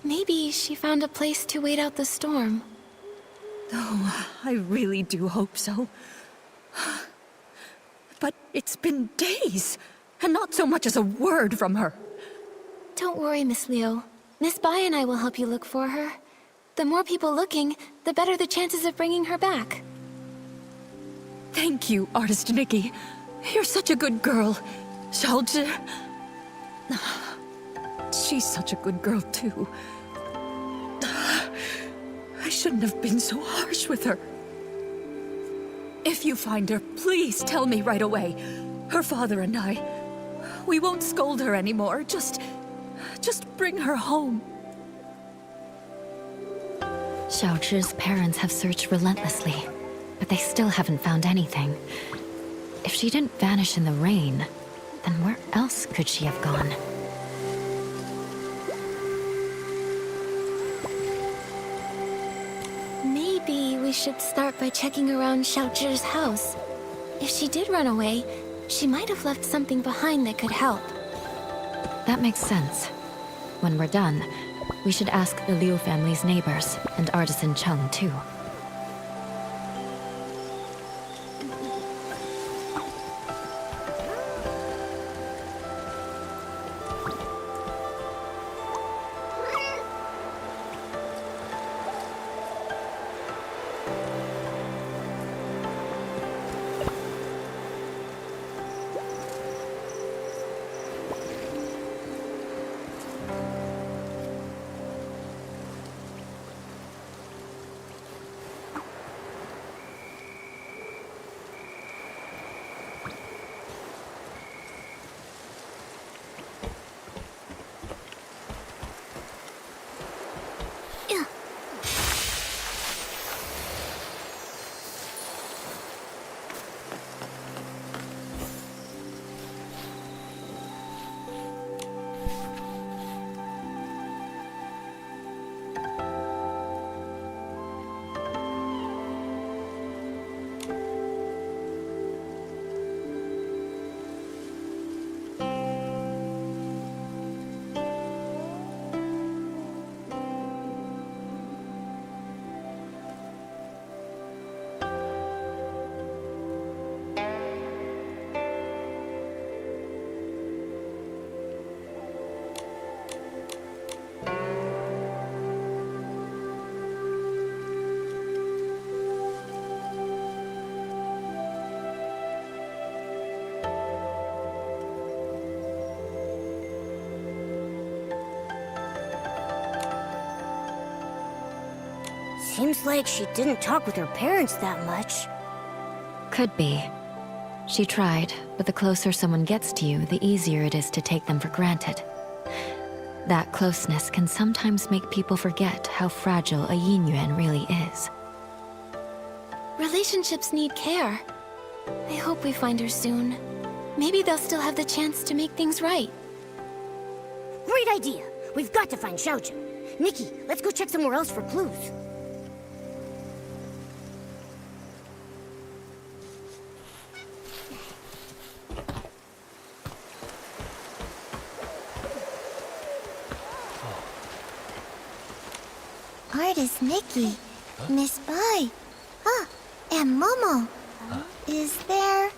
maybe she found a place to wait out the storm. Oh, I really do hope so. But it's been days, and not so much as a word from her. Don't worry, Miss Leo. Miss Bai and I will help you look for her. The more people looking, the better the chances of bringing her back. Thank you, Artist Nikki. You're such a good girl. Xiaozhi. She's such a good girl, too. I shouldn't have been so harsh with her. If you find her, please tell me right away. Her father and I, we won't scold her anymore. Just bring her home. Xiaozhi's parents have searched relentlessly, but they still haven't found anything. If she didn't vanish in the rain, then where else could she have gone? Maybe we should start by checking around Xiaozhi's house. If she did run away, she might have left something behind that could help. That makes sense. When we're done, we should ask the Liu family's neighbors and Artisan Chung too. Seems like she didn't talk with her parents that much. Could be. She tried, but the closer someone gets to you, the easier it is to take them for granted. That closeness can sometimes make people forget how fragile a yin yuan really is. Relationships need care. I hope we find her soon. Maybe they'll still have the chance to make things right. Great idea! We've got to find Xiaozhi. Nikki, let's go check somewhere else for clues. Artist Nikki, Miss Bai, and Momo. Is there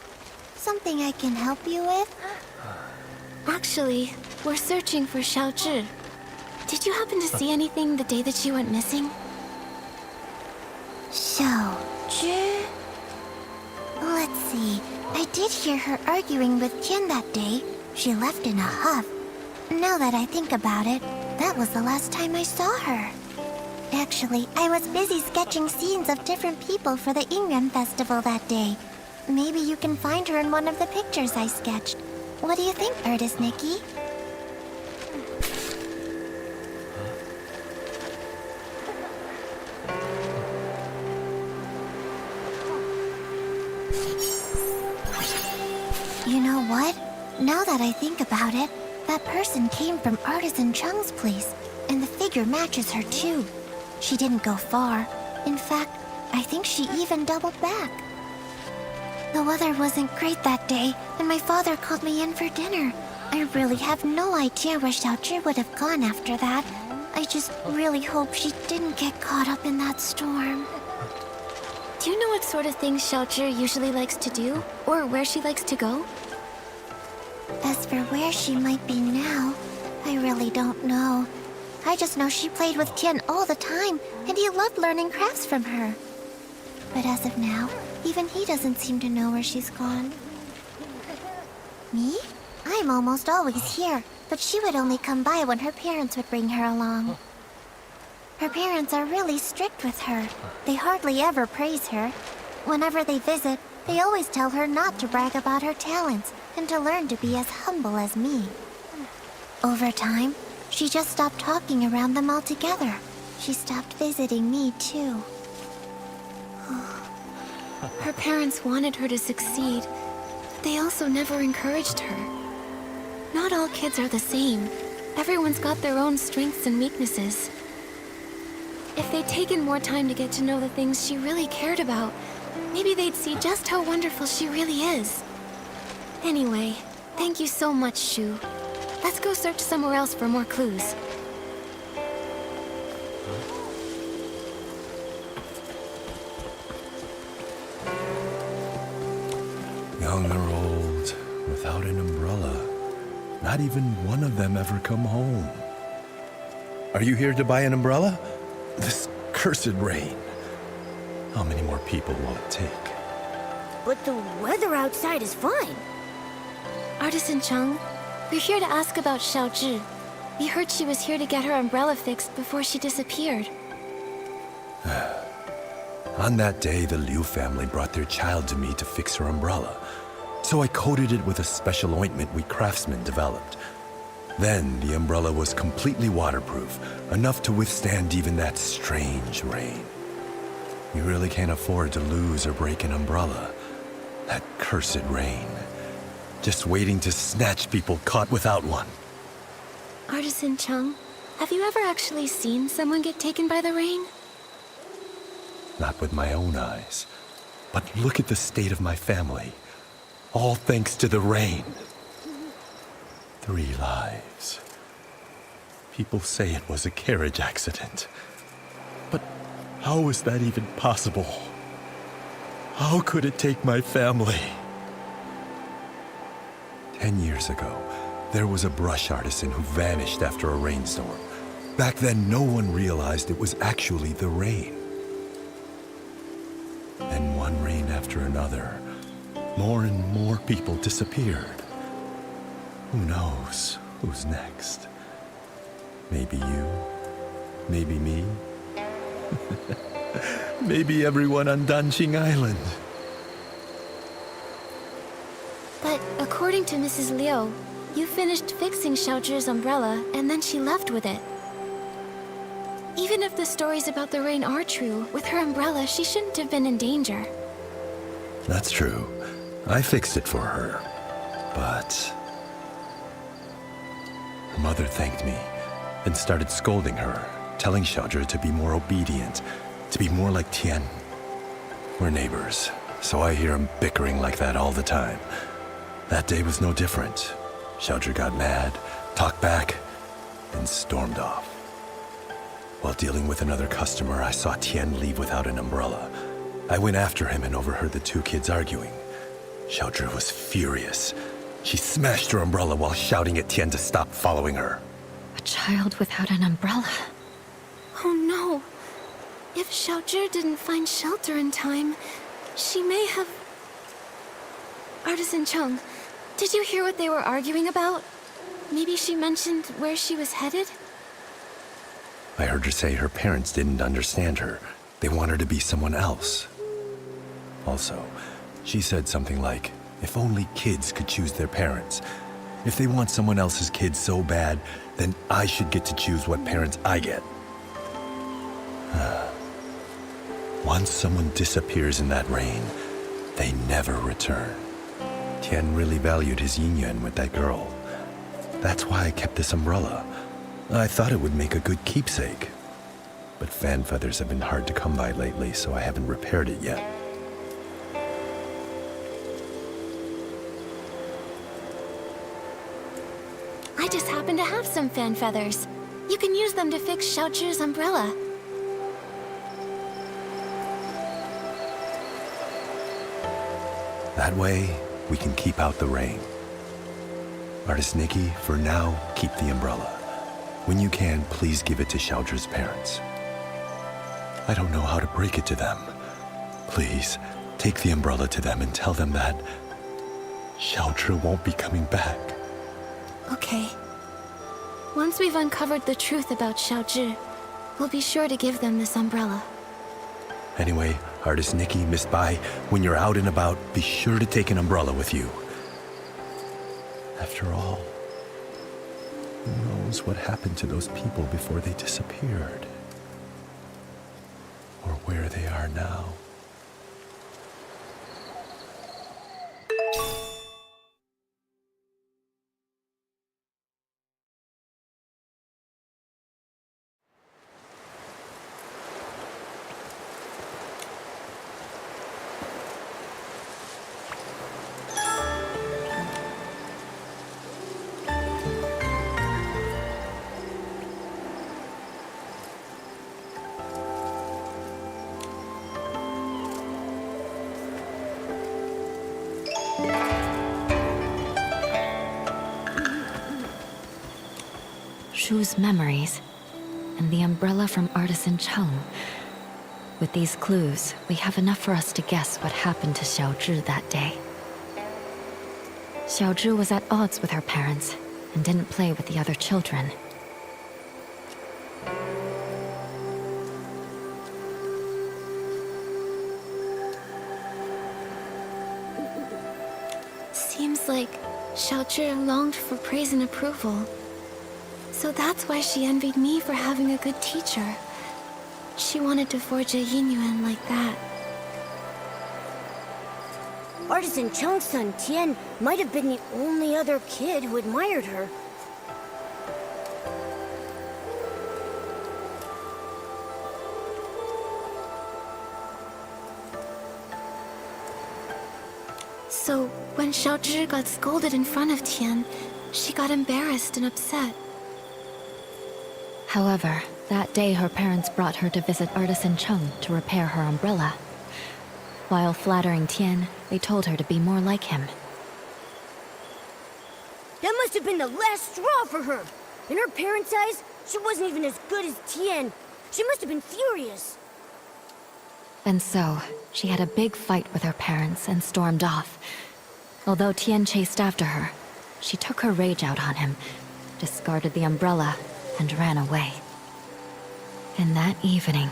something I can help you with? Actually, we're searching for Xiaozhi. Did you happen to see anything the day that she went missing? Xiaozhi? Let's see. I did hear her arguing with Qian that day. She left in a huff. Now that I think about it, that was the last time I saw her. Actually, I was busy sketching scenes of different people for the Yingyuan festival that day. Maybe you can find her in one of the pictures I sketched. What do you think, Artist Nikki? You know what? Now that I think about it, that person came from Artisan Chung's place, and the figure matches her too. She didn't go far. In fact, I think she even doubled back. The weather wasn't great that day, and my father called me in for dinner. I really have no idea where Xiaozhi would have gone after that. I just really hope she didn't get caught up in that storm. Do you know what sort of things Xiaozhi usually likes to do? Or where she likes to go? As for where she might be now, I really don't know. I just know she played with Tian all the time, and he loved learning crafts from her. But as of now, even he doesn't seem to know where she's gone. Me? I'm almost always here, but she would only come by when her parents would bring her along. Her parents are really strict with her. They hardly ever praise her. Whenever they visit, they always tell her not to brag about her talents and to learn to be as humble as me. Over time, she just stopped talking around them altogether. She stopped visiting me, too. Her parents wanted her to succeed, but they also never encouraged her. Not all kids are the same. Everyone's got their own strengths and weaknesses. If they'd taken more time to get to know the things she really cared about, maybe they'd see just how wonderful she really is. Anyway, thank you so much, Shu. Let's go search somewhere else for more clues. Young or old, without an umbrella. Not even one of them ever come home. Are you here to buy an umbrella? This cursed rain. How many more people will it take? But the weather outside is fine. Artisan Chung, we're here to ask about Xiaozhi. We heard she was here to get her umbrella fixed before she disappeared. On that day, the Liu family brought their child to me to fix her umbrella. So I coated it with a special ointment we craftsmen developed. Then the umbrella was completely waterproof, enough to withstand even that strange rain. You really can't afford to lose or break an umbrella. That cursed rain. Just waiting to snatch people caught without one. Artisan Chung, have you ever actually seen someone get taken by the rain? Not with my own eyes. But look at the state of my family. All thanks to the rain. 3 lives. People say it was a carriage accident. But how is that even possible? How could it take my family? 10 years ago, there was a brush artisan who vanished after a rainstorm. Back then, no one realized it was actually the rain. Then one rain after another, more and more people disappeared. Who knows who's next? Maybe you, maybe me, maybe everyone on Danqing Island. But according to Mrs. Liu, you finished fixing Xiaozhi's umbrella and then she left with it. Even if the stories about the rain are true, with her umbrella, she shouldn't have been in danger. That's true. I fixed it for her. But her mother thanked me and started scolding her, telling Xiaozhi to be more obedient, to be more like Tian. We're neighbors, so I hear them bickering like that all the time. That day was no different. Xiaozhi got mad, talked back, and stormed off. While dealing with another customer, I saw Tian leave without an umbrella. I went after him and overheard the 2 kids arguing. Xiaozhi was furious. She smashed her umbrella while shouting at Tian to stop following her. A child without an umbrella. Oh no. If Xiaozhi didn't find shelter in time, she may have... Artisan Chung, did you hear what they were arguing about? Maybe she mentioned where she was headed? I heard her say her parents didn't understand her. They want her to be someone else. Also, she said something like, if only kids could choose their parents. If they want someone else's kid so bad, then I should get to choose what parents I get. Once someone disappears in that rain, they never return. Tian really valued his yin-yuan with that girl. That's why I kept this umbrella. I thought it would make a good keepsake. But fan feathers have been hard to come by lately, so I haven't repaired it yet. I just happen to have some fan feathers. You can use them to fix Xiaozhi's umbrella. That way, we can keep out the rain. Artist Nikki, for now, keep the umbrella. When you can, please give it to Xiaozhi's parents. I don't know how to break it to them. Please, take the umbrella to them and tell them that Xiaozhi won't be coming back. Okay. Once we've uncovered the truth about Xiaozhi, we'll be sure to give them this umbrella. Anyway, Artist Nikki, Miss Bai, when you're out and about, be sure to take an umbrella with you. After all, who knows what happened to those people before they disappeared? Or where they are now. Shu's memories, and the umbrella from Artisan Chung. With these clues, we have enough for us to guess what happened to Xiaozhi that day. Xiaozhi was at odds with her parents, and didn't play with the other children. Seems like Xiaozhi longed for praise and approval. So that's why she envied me for having a good teacher. She wanted to forge a Yinyuan like that. Artisan Chung's son, Tian, might have been the only other kid who admired her. So, when Xiaozhi got scolded in front of Tian, she got embarrassed and upset. However, that day her parents brought her to visit Artisan Chung to repair her umbrella. While flattering Tian, they told her to be more like him. That must have been the last straw for her. In her parents' eyes, she wasn't even as good as Tian. She must have been furious. And so, she had a big fight with her parents and stormed off. Although Tian chased after her, she took her rage out on him, discarded the umbrella, and ran away. And that evening,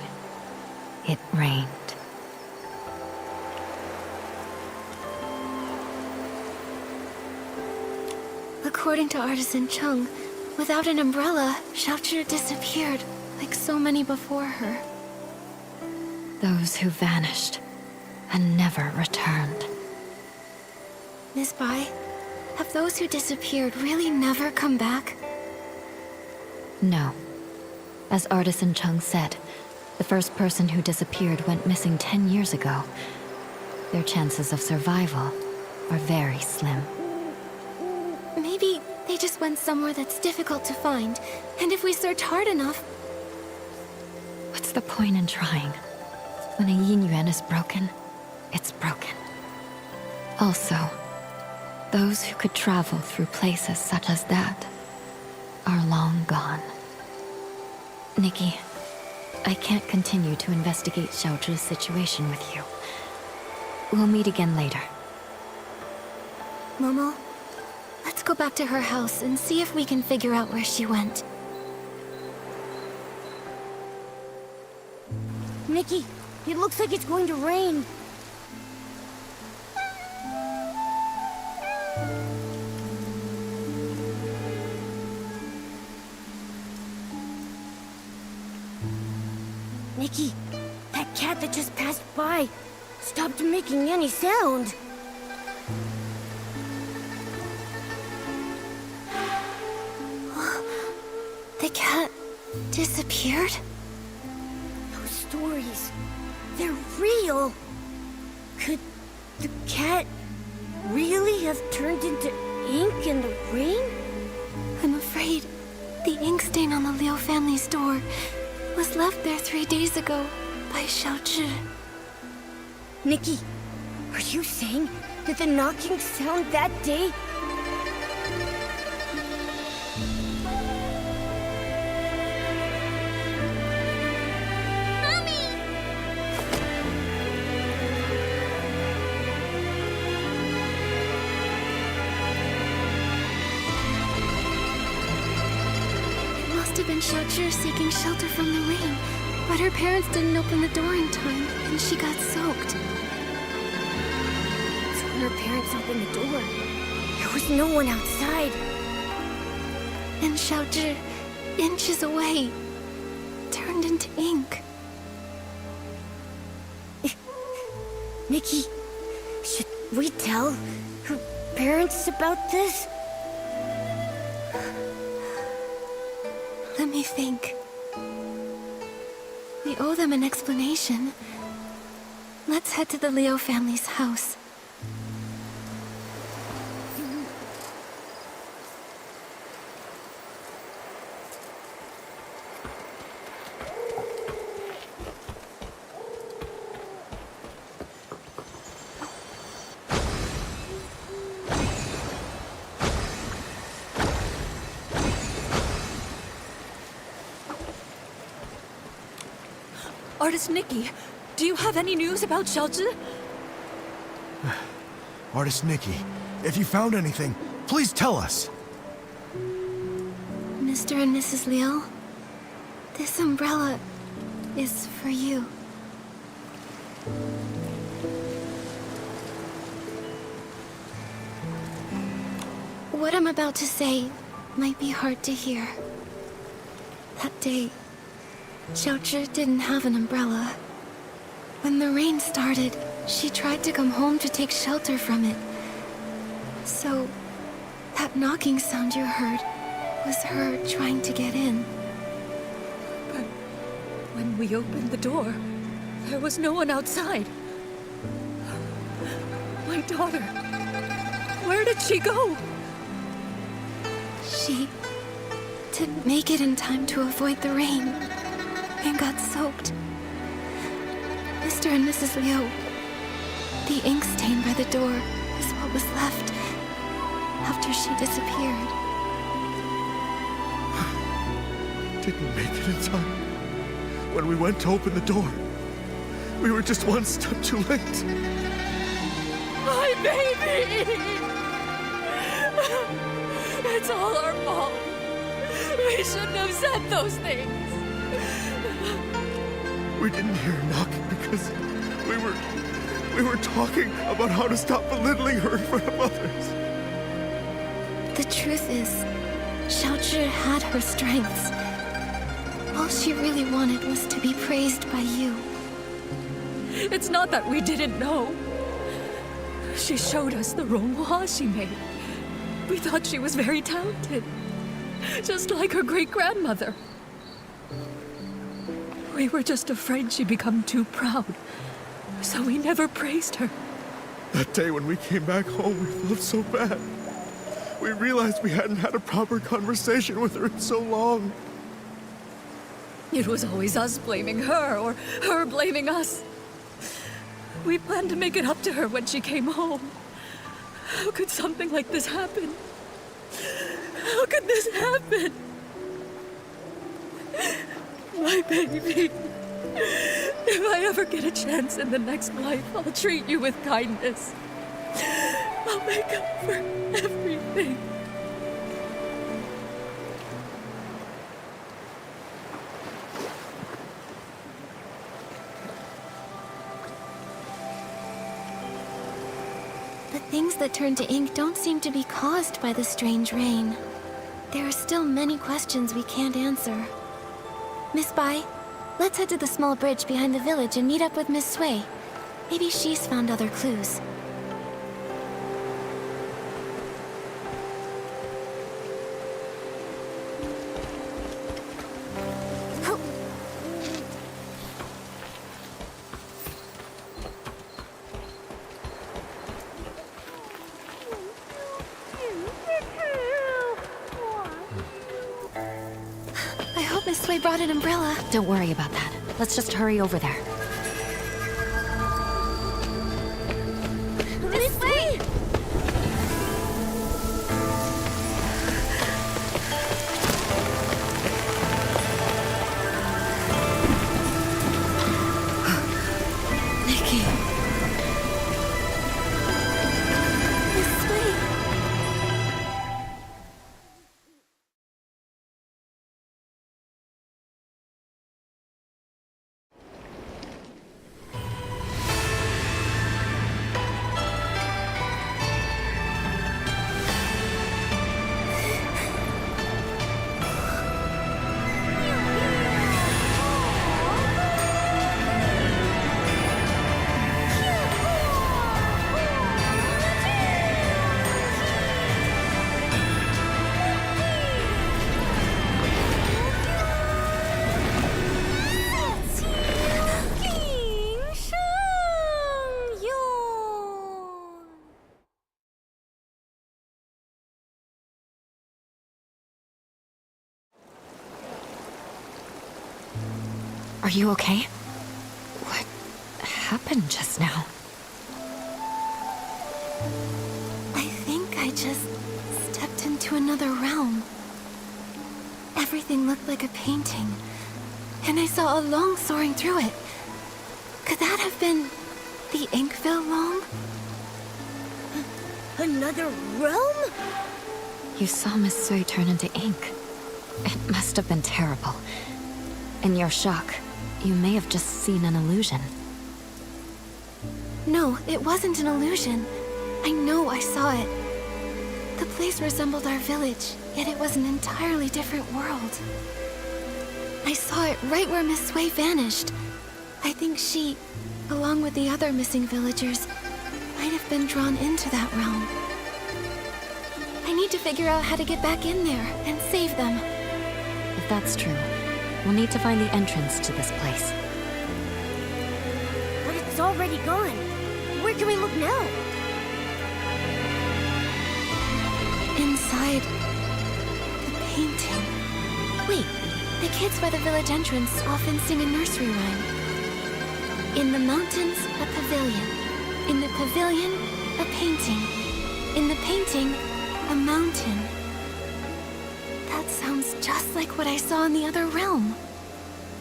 it rained. According to Artisan Chung, without an umbrella, Xiaozhi disappeared, like so many before her. Those who vanished and never returned. Miss Bai, have those who disappeared really never come back? No. As Artisan Chung said, the first person who disappeared went missing 10 years ago. Their chances of survival are very slim. Maybe they just went somewhere that's difficult to find, and if we search hard enough... What's the point in trying? When a Yinyuan is broken, it's broken. Also, those who could travel through places such as that are long gone. Nikki, I can't continue to investigate Xiaozhi's situation with you. We'll meet again later. Momo, let's go back to her house and see if we can figure out where she went. Nikki, it looks like it's going to rain. Nikki, that cat that just passed by stopped making any sound. The cat disappeared? Those stories, they're real. Could the cat really have turned into ink in the rain? I'm afraid the ink stain on the Liu family's door was left there 3 days ago by Xiaozhi. Nikki, are you saying that the knocking sound that day have been Xiaozhi seeking shelter from the rain, but her parents didn't open the door in time, and she got soaked. So when her parents opened the door, there was no one outside. And Xiaozhi, inches away, turned into ink. Nikki, should we tell her parents about this? Let me think. We owe them an explanation. Let's head to the Leo family's house. Artist Nikki, do you have any news about Xiaozhi? Artist Nikki, if you found anything, please tell us. Mr. and Mrs. Liu, this umbrella is for you. What I'm about to say might be hard to hear. That day, Xiaozhi didn't have an umbrella. When the rain started, she tried to come home to take shelter from it. So, that knocking sound you heard was her trying to get in. But when we opened the door, there was no one outside. My daughter, where did she go? She didn't make it in time to avoid the rain and got soaked. Mr. and Mrs. Liu, the ink stain by the door is what was left after she disappeared. Didn't make it in time. When we went to open the door, we were just one step too late. My baby! It's all our fault. We shouldn't have said those things. We didn't hear her knocking because we were talking about how to stop belittling her in front of others. The truth is, Xiaozhi had her strengths. All she really wanted was to be praised by you. It's not that we didn't know. She showed us the ronghua she made. We thought she was very talented, just like her great-grandmother. We were just afraid she'd become too proud, so we never praised her. That day when we came back home, we felt so bad. We realized we hadn't had a proper conversation with her in so long. It was always us blaming her, or her blaming us. We planned to make it up to her when she came home. How could something like this happen? How could this happen? My baby. If I ever get a chance in the next life, I'll treat you with kindness. I'll make up for everything. The things that turn to ink don't seem to be caused by the strange rain. There are still many questions we can't answer. Miss Bai, let's head to the small bridge behind the village and meet up with Miss Sui. Maybe she's found other clues. I hope Miss Sui brought an umbrella. Don't worry about that. Let's just hurry over there. This way! Nikki. Are you okay? What happened just now? I think I just stepped into another realm. Everything looked like a painting, and I saw a long soaring through it. Could that have been the Inkville Long? Another realm? You saw Miss Sui turn into ink. It must have been terrible. In your shock, you may have just seen an illusion. No, it wasn't an illusion. I know I saw it. The place resembled our village, yet it was an entirely different world. I saw it right where Miss Sui vanished. I think she, along with the other missing villagers, might have been drawn into that realm. I need to figure out how to get back in there and save them. If that's true, we'll need to find the entrance to this place. But it's already gone. Where can we look now? Inside the painting. Wait, the kids by the village entrance often sing a nursery rhyme. In the mountains, a pavilion. In the pavilion, a painting. In the painting, a mountain. That sounds just like what I saw in the other realm.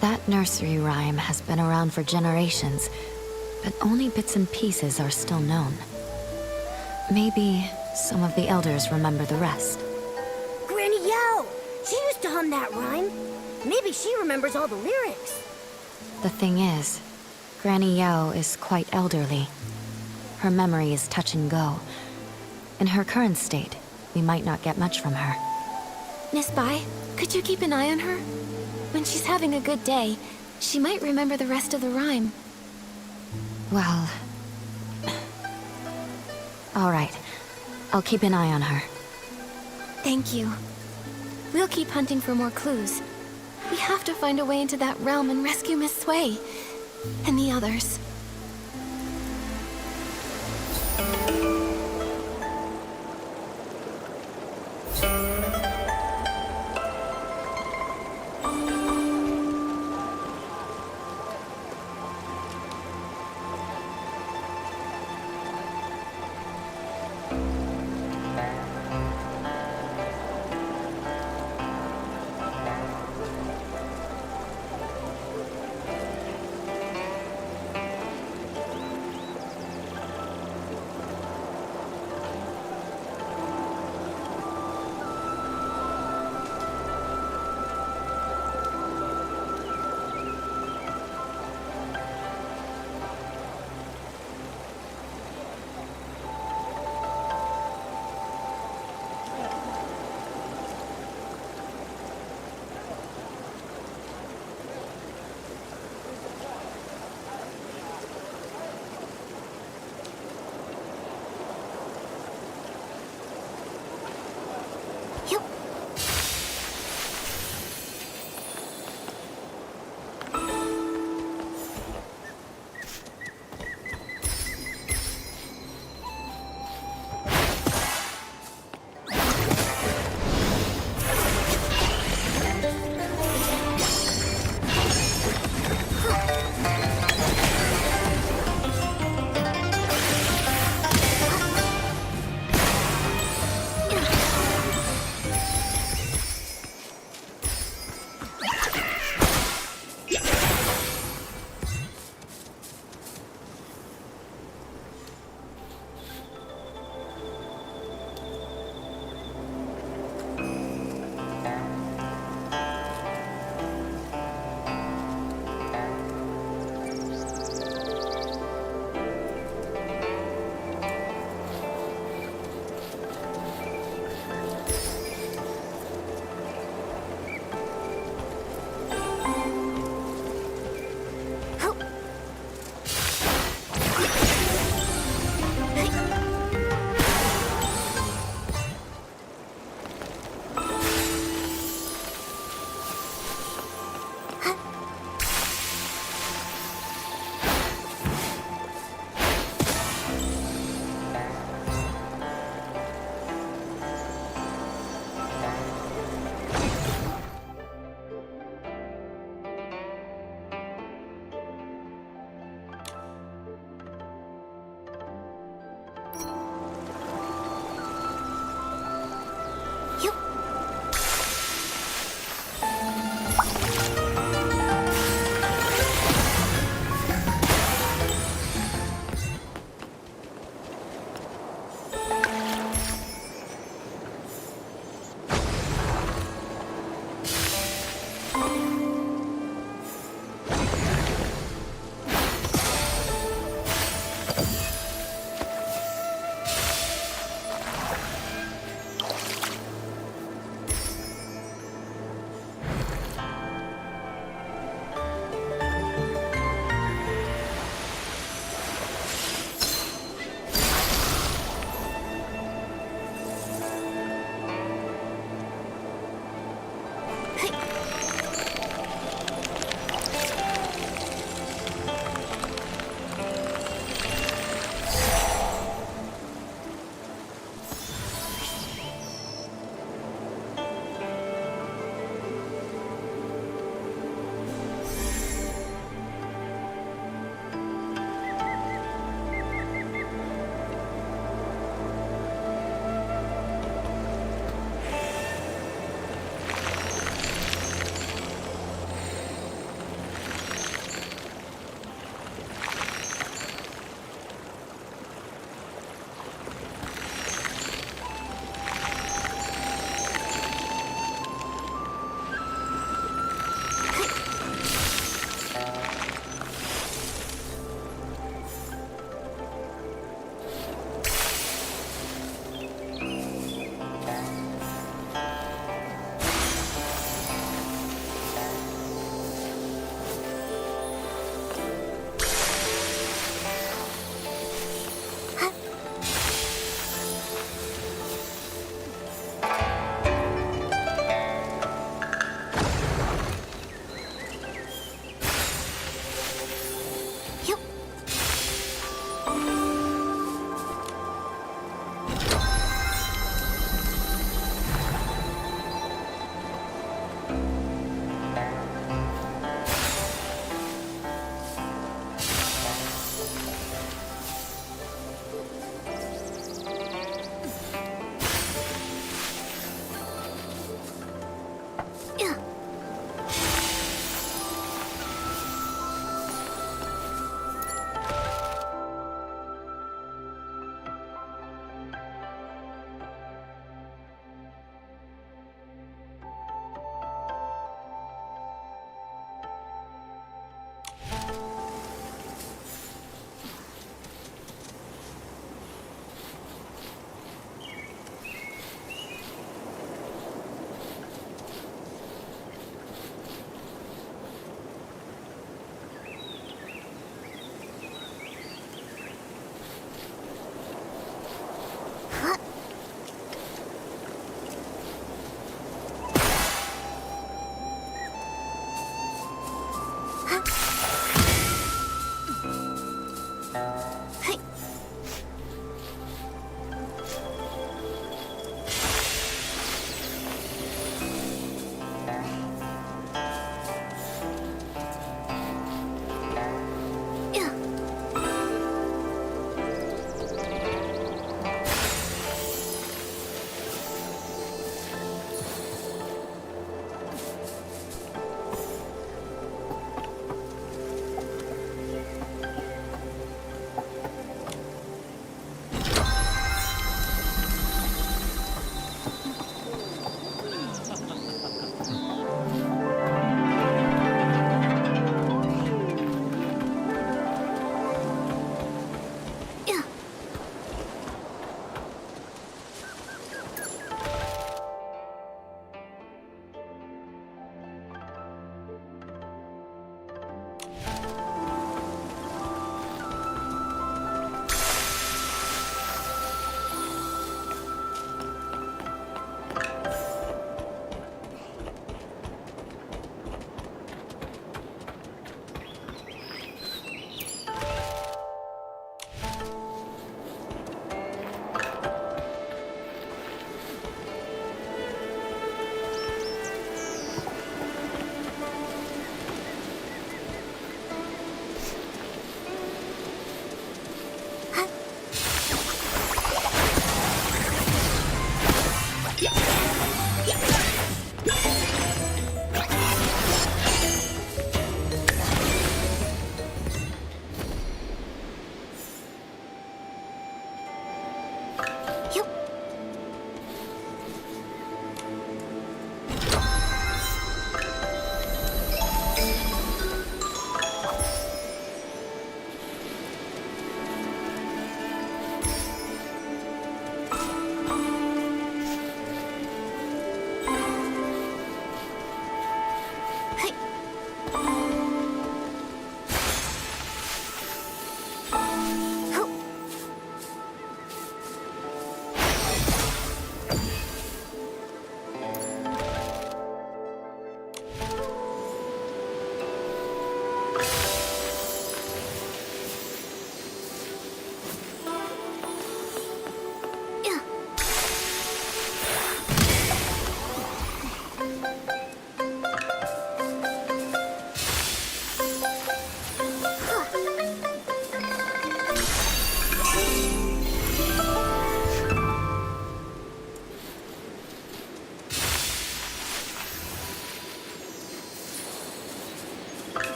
That nursery rhyme has been around for generations, but only bits and pieces are still known. Maybe some of the elders remember the rest. Granny Yao! She used to hum that rhyme. Maybe she remembers all the lyrics. The thing is, Granny Yao is quite elderly. Her memory is touch and go. In her current state, we might not get much from her. Miss Bai, could you keep an eye on her? When she's having a good day, she might remember the rest of the rhyme. Well... all right. I'll keep an eye on her. Thank you. We'll keep hunting for more clues. We have to find a way into that realm and rescue Miss Sui. And the others.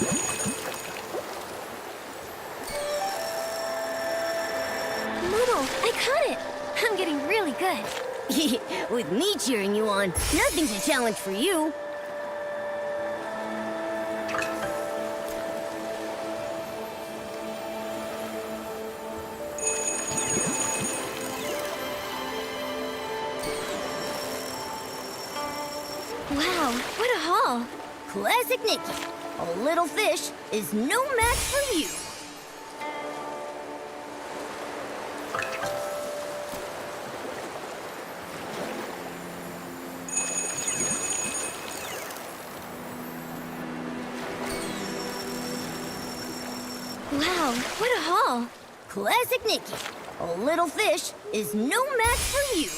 Momo, I caught it! I'm getting really good. With me cheering you on, nothing's a challenge for you. Wow, what a haul! Classic Nikki. A little fish is no match for you. Wow, what a haul! Classic Nikki. A little fish is no match for you.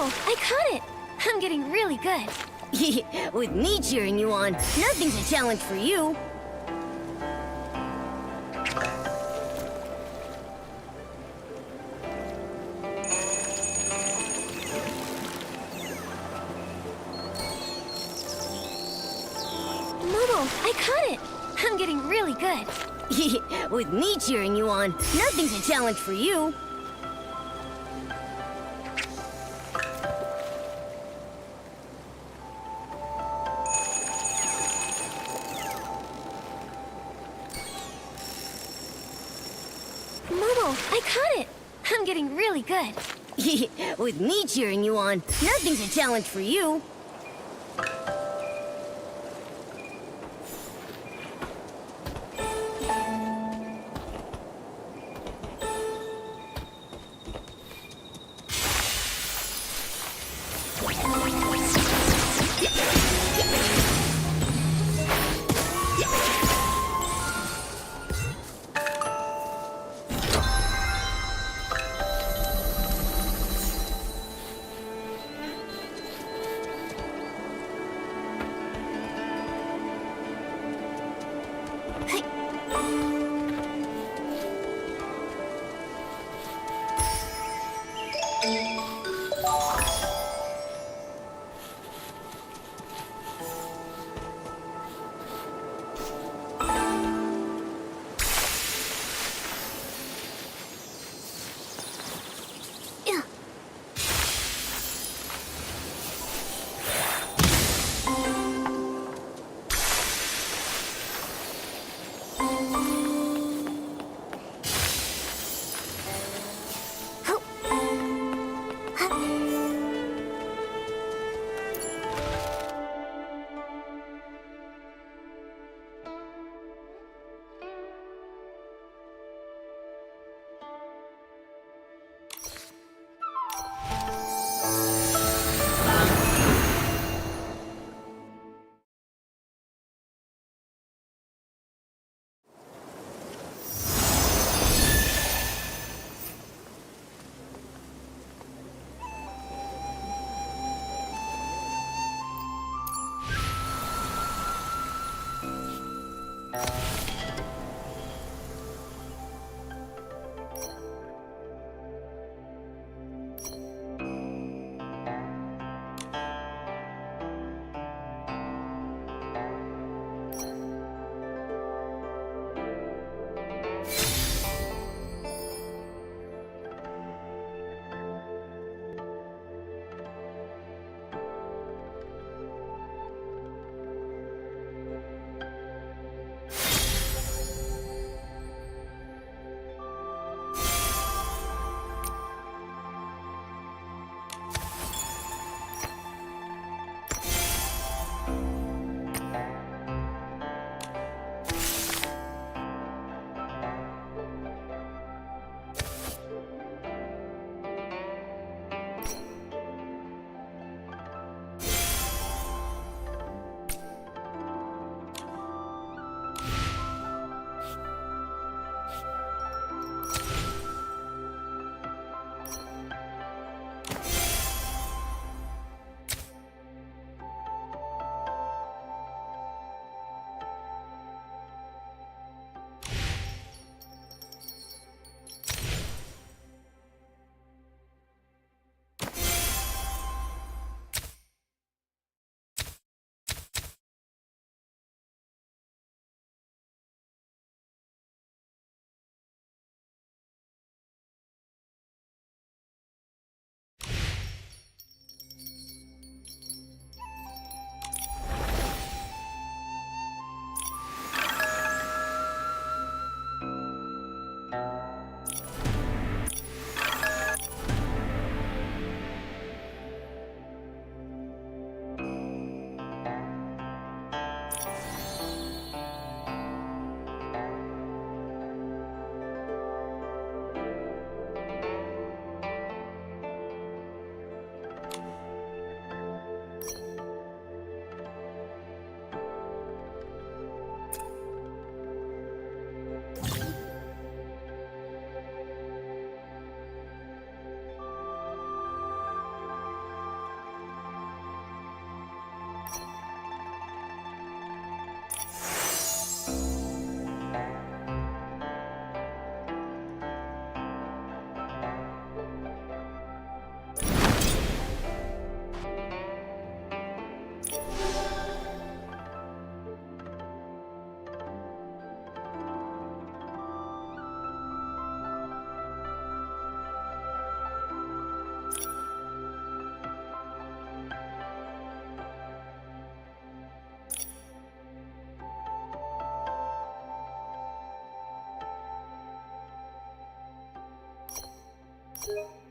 Momo, I caught it! I'm getting really good. With me cheering you on, nothing's a challenge for you. Momo, I caught it! I'm getting really good. With me cheering you on, nothing's a challenge for you. Momo, I caught it! I'm getting really good. With me cheering you on, nothing's a challenge for you. Bye.